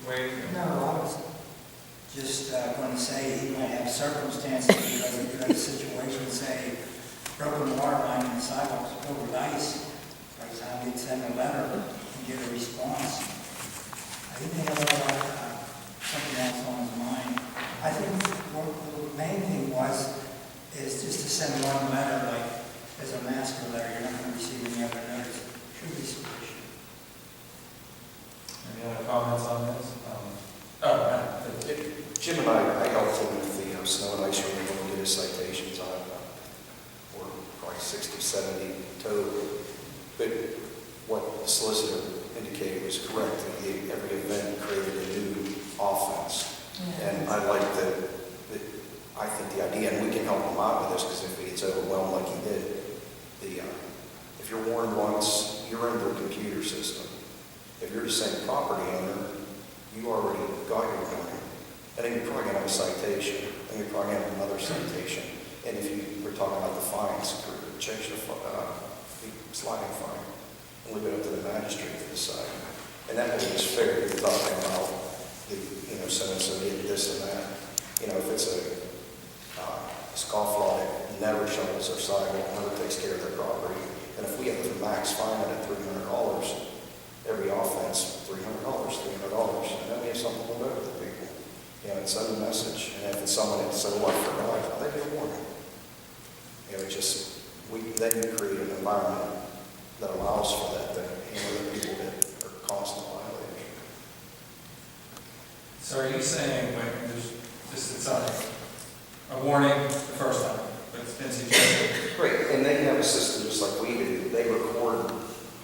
Speaker 1: waiting?
Speaker 4: No, I was just going to say he might have circumstances because he could have a situation, say, broken water line in the sidewalks over with ice. For example, he'd send a letter and get a response. He may have something else on his mind. I think what the main thing is just to send one letter, like as a master letter, you're not going to receive any other notice. Should be sufficient.
Speaker 1: Any other comments on this?
Speaker 12: Jim and I helped him with the snow and ice removal and get his citations on or probably 60, 70 total. But what the solicitor indicated was correct. Every event created a new offense.
Speaker 9: Yeah.
Speaker 12: And I like I think the idea, and we can help him out with this, because if he gets overwhelmed like he did, if you're warned once, you're in the computer system. If you're the same property owner, you already got your warning. And then you're probably going to have a citation, and you're probably going to have another citation. And if you were talking about the fines, change the sliding fine, and leave it up to the magistrate to decide. And that way it's fair. You're talking about so-and-so did this and that. If it's a scofflaw that never shovels their sidewalk, never takes care of their property, and if we have the max fine at $300, every offense, $300, and then we have something to live with the people. It sends a message, and if it's someone that said, "Oh, I forgot," they get a warning. Then you create an environment that allows for that to handle the people that are constant violators.
Speaker 1: So are you saying when there's just a warning the first time, but it's been suggested?
Speaker 12: Great, and they have a system just like we do. They record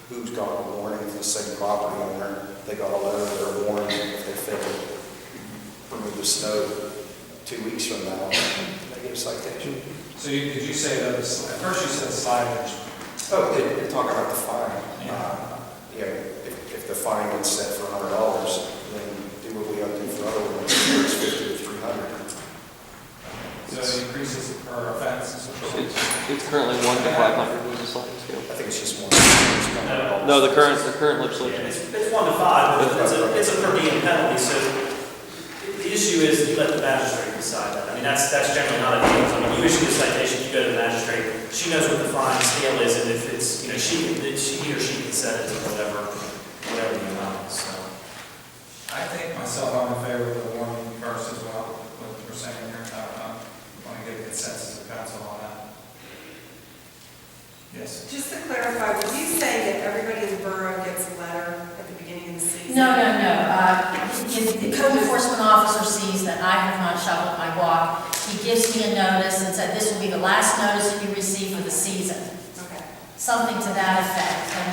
Speaker 12: who's got a warning for the same property owner. They got a letter, they're warned if they fail to remove the snow 2 weeks from now, they get a citation.
Speaker 1: So did you say that, at first you said signage?
Speaker 12: Oh, they talk about the fine.
Speaker 1: Yeah.
Speaker 12: If the fine gets set for $100, then do what we have to do for other ones, it's 50 to 300.
Speaker 1: So it increases per offense?
Speaker 18: It's currently 1 to 500 is the sliding scale.
Speaker 12: I think it's just one.
Speaker 18: No, the current legislation.
Speaker 6: It's 1 to 5, but it's a per diem penalty, so the issue is you let the magistrate decide that. I mean, that's generally not a deal. I mean, you issue the citation, you go to the magistrate, she knows what the fine scale is, and if it's, he or she can set it to whatever the amount is, so.
Speaker 1: I think myself, I'm in favor of the warning first as well, what we're saying here. I want to get a consensus of council on that. Yes.
Speaker 16: Just to clarify, were you saying that everybody in the borough gets a letter at the beginning of the season?
Speaker 9: No. If the code enforcement officer sees that I have not shoveled my walk, he gives me a notice and said, this will be the last notice that you receive for the season.
Speaker 16: Okay.
Speaker 9: Something to that effect, and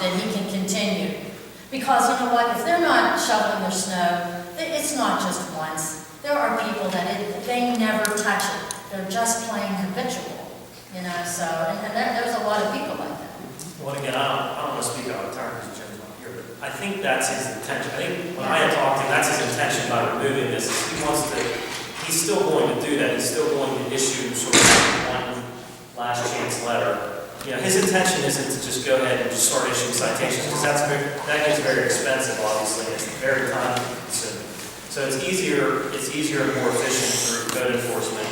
Speaker 9: then he can continue. Because you know what, if they're not shoveling their snow, it's not just once. There are people that they never touch it. They're just plain habitual, so, and there's a lot of people like that.
Speaker 6: Well, again, I don't want to speak out of turn because Jim's not here, but I think that's his intention. I think when I had talked to him, that's his intention by removing this. He's still going to do that. He's still going to issue sort of one last chance letter. His intention isn't to just go ahead and just start issuing citations, because that gets very expensive, obviously, and it's very time consuming. So it's easier and more efficient through code enforcement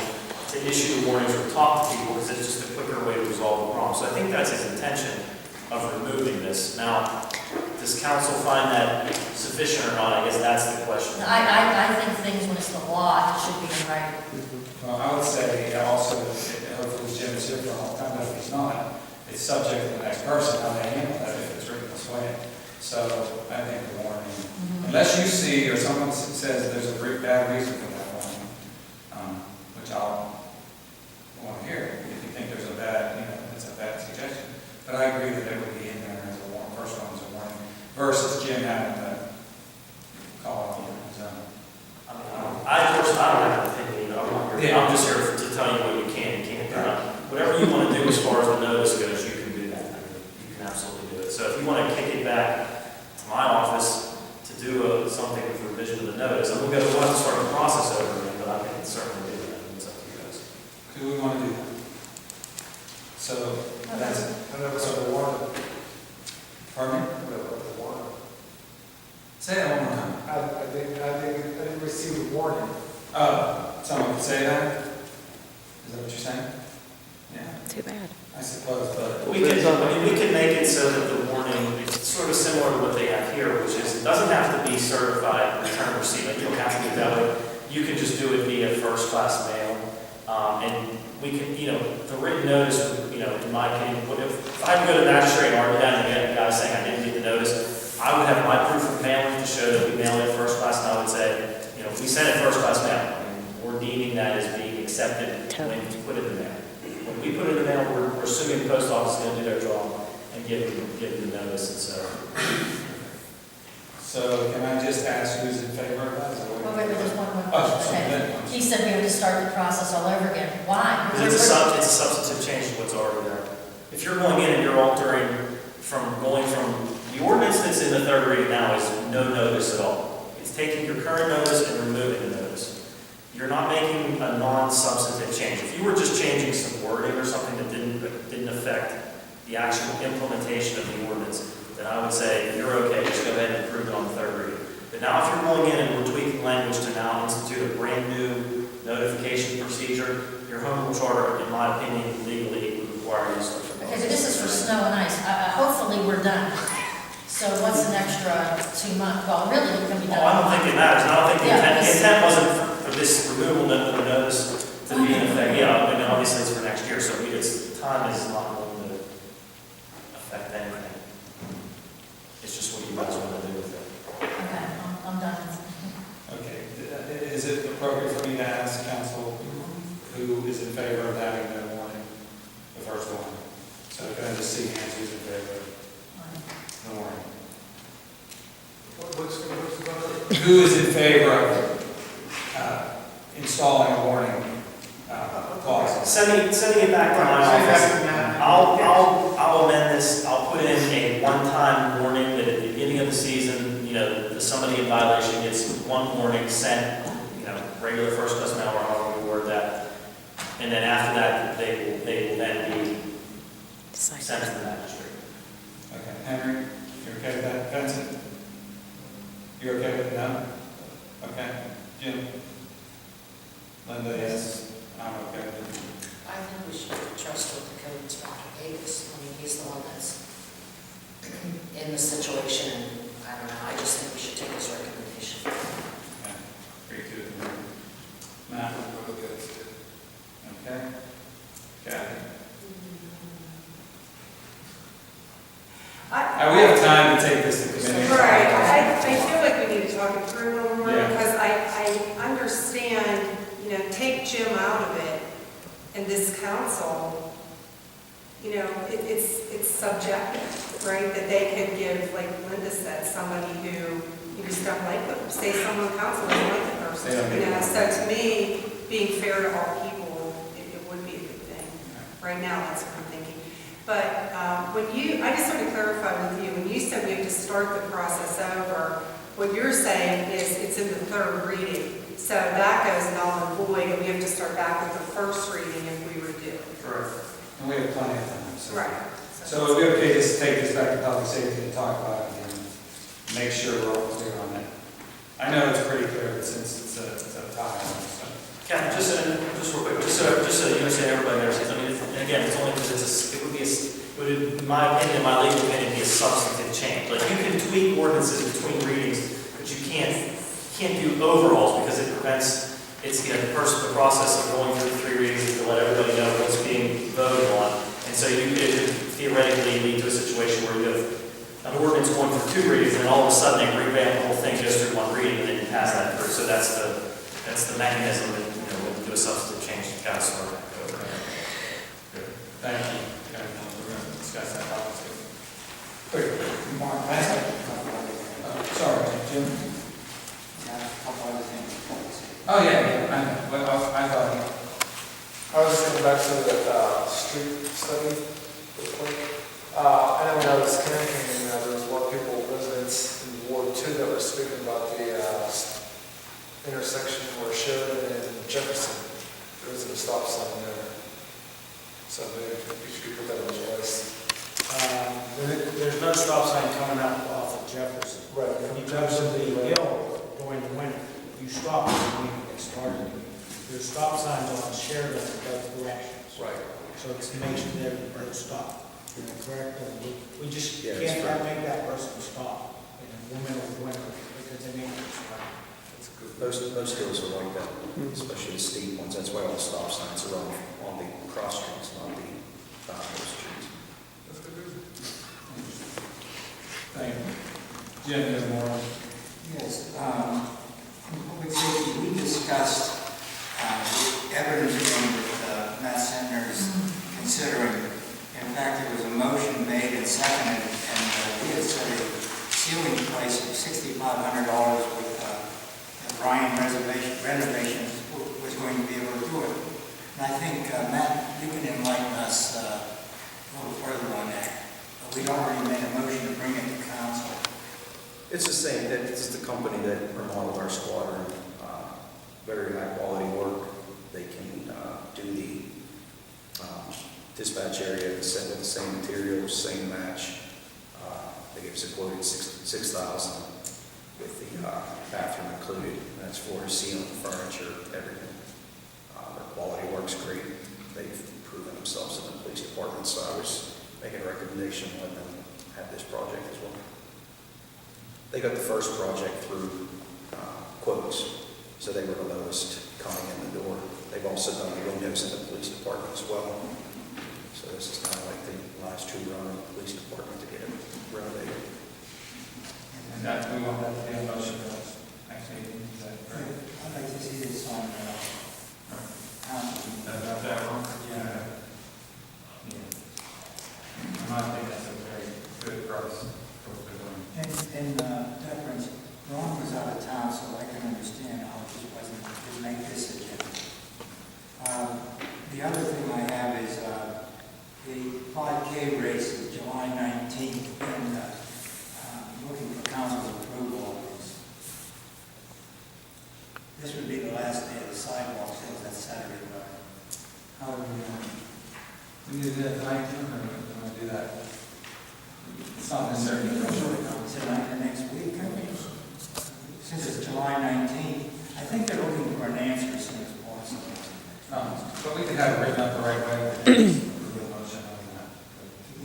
Speaker 6: to issue the warnings or talk to people, because it's just a quicker way to resolve the problem. So I think that's his intention of removing this. Now, does council find that sufficient or not? I guess that's the question.
Speaker 9: I think things, when it's the law, it should be in writing.
Speaker 1: Well, I would say also, hopefully Jim is here for all the time, but if he's not, it's subject to the next person, how they handle that if it's written this way. So I think the warning, unless you see or someone says there's a bad reason for that warning, which I'll want to hear if you think there's a bad, it's a bad suggestion. But I agree that it would be in there as a warning, first one as a warning, versus Jim having to call it on his own.
Speaker 6: I personally don't have an opinion. I'm just here to tell you what you can and can't do. Whatever you want to do as far as the notice goes, you can do that. You can absolutely do it. So if you want to kick it back to my office to do something with revision of the notice, I'm going to have to start the process over again, but I can certainly do that. It's up to you guys.
Speaker 1: Do we want to do that? So that's it. So the warning. Pardon me? Say that one more time.
Speaker 7: I didn't receive a warning.
Speaker 1: Oh, someone could say that? Is that what you're saying? Yeah.
Speaker 19: Too bad.
Speaker 1: I suppose, but.
Speaker 6: We can make it so that the warning is sort of similar to what they have here, which is it doesn't have to be certified return receipt. Like, you don't have to do it that way. You can just do it via first-class mail. And we can, the written notice, in my opinion, if I go to the magistrate and argue that and get a guy saying I didn't get the notice, I would have my proof of mailing to show that we mailed it first class, and I would say, we sent it first class mail, and we're deeming that as being accepted when you put it in the mail. When we put it in the mail, we're assuming the post office is going to do their job and give the notice, and so.
Speaker 1: So can I just ask who's in favor of that?
Speaker 9: Well, wait, there's one more
Speaker 1: Oh,
Speaker 9: question.
Speaker 1: sorry.
Speaker 9: Okay. He said we have to start the process all over again. Why?
Speaker 6: Because it's a substantive change to what's already there. If you're going in and you're altering going from the ordinance that's in the third reading now is no notice at all. It's taking your current notice and removing the notice. You're not making a non-substantive change. If you were just changing some wording or something that didn't affect the actual implementation of the ordinance, then I would say you're okay, just go ahead and approve it on the third reading. But now if you're going in and we're tweaking language to now institute a brand new notification procedure, your home rule charter, in my opinion, legally would require you to start.
Speaker 9: Okay, but this is for snow and ice. Hopefully we're done. So what's an extra 2 months? Well, really, it can be done.
Speaker 6: Oh, I don't think it matters. I don't think the
Speaker 9: Yeah,
Speaker 6: intent wasn't for this removal of the notice to be in effect. Yeah, I mean, obviously it's for next year, so time is not going to affect anything. It's just what you guys want to do with it.
Speaker 9: Okay, I'm done.
Speaker 1: Okay, is it appropriate for me to ask council who is in favor of having the warning, the first one? So can I just see hands who's in favor of the warning?
Speaker 7: What's the vote?
Speaker 1: Who is in favor of installing a warning clause.
Speaker 6: Sending it back to my
Speaker 4: Send it back to
Speaker 6: office.
Speaker 4: Matt.
Speaker 6: I'll amend this, I'll put in a one-time warning that at the beginning of the season, if somebody in violation gets one warning sent, regular first customer hour, however we word that. And then after that, they will then be sent to the magistrate.
Speaker 1: Okay, Henry, you okay with that? Vincent? You're okay with it? No? Okay. Jim? Linda, yes. I'm okay with it.
Speaker 11: I think we should trust what the code inspector gave us. I mean, he's the one that's in the situation, and I don't know, I just think we should take his recommendation.
Speaker 1: Okay. Agree to it. Matt? Okay. Kathy? We have time to take this to committee.
Speaker 16: Right, I feel like we need to talk it through a little more,
Speaker 1: Yeah.
Speaker 16: because I understand, take Jim out of it, and this council, it's subjective, right? That they could give, like Linda said, somebody who you just don't like them, say someone on council doesn't like the person. So to me, being fair to all people, it would be a good thing. Right now, that's what I'm thinking. But I just want to clarify with you, when you said we have to start the process over, what you're saying is it's in the third reading. So that goes null and void, and we have to start back with the first reading if we redo it.
Speaker 1: Correct. And we have plenty of time.
Speaker 16: Right.
Speaker 1: So it would be okay just to take this back to public safety and talk about it again. Make sure we're all clear on that. I know it's pretty clear, but since it's a tie, so.
Speaker 6: Ken, just real quick, just so you understand, everybody understands, and again, it's only because it would, in my opinion, my legal opinion, be a substantive change. Like, you can tweak ordinances between readings, but you can't do overhauls because it prevents, the process of going through 3 readings to let everybody know what's being voted on. And so you could theoretically lead to a situation where you have an ordinance going through 2 readings, and all of a sudden they revamp the whole thing, goes through 1 reading, and then you pass that through. So that's the mechanism that, when you do a substantive change, you gotta sort that code.
Speaker 1: Good. Thank you. Okay, we're going to discuss that policy. Quick, Mark, sorry, Jim. Oh, yeah, I know. Well, I thought.
Speaker 14: I was thinking back to the street study real quick. I know when I was campaigning, there was a lot of people, residents in Ward 2 that were speaking about the intersection where Sheridan and Jefferson, there isn't a stop sign there. So maybe you could put that on your list.
Speaker 10: There's no stop sign coming up off of Jefferson.
Speaker 14: Right.
Speaker 10: When you go to the hill during the winter, you stop when you get started. There's stop signs on Sheridan in both directions.
Speaker 12: Right.
Speaker 10: So it's to make sure that everybody stop. Correct? And we just
Speaker 12: Yeah, that's
Speaker 10: can't
Speaker 12: right.
Speaker 10: make that person stop in the middle of winter because they make it stop.
Speaker 12: Most hills are like that, especially the steep ones. That's why all the stop signs are on the cross streets, not the streets.
Speaker 1: Thank you. Jim, you have more?
Speaker 4: Yes, in public safety, we discussed the evidence that Matt Sentner is considering. In fact, there was a motion made and seconded, and we had set a ceiling price of $6,500 with Ryan Renovations was going to be able to do it. And I think, Matt, you can enlighten us a little further on that. But we'd already made a motion to bring it to council.
Speaker 12: It's the same, it's the company that remodeled our squadron, very high quality work. They can do the dispatch area with the same materials, same match. They gave us a quote at $6,000 with the bathroom included. That's for ceiling, furniture, everything. Their quality works great. They've proven themselves in the police department, so I was making a recommendation to let them have this project as well. They got the first project through quotes, so they were the lowest coming in the door. They've also done the windows in the police department as well. So this is kind of like the last 2 run in the police department to get it renovated.
Speaker 1: And that, we want that to be a motion for us. Actually, is that correct?
Speaker 4: I'd like to see this on council.
Speaker 1: About that one? Yeah. I think that's a very good price for what they're doing.
Speaker 4: In deference, Ron was out of town, so I can understand how this didn't make this agenda. This would be the last day of the sidewalk sales, that's Saturday, right?
Speaker 1: How do we need to do that tonight, Tim, or do we want to do that? It's not necessarily a rush right now.
Speaker 4: It's tonight or next week, I think. Since it's July 19th, I think they're looking for an answer as soon as possible.
Speaker 1: But we could have it written up the right way. Real motion on that.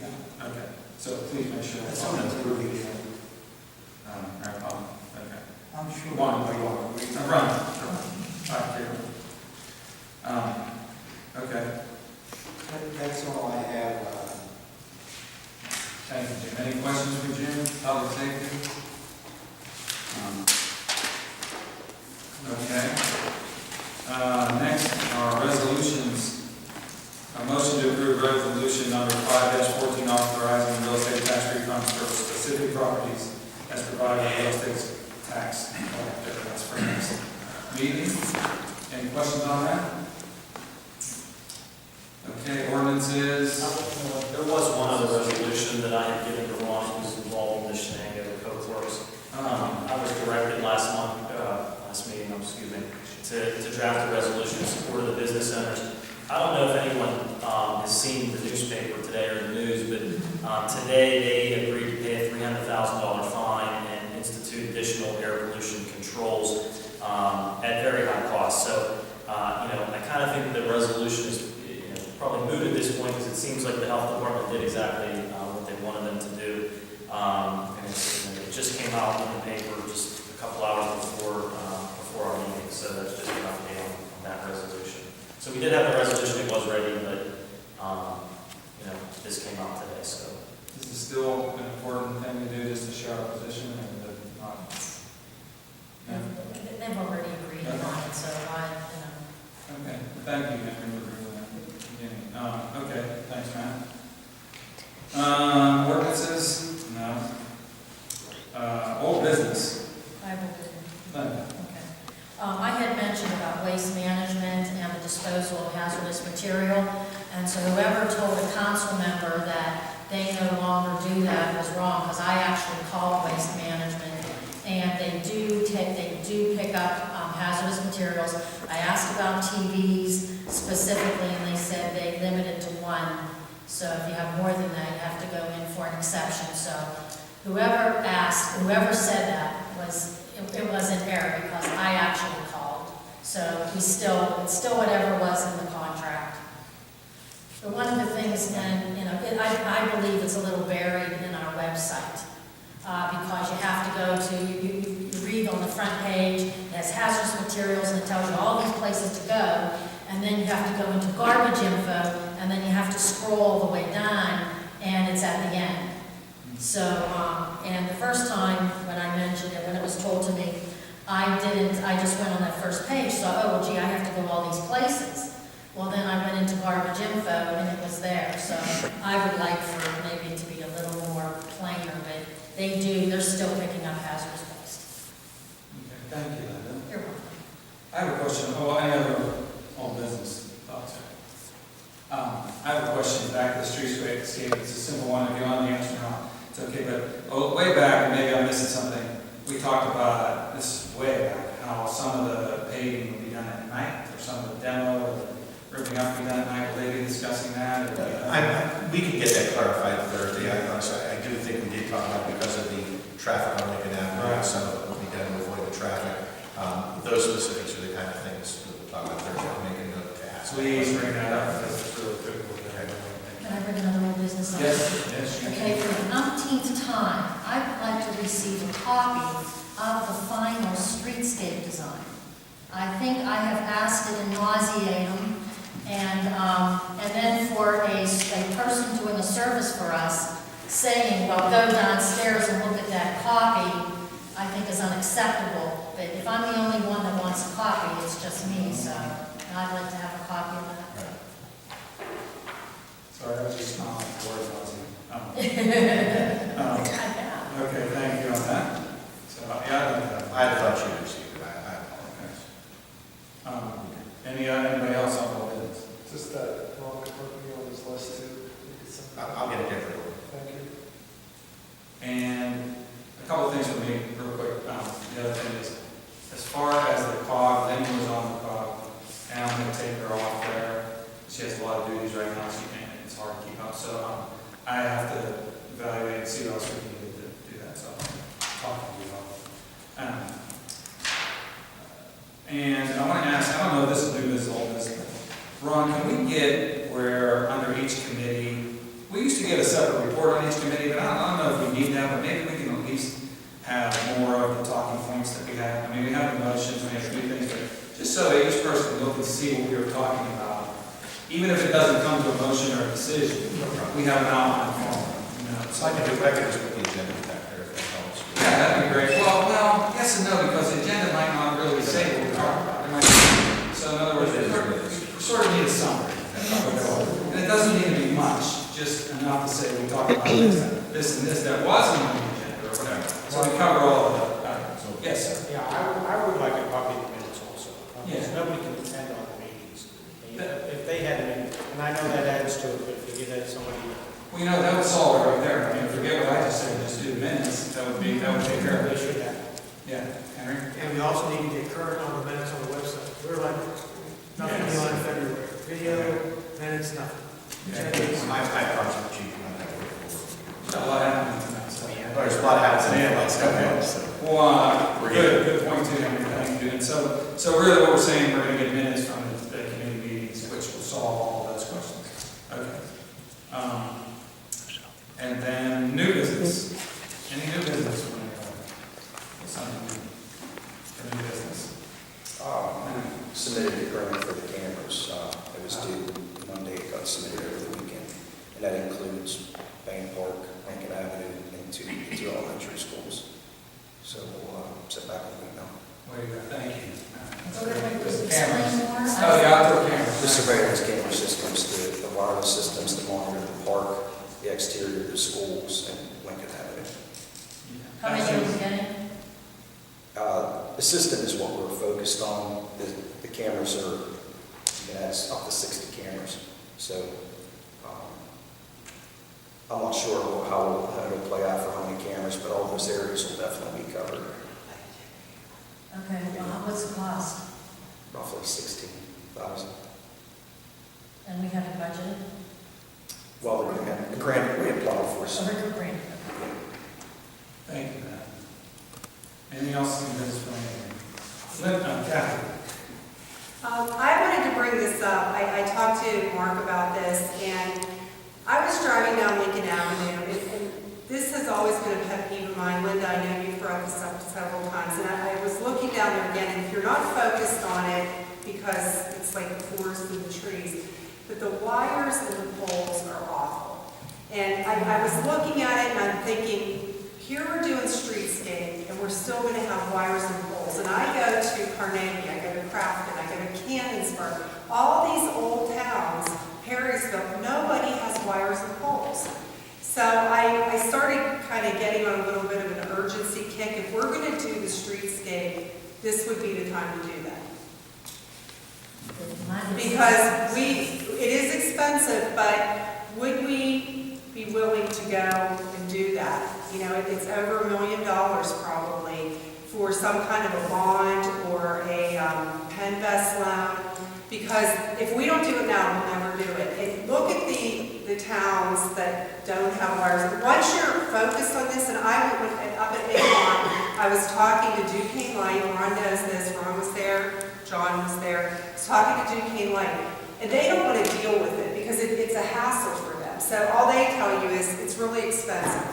Speaker 4: Yeah.
Speaker 1: Okay, so please make sure that's
Speaker 4: That's
Speaker 1: on
Speaker 4: on
Speaker 1: the
Speaker 4: the
Speaker 1: approving.
Speaker 4: approving.
Speaker 1: Okay.
Speaker 4: I'm sure.
Speaker 1: One. Run. All right, here. Okay,
Speaker 4: That's all I have.
Speaker 1: thank you, Jim. Any questions for Jim? Public safety? Okay. Next are resolutions. A motion to approve resolution number 5-14 authorizing real estate tax refunds for specific properties as provided by real estate tax collector. That's for next meeting. Any questions on that? Okay, ordinances.
Speaker 6: There was one other resolution that I had given to Ron, who was involved in this shenanigans of Code Works. I was directed last meeting, to draft a resolution in support of the business owners. I don't know if anyone has seen the newspaper today or the news, but today they agreed to pay a $300,000 fine and institute additional air pollution controls at very high cost. So, I kind of think the resolution is probably moot at this point because it seems like the health department did exactly what they wanted them to do. And it just came out in the paper just a couple hours before our meeting, so that's just an update on that resolution. So we did have the resolution, it was ready, but this came out today, so.
Speaker 1: This is still an important thing to do, just to show our position and not.
Speaker 9: They've already agreed on it, so
Speaker 1: Okay, thank you, Henry, for bringing that at the beginning. Okay, thanks, Matt. Ordinances? No. Old business?
Speaker 9: I will do.
Speaker 1: None.
Speaker 9: Okay. I had mentioned about waste management and the disposal of hazardous material, and so whoever told a council member that they no longer do that was wrong, because I actually called waste management, and they do pick up hazardous materials. I asked about TVs specifically, and they said they limit it to one. So if you have more than that, you have to go in for an exception. So whoever said that it was an error because I actually called. So it's still whatever was in the contract. But one of the things, and I believe it's a little buried in our website because you have to go to, you read on the front page, it has hazardous materials and it tells you all these places to go, and then you have to go into garbage info, and then you have to scroll all the way down, and it's at the end. So, and the first time when I mentioned it, when it was told to me, I just went on that first page, so, oh, well, gee, I have to go all these places. Well, then I went into garbage info, and it was there, so I would like for maybe to be a little more plainer, but they're still picking up hazardous waste.
Speaker 1: Okay, thank you, Linda.
Speaker 9: You're welcome.
Speaker 1: I have a question. Any other old business thoughts? I have a question back to the streetscape. It's a simple one. If you want the answer or not, it's okay. But way back, and maybe I'm missing something, we talked about, this is way back, how some of the paving would be done at night, or some of the demo, or the ripping up be done at night. Will they be discussing that?
Speaker 3: We can get that clarified Thursday. I do think we did talk about because of the traffic on Lincoln Avenue, some of it will be done to avoid the traffic. Those specifics are the kind of things that we'll talk about Thursday. I'll make a note to ask.
Speaker 1: Please bring that up because it's really critical.
Speaker 9: Can I bring another old business up?
Speaker 1: Yes.
Speaker 9: Okay, for the umpteenth time, I'd like to receive a copy of the final streetscape design. I think I have asked it in nauseatum, and then for a person doing a service for us, saying, well, go downstairs and look at that copy, I think is unacceptable. But if I'm the only one that wants a copy, it's just me, so I'd like to have a copy of that.
Speaker 1: Sorry, I was just smiling at the word Ozzy.
Speaker 9: I
Speaker 1: Okay, thank you on that. So, yeah,
Speaker 3: I thought you received it. I apologize.
Speaker 1: Anybody else on the list?
Speaker 19: Just that wrong company on this list too.
Speaker 3: I'll get a different one.
Speaker 19: Thank you.
Speaker 1: And a couple of things for me, real quick. The other thing is, as far as the COG, ask, I don't know if this is new, this is old, this, but Ron, can we get where under each committee, we used to get a separate report on each committee, but I don't know if we need that, but maybe we can at least have more of the talking points that we have. I mean, we have the motions, we have a few things, but just so that each person can look and see what we were talking about. Even if it doesn't come to a motion or a decision, we have an outline form. You know,
Speaker 3: So I can do records with the agenda back there if that helps.
Speaker 1: yeah, that'd be great. Well, yes and no, because the agenda might not really say what we're talking about. It might- So in other words, we sort of need a summary. And it doesn't need to be much, just enough to say we talked about this and this that wasn't on the agenda or whatever. So we cover all of the items. Yes, sir.
Speaker 10: Yeah, I would like a copy of the minutes also. Because
Speaker 1: Yeah.
Speaker 10: nobody can attend all the meetings. If they had a meeting, and I know that adds to it, but if you give that to somebody.
Speaker 1: Well, you know, that would solve it right there. I mean, forget what I just said, just do the minutes. That would take care of
Speaker 10: They
Speaker 1: it.
Speaker 10: should have.
Speaker 1: Yeah, Henry?
Speaker 13: And we also need to get current on the minutes on the website. We're like, nothing
Speaker 1: Yes.
Speaker 13: beyond February. Video, minutes, nothing.
Speaker 3: I approached the chief on that.
Speaker 1: Got a lot happening tonight, so.
Speaker 3: There's a lot happening.
Speaker 1: Well,
Speaker 3: We're
Speaker 1: good point too, Henry, thank you. And so really what we're saying, we're gonna get minutes from the committee meetings, which will solve all those questions. Okay. And then new business. Any new business from anybody? Something new for new business?
Speaker 12: Submitted the permit for the cameras. It was due Monday, it got submitted over the weekend. And that includes Bain Park, Lincoln Avenue, and two elementary schools. So we'll sit back and wait now.
Speaker 1: Way to go, thank you.
Speaker 9: So that might just
Speaker 1: Cameras.
Speaker 9: explain more.
Speaker 1: Oh, the outdoor cameras.
Speaker 12: The surveillance camera systems, the wireless systems to monitor the park, the exterior of the schools, and Lincoln Avenue.
Speaker 9: How many are we getting?
Speaker 12: The system is what we're focused on. The cameras are, it's up to 60 cameras. So I'm not sure how it'll play out for how many cameras, but all those areas will definitely be covered.
Speaker 9: Okay, well, what's the cost?
Speaker 12: Roughly 16,000.
Speaker 9: And we haven't budgeted?
Speaker 12: Well, the grant we applied for.
Speaker 9: Oh, we're grant.
Speaker 1: Thank you, Matt. Anything else in this plan? Kathy?
Speaker 16: I wanted to bring this up. I talked to Mark about this, and I was driving down Lincoln Avenue, and this has always been a pet peeve of mine. Linda, I know you've brought this up several times, and I was looking down there again, and if you're not focused on it, because it's like the forest and the trees, but the wires and the poles are awful. And I was looking at it, and I'm thinking, here we're doing streetscape, and we're still going to have wires and poles. And I go to Carnegie, I go to Crafton, I go to Cannonsburg, all these old towns, Perrysville, nobody has wires and poles. So I started kind of getting on a little bit of an urgency kick. If we're going to do the streetscape, this would be the time to do that. Because it is expensive, but would we be willing to go and do that? You know, it's over $1 million probably for some kind of a bond or a Penvest loan. Because if we don't do it now, we'll never do it. And look at the towns that don't have wires. Once you're focused on this, and I went up at Avon, I was talking to Duquesne Light. Ron knows this. Ron was there. John was there. I was talking to Duquesne Light. And they don't want to deal with it because it's a hassle for them. So all they tell you is it's really expensive.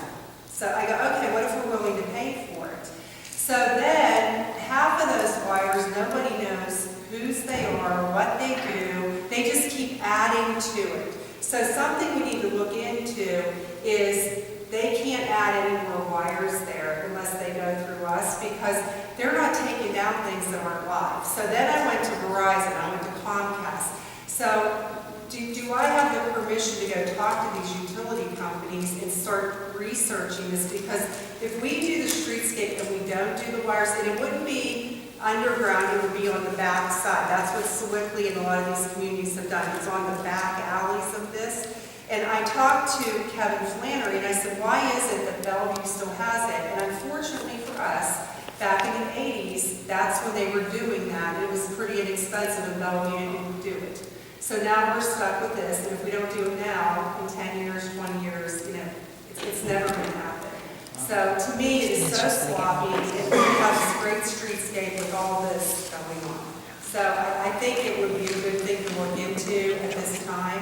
Speaker 16: So I go, okay, what if we're willing to pay for it? So then half of those wires, nobody knows whose they are, what they do. They just keep adding to it. So something we need to look into is they can't add any more wires there unless they go through us because they're not taking down things that aren't live. So then I went to Verizon, I went to Comcast. So do I have the permission to go talk to these utility companies and start researching this? Because if we do the streetscape and we don't do the wires, and it wouldn't be underground, it would be on the back side. That's what Sewickley and a lot of these communities have done. It's on the back alleys of this. And I talked to Kevin Flannery and I said, why is it that Bellevue still has it? And unfortunately for us, back in the 80s, that's when they were doing that. It was pretty inexpensive and Bellevue didn't do it. So now we're stuck with this, and if we don't do it now, in 10 years, 20 years, you know, it's never going to happen. So to me, it is so sloppy, and we have this great streetscape with all this going on. So I think it would be a good thing to look into at this time.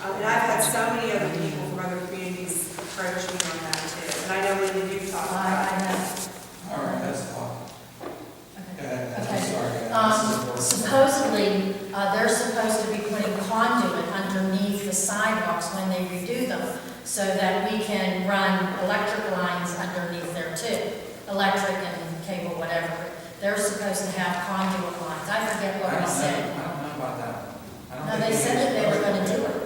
Speaker 16: And I've had so many other people from other communities approach me on that too. And I know Linda, you've talked about
Speaker 9: I
Speaker 16: it.
Speaker 9: know.
Speaker 1: All right, that's all. Go ahead, I'm
Speaker 9: Okay.
Speaker 1: sorry. This is important.
Speaker 9: Supposedly, they're supposed to be putting conduit underneath the sidewalks when they redo them, so that we can run electric lines underneath there too. Electric and cable, whatever. They're supposed to have conduit lines. I forget what we said.
Speaker 1: I don't know about that. I don't
Speaker 9: No,
Speaker 1: think
Speaker 9: they
Speaker 1: we
Speaker 9: said
Speaker 1: did.
Speaker 9: that they were gonna do it.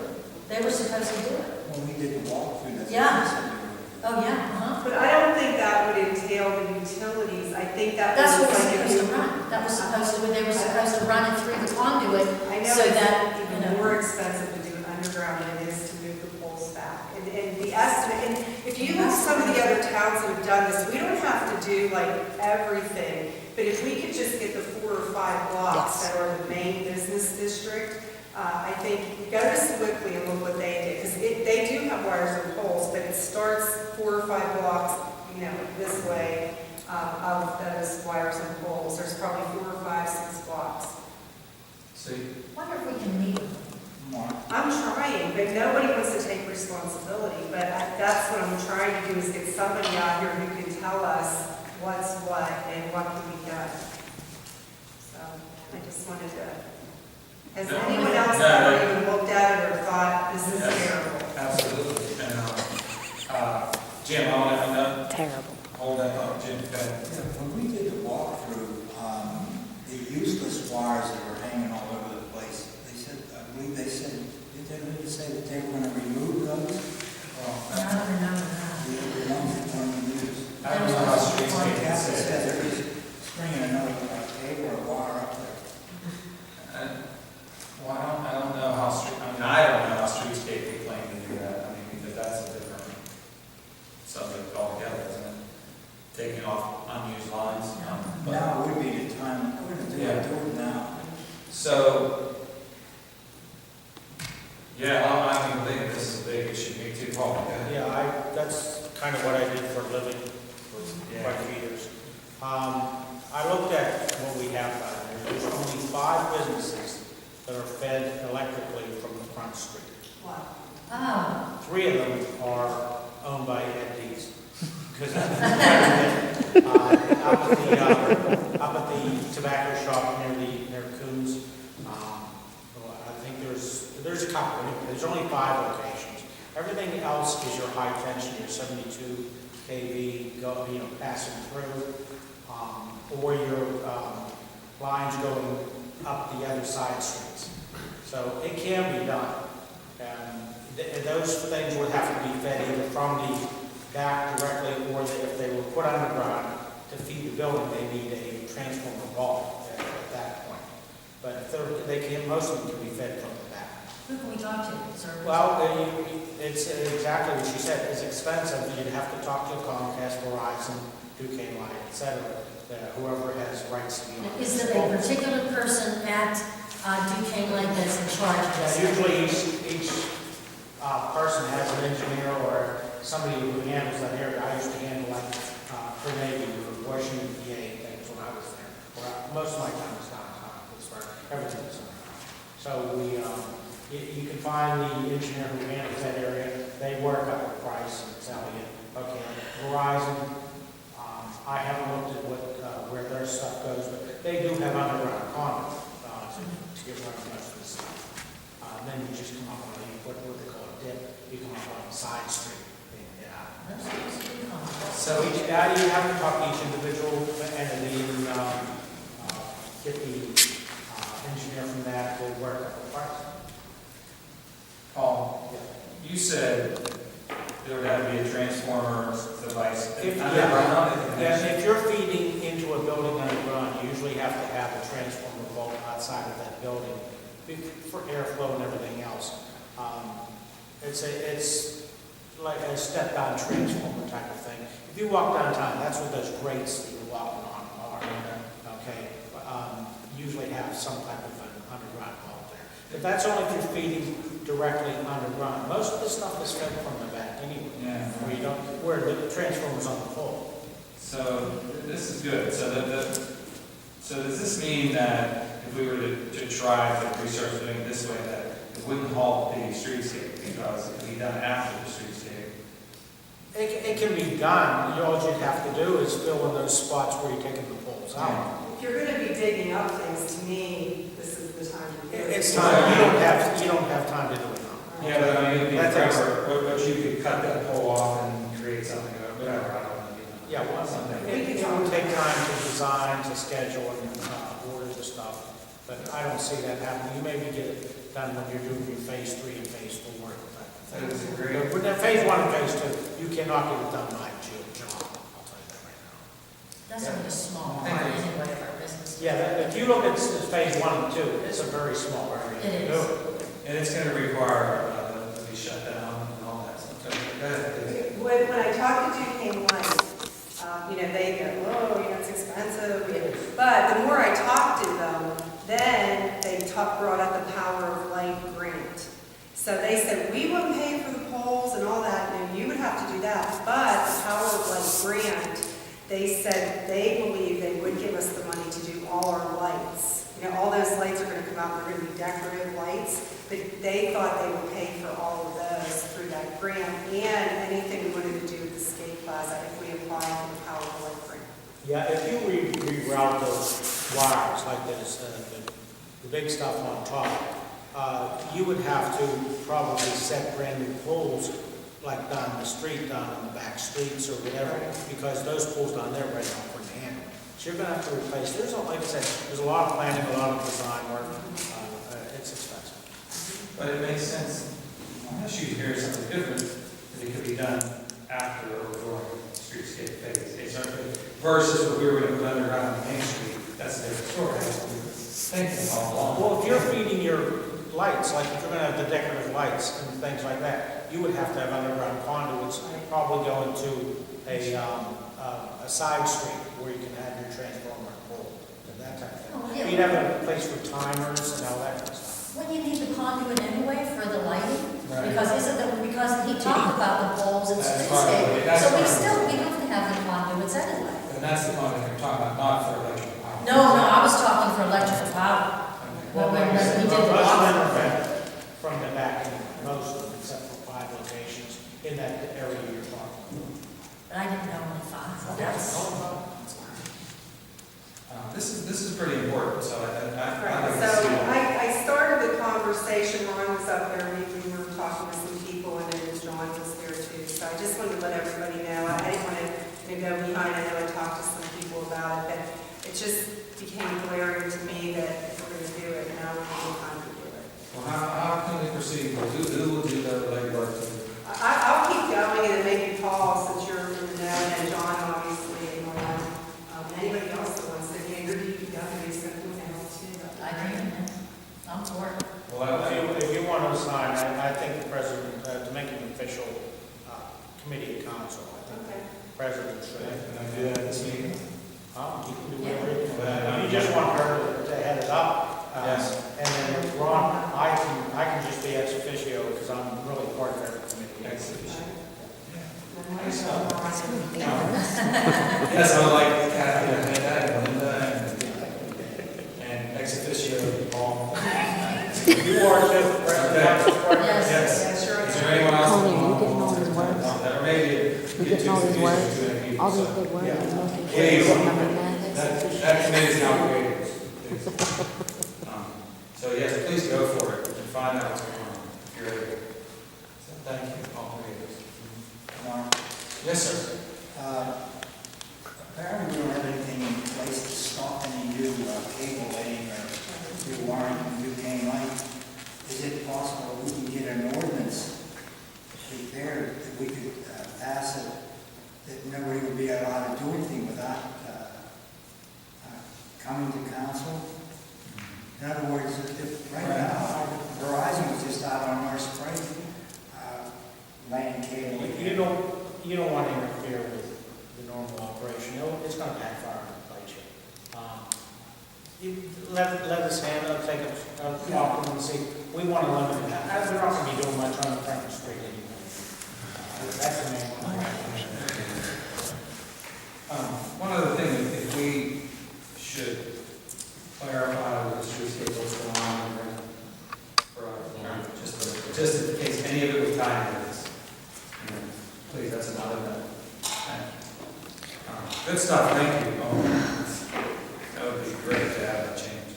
Speaker 9: They were supposed to do it.
Speaker 4: When we did the walkthrough, that's what
Speaker 9: Yeah.
Speaker 4: we said we were.
Speaker 9: Oh, yeah, uh-huh.
Speaker 16: But I don't think that would entail the utilities. I think that
Speaker 9: That's what
Speaker 16: was
Speaker 9: was
Speaker 16: like if
Speaker 9: supposed to
Speaker 16: you.
Speaker 9: run. That was supposed to, they were supposed to run it through the conduit
Speaker 16: I know
Speaker 9: so
Speaker 16: it's
Speaker 9: that, you
Speaker 16: even
Speaker 9: know.
Speaker 16: more expensive to do it underground than it is to move the poles back. And the estimate, and if you look at some of the other towns that have done this, we don't have to do like everything. But if we could just get the 4 or 5 blocks that are the main business district, I think go to Sewickley and look what they did. Because they do have wires and poles, but it starts 4 or 5 blocks, you know, this way of those wires and poles. There's probably 4 or 5, 6 blocks.
Speaker 1: See,
Speaker 9: Wonder if we can meet.
Speaker 1: Mark,
Speaker 16: I'm trying, but nobody wants to take responsibility. But that's what I'm trying to do, is get somebody out here who can tell us what's what and what can be done. So I just wanted to, has
Speaker 1: No,
Speaker 16: anyone else
Speaker 1: no,
Speaker 16: ever
Speaker 1: no.
Speaker 16: even looked at it or thought, this is
Speaker 1: Yes.
Speaker 16: terrible?
Speaker 1: absolutely. And, Jim, I want to,
Speaker 11: Terrible.
Speaker 1: hold that up, Jim, go ahead.
Speaker 4: Yeah, when we did the walkthrough, the useless wires that were hanging all over the place, they said, I believe they said, did they really say that they were going to remove those?
Speaker 9: I don't remember that.
Speaker 4: The ones that weren't used.
Speaker 1: I don't know how streets
Speaker 4: Like
Speaker 1: get
Speaker 4: Kathy
Speaker 1: considered.
Speaker 4: said, they're just stringing another cable or wire up there.
Speaker 1: Well, I don't know how I don't know how streetscape would claim to do that. I mean, because that's a different subject altogether, isn't it? Taking off unused lines. But-
Speaker 4: Now would be the time, we're going to do it now.
Speaker 1: So, yeah, I mean, I think this is a big issue, me too, Paul.
Speaker 10: Yeah, that's kind of what I did for a living for quite a few years. I looked at what we have down there. There's only 5 businesses that are fed electrically from the front street.
Speaker 16: Wow.
Speaker 9: Oh,
Speaker 10: 3 of them are owned by Ed Dees. Because up at the tobacco shop near Coons, well, I think there's a couple, anyway. There's only 5 locations. Everything else is your high tension, your 72 kV, passing through, or your lines going up the other side streets. So it can be done. Those things would have to be fed either from the back directly, or if they were put underground to feed the building, they need a transformer vault at that point. But if they can, most of them can be fed from the back.
Speaker 9: who can we talk to, sir?
Speaker 10: Well, it's exactly what she said. It's expensive. You'd have to talk to Comcast, Verizon, Duquesne Light, et cetera, whoever has rights to be on.
Speaker 9: Is there a particular person at Duquesne Lake that's in charge of this?
Speaker 10: Usually each person has an engineer or somebody who handles that area. I used to handle like Carnegie or Washington, PA things when I was there. Most of my time was downtown, Pittsburgh. Everything was downtown. So you can find the engineer who handles that area. They work up a price and tell you, okay, Verizon, I haven't looked at where their stuff goes, but they do have underground conduit to get rid of most of the stuff. Then you just come up on what they call a dip. You come up on a side street and get out. So you have to talk to each individual entity and get the engineer from that to work up a price.
Speaker 1: Paul, you said there would have to be a transformer device.
Speaker 10: If you're feeding into a building underground, you usually have to have a transformer vault outside of that building for airflow and everything else. It's like a step-down transformer type of thing. If you walk downtown, that's what those grates that you're walking on are. Okay, usually have some type of an underground vault there. But that's only if you're feeding directly underground. Most of the stuff is fed from the back anyway.
Speaker 1: Yeah.
Speaker 10: Where the transformer's on the pole.
Speaker 1: So this is good. So does this mean that if we were to try to research doing it this way, that it wouldn't halt the streetscape, because it could be done after the streetscape.
Speaker 10: It can be done, all you'd have to do is fill in those spots where you're taking the poles out.
Speaker 16: If you're gonna be digging up things, to me, this is the time to do it.
Speaker 10: It's time, you don't have time to do it now.
Speaker 1: Yeah, but I mean, it'd be
Speaker 10: That's
Speaker 1: forever, but you could cut that pole off and create something, or whatever, I don't know.
Speaker 10: Yeah, well, it would take time to design, to schedule, and order the stuff, but I don't see that happening. You maybe get it done when you're doing your phase 3 and phase 4 work.
Speaker 1: That is great.
Speaker 10: But with that phase 1 and phase 2, you cannot get it done by June, July, I'll tell you that right now.
Speaker 9: That's only a small part anyway of our business.
Speaker 10: Yeah, if you look at phase 1 and 2, it's a very small area.
Speaker 9: It
Speaker 10: to do
Speaker 9: is.
Speaker 1: And it's gonna require, to be shut down and all that stuff. Go ahead.
Speaker 16: When I talked to Duquesne Light, they go, oh, it's expensive. But the more I talked to them, then they brought up the Power of Light grant. So they said, we wouldn't pay for the poles and all that, you would have to do that. But the Power of Light grant, they said they believe they would give us the money to do all our lights. All those lights are going to come out, they're going to be decorative lights, but they thought they would pay for all of those through that grant and anything we wanted to do with the skate plaza if we apply for the Power of Light grant.
Speaker 10: Yeah, if you reroute those wires like this, the big stuff on top, you would have to probably set brand new poles like down the street, down on the back streets or whatever, because those poles down there right now couldn't handle it. So you're going to have to replace. Like I said, there's a lot of planning, a lot of design work. It's expensive.
Speaker 1: But it makes sense, unless you hear something different, that it could be done after or during streetscape phase. Versus what we were going to put underground on Main Street, that's a different story. That's what we were thinking all along.
Speaker 10: Well, if you're feeding your lights, like if you're going to have the decorative lights and things like that, you would have to have underground conduits, probably going to a side street where you can have your transformer and pole and that type of thing.
Speaker 9: Oh, yeah.
Speaker 10: You'd have a place for timers and all that kind of stuff.
Speaker 9: When you need the conduit anyway for the lighting,
Speaker 1: Right.
Speaker 9: because he talked about the poles and
Speaker 1: That's part of it.
Speaker 9: streetscape,
Speaker 1: That's
Speaker 9: so
Speaker 1: part of it.
Speaker 9: we have to have the conduits anyway.
Speaker 1: And that's the one that you're talking about, not for electrical power.
Speaker 9: No, I was talking for electrical power. When we did the
Speaker 10: Most of them
Speaker 9: walk.
Speaker 10: are from the back, most of them, except for 5 locations in that area you're talking about.
Speaker 9: But I didn't know only 5, so that's.
Speaker 1: This is pretty important, so I
Speaker 16: Right,
Speaker 1: like to see
Speaker 16: so
Speaker 1: it.
Speaker 16: I started the conversation, Ron was up there, we were talking with some people, and then John was there too. So I just wanted to let everybody know, I didn't want to go behind, I know I talked to some people about it, but it just became glaring to me that if we're going to do it, now would be the time to do it.
Speaker 1: Well, how can we proceed? Who will do the legwork?
Speaker 16: I'll keep going, and then maybe Paul, since you're in the know, and John, obviously, and anybody else that wants to, your DPW is going to help too.
Speaker 9: I agree. I'm for it.
Speaker 1: Well,
Speaker 10: If you want to sign, I think the president, to make an official committee of council, I think
Speaker 16: Okay.
Speaker 10: the president should.
Speaker 1: Can I do that this meeting?
Speaker 10: You can do whatever. You just want her to head it up.
Speaker 1: Yes.
Speaker 10: And then Ron, I can just be ex officio because I'm really part of every committee.
Speaker 1: Yes, I would like Kathy to head that, and Linda, and ex officio, Paul.
Speaker 10: You are too, president.
Speaker 1: Yes. Is there anyone else?
Speaker 20: Tony, are you getting all these words?
Speaker 1: Or maybe
Speaker 20: You getting all these words? All these big words? and making sure
Speaker 1: Yeah.
Speaker 20: you put them in there?
Speaker 1: That committee is now created. So yes, please go for it and find out what's going on, if you're able. So thank you, all three of us. Yes, sir.
Speaker 4: Apparently we don't have anything in place to stop any new cable laying or new wiring from Duquesne Light. Is it possible we can get an ordinance prepared that we could pass it, that nobody would be allowed to do anything without coming to council? In other words, if right now, Verizon was just out on North Spring, laying cable.
Speaker 10: You don't want to interfere with the normal operation. It's going to backfire on the budget. Let us handle it, take a walk and see. We want to limit that. We're not going to be doing much on Franklin Street anymore. That's the main one.
Speaker 1: One other thing, if we should clarify with the just in case any of it was tied into this. You know, please, that's another note. Thank you. Good stuff, thank you. That would be great to have that change.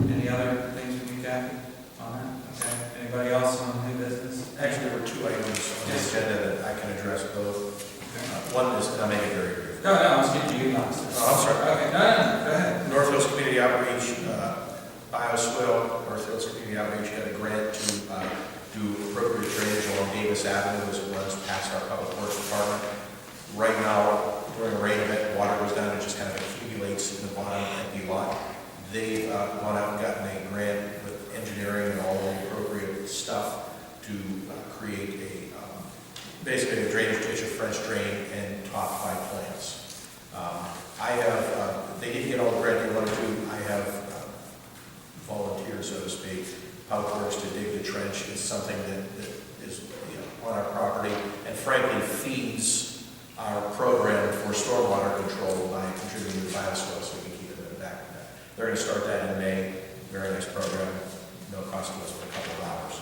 Speaker 1: Any other things from you, Kathy, on that? Okay, anybody else on new business?
Speaker 3: Actually, there were two items on the
Speaker 1: Yes.
Speaker 3: agenda that I can address both. One is, and I'll make it very brief.
Speaker 1: No, I was getting to you last.
Speaker 3: Oh, I'm sorry.
Speaker 1: Okay, no, go ahead.
Speaker 3: North Hills Community Outreach, Bioswale, North Hills Community Outreach got a grant to do appropriate drainage along Davis Avenue as it runs past our Public Works Department. Right now, during a rain event, water goes down and just kind of accumulates in the bottom empty lot. They've gone out and gotten a grant with engineering and all the appropriate stuff to create basically a drainage ditch, a French drain, and topped by plants. They didn't get all the grant they wanted to. I have volunteered, so to speak, Public Works to dig the trench. It's something that is on our property and frankly feeds our program for stormwater control by contributing to the bioswale so we can keep it in the back of that. They're going to start that in May. Very nice program. No cost to us for a couple of hours.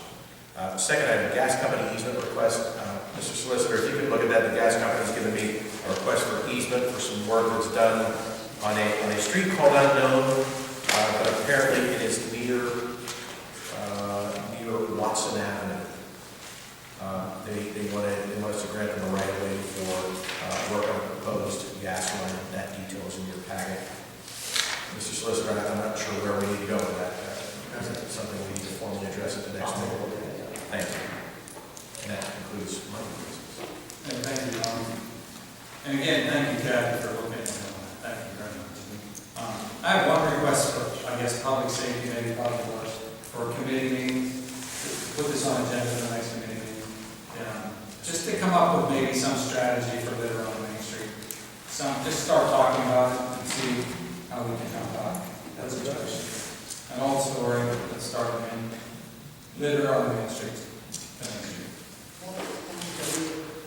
Speaker 3: Second item, gas company easement request. Mr. Solicitor, if you could look at that, the gas company's given me a request for easement for some work that's done on a street called Unknown, but apparently it is near Watson Avenue. They want us to grant them a right of way for work on a proposed gas line. That detail is in your packet. Mr. Solicitor, I'm not sure where we need to go with that. That's something we need to formally address at the next meeting. Thank you. And that concludes my business.
Speaker 1: Thank you. And again, thank you, Kathy, for looking at that. Thank you very much. I have one request for, I guess, public safety, maybe public works, for committee meetings. Put this on agenda for the next committee meeting. Just to come up with maybe some strategy for litter on Main Street. Just start talking about it and see how we can come about it. That's a question. An old story, let's start again. Litter on Main Street.
Speaker 11: Well,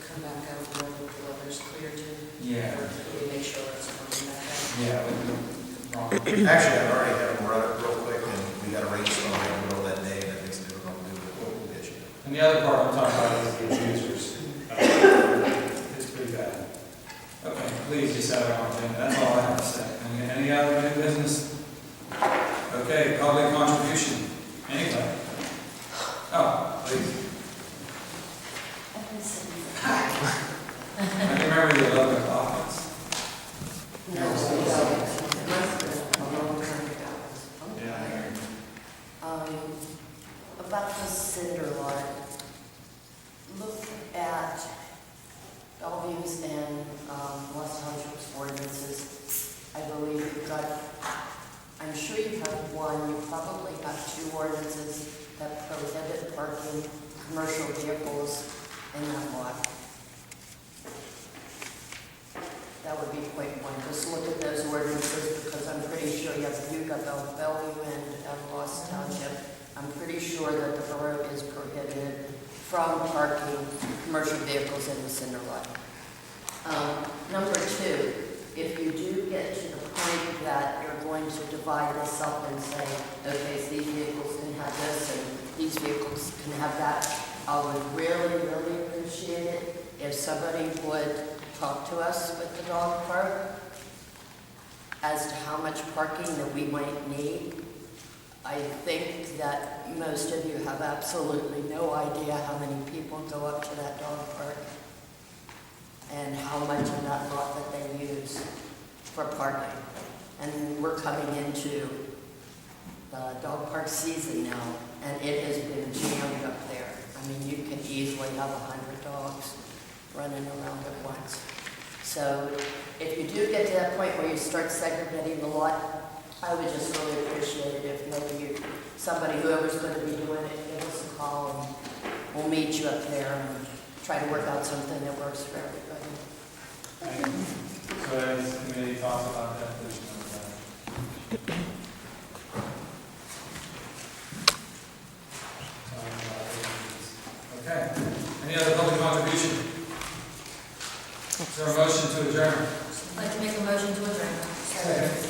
Speaker 11: come back out when the weather's clear too.
Speaker 1: Yeah.
Speaker 11: Or do we make sure it's coming back out?
Speaker 1: Yeah.
Speaker 3: Actually, I've already had them run it real quick, and we got a rainstorm in the middle of that day, and that means they were going to do it. We'll get you.
Speaker 1: And the other part I'm talking about is the abusers. It's pretty bad. Okay, please just have it on agenda. That's all I have to say. Any other new business? Okay, public contribution. Anybody? Oh, please. I can remember the 11 o'clock.
Speaker 21: About the cinder lot, look at Bellevue's and Los Angeles ordinances. I believe you've got, I'm sure you have one, you probably have two ordinances that prohibit parking commercial vehicles in that lot. That would be point one. Just look at those ordinances because I'm pretty sure you've got Bellevue and Los Township. I'm pretty sure that the borough is prohibited from parking commercial vehicles in the cinder lot. Number two, if you do get to the point that you're going to divide this up and say, okay, so these vehicles can have this and these vehicles can have that, I would really, really appreciate it if somebody would talk to us with the dog park as to how much parking that we might need. I think that most of you have absolutely no idea how many people go up to that dog park and how much of that lot that they use for parking. And we're coming into the dog park season now, and it has been jammed up there. I mean, you can easily have 100 dogs running around at once. So if you do get to that point where you start segregating the lot, I would just really appreciate it if maybe somebody, whoever's going to be doing it, give us a call and we'll meet you up there and try to work out something that works for everybody.
Speaker 1: Thank you. So as the committee talks about that, please note that. Okay. Any other public contribution? Is there a motion to adjourn?
Speaker 9: I'd like to make a motion to adjourn.
Speaker 1: Second.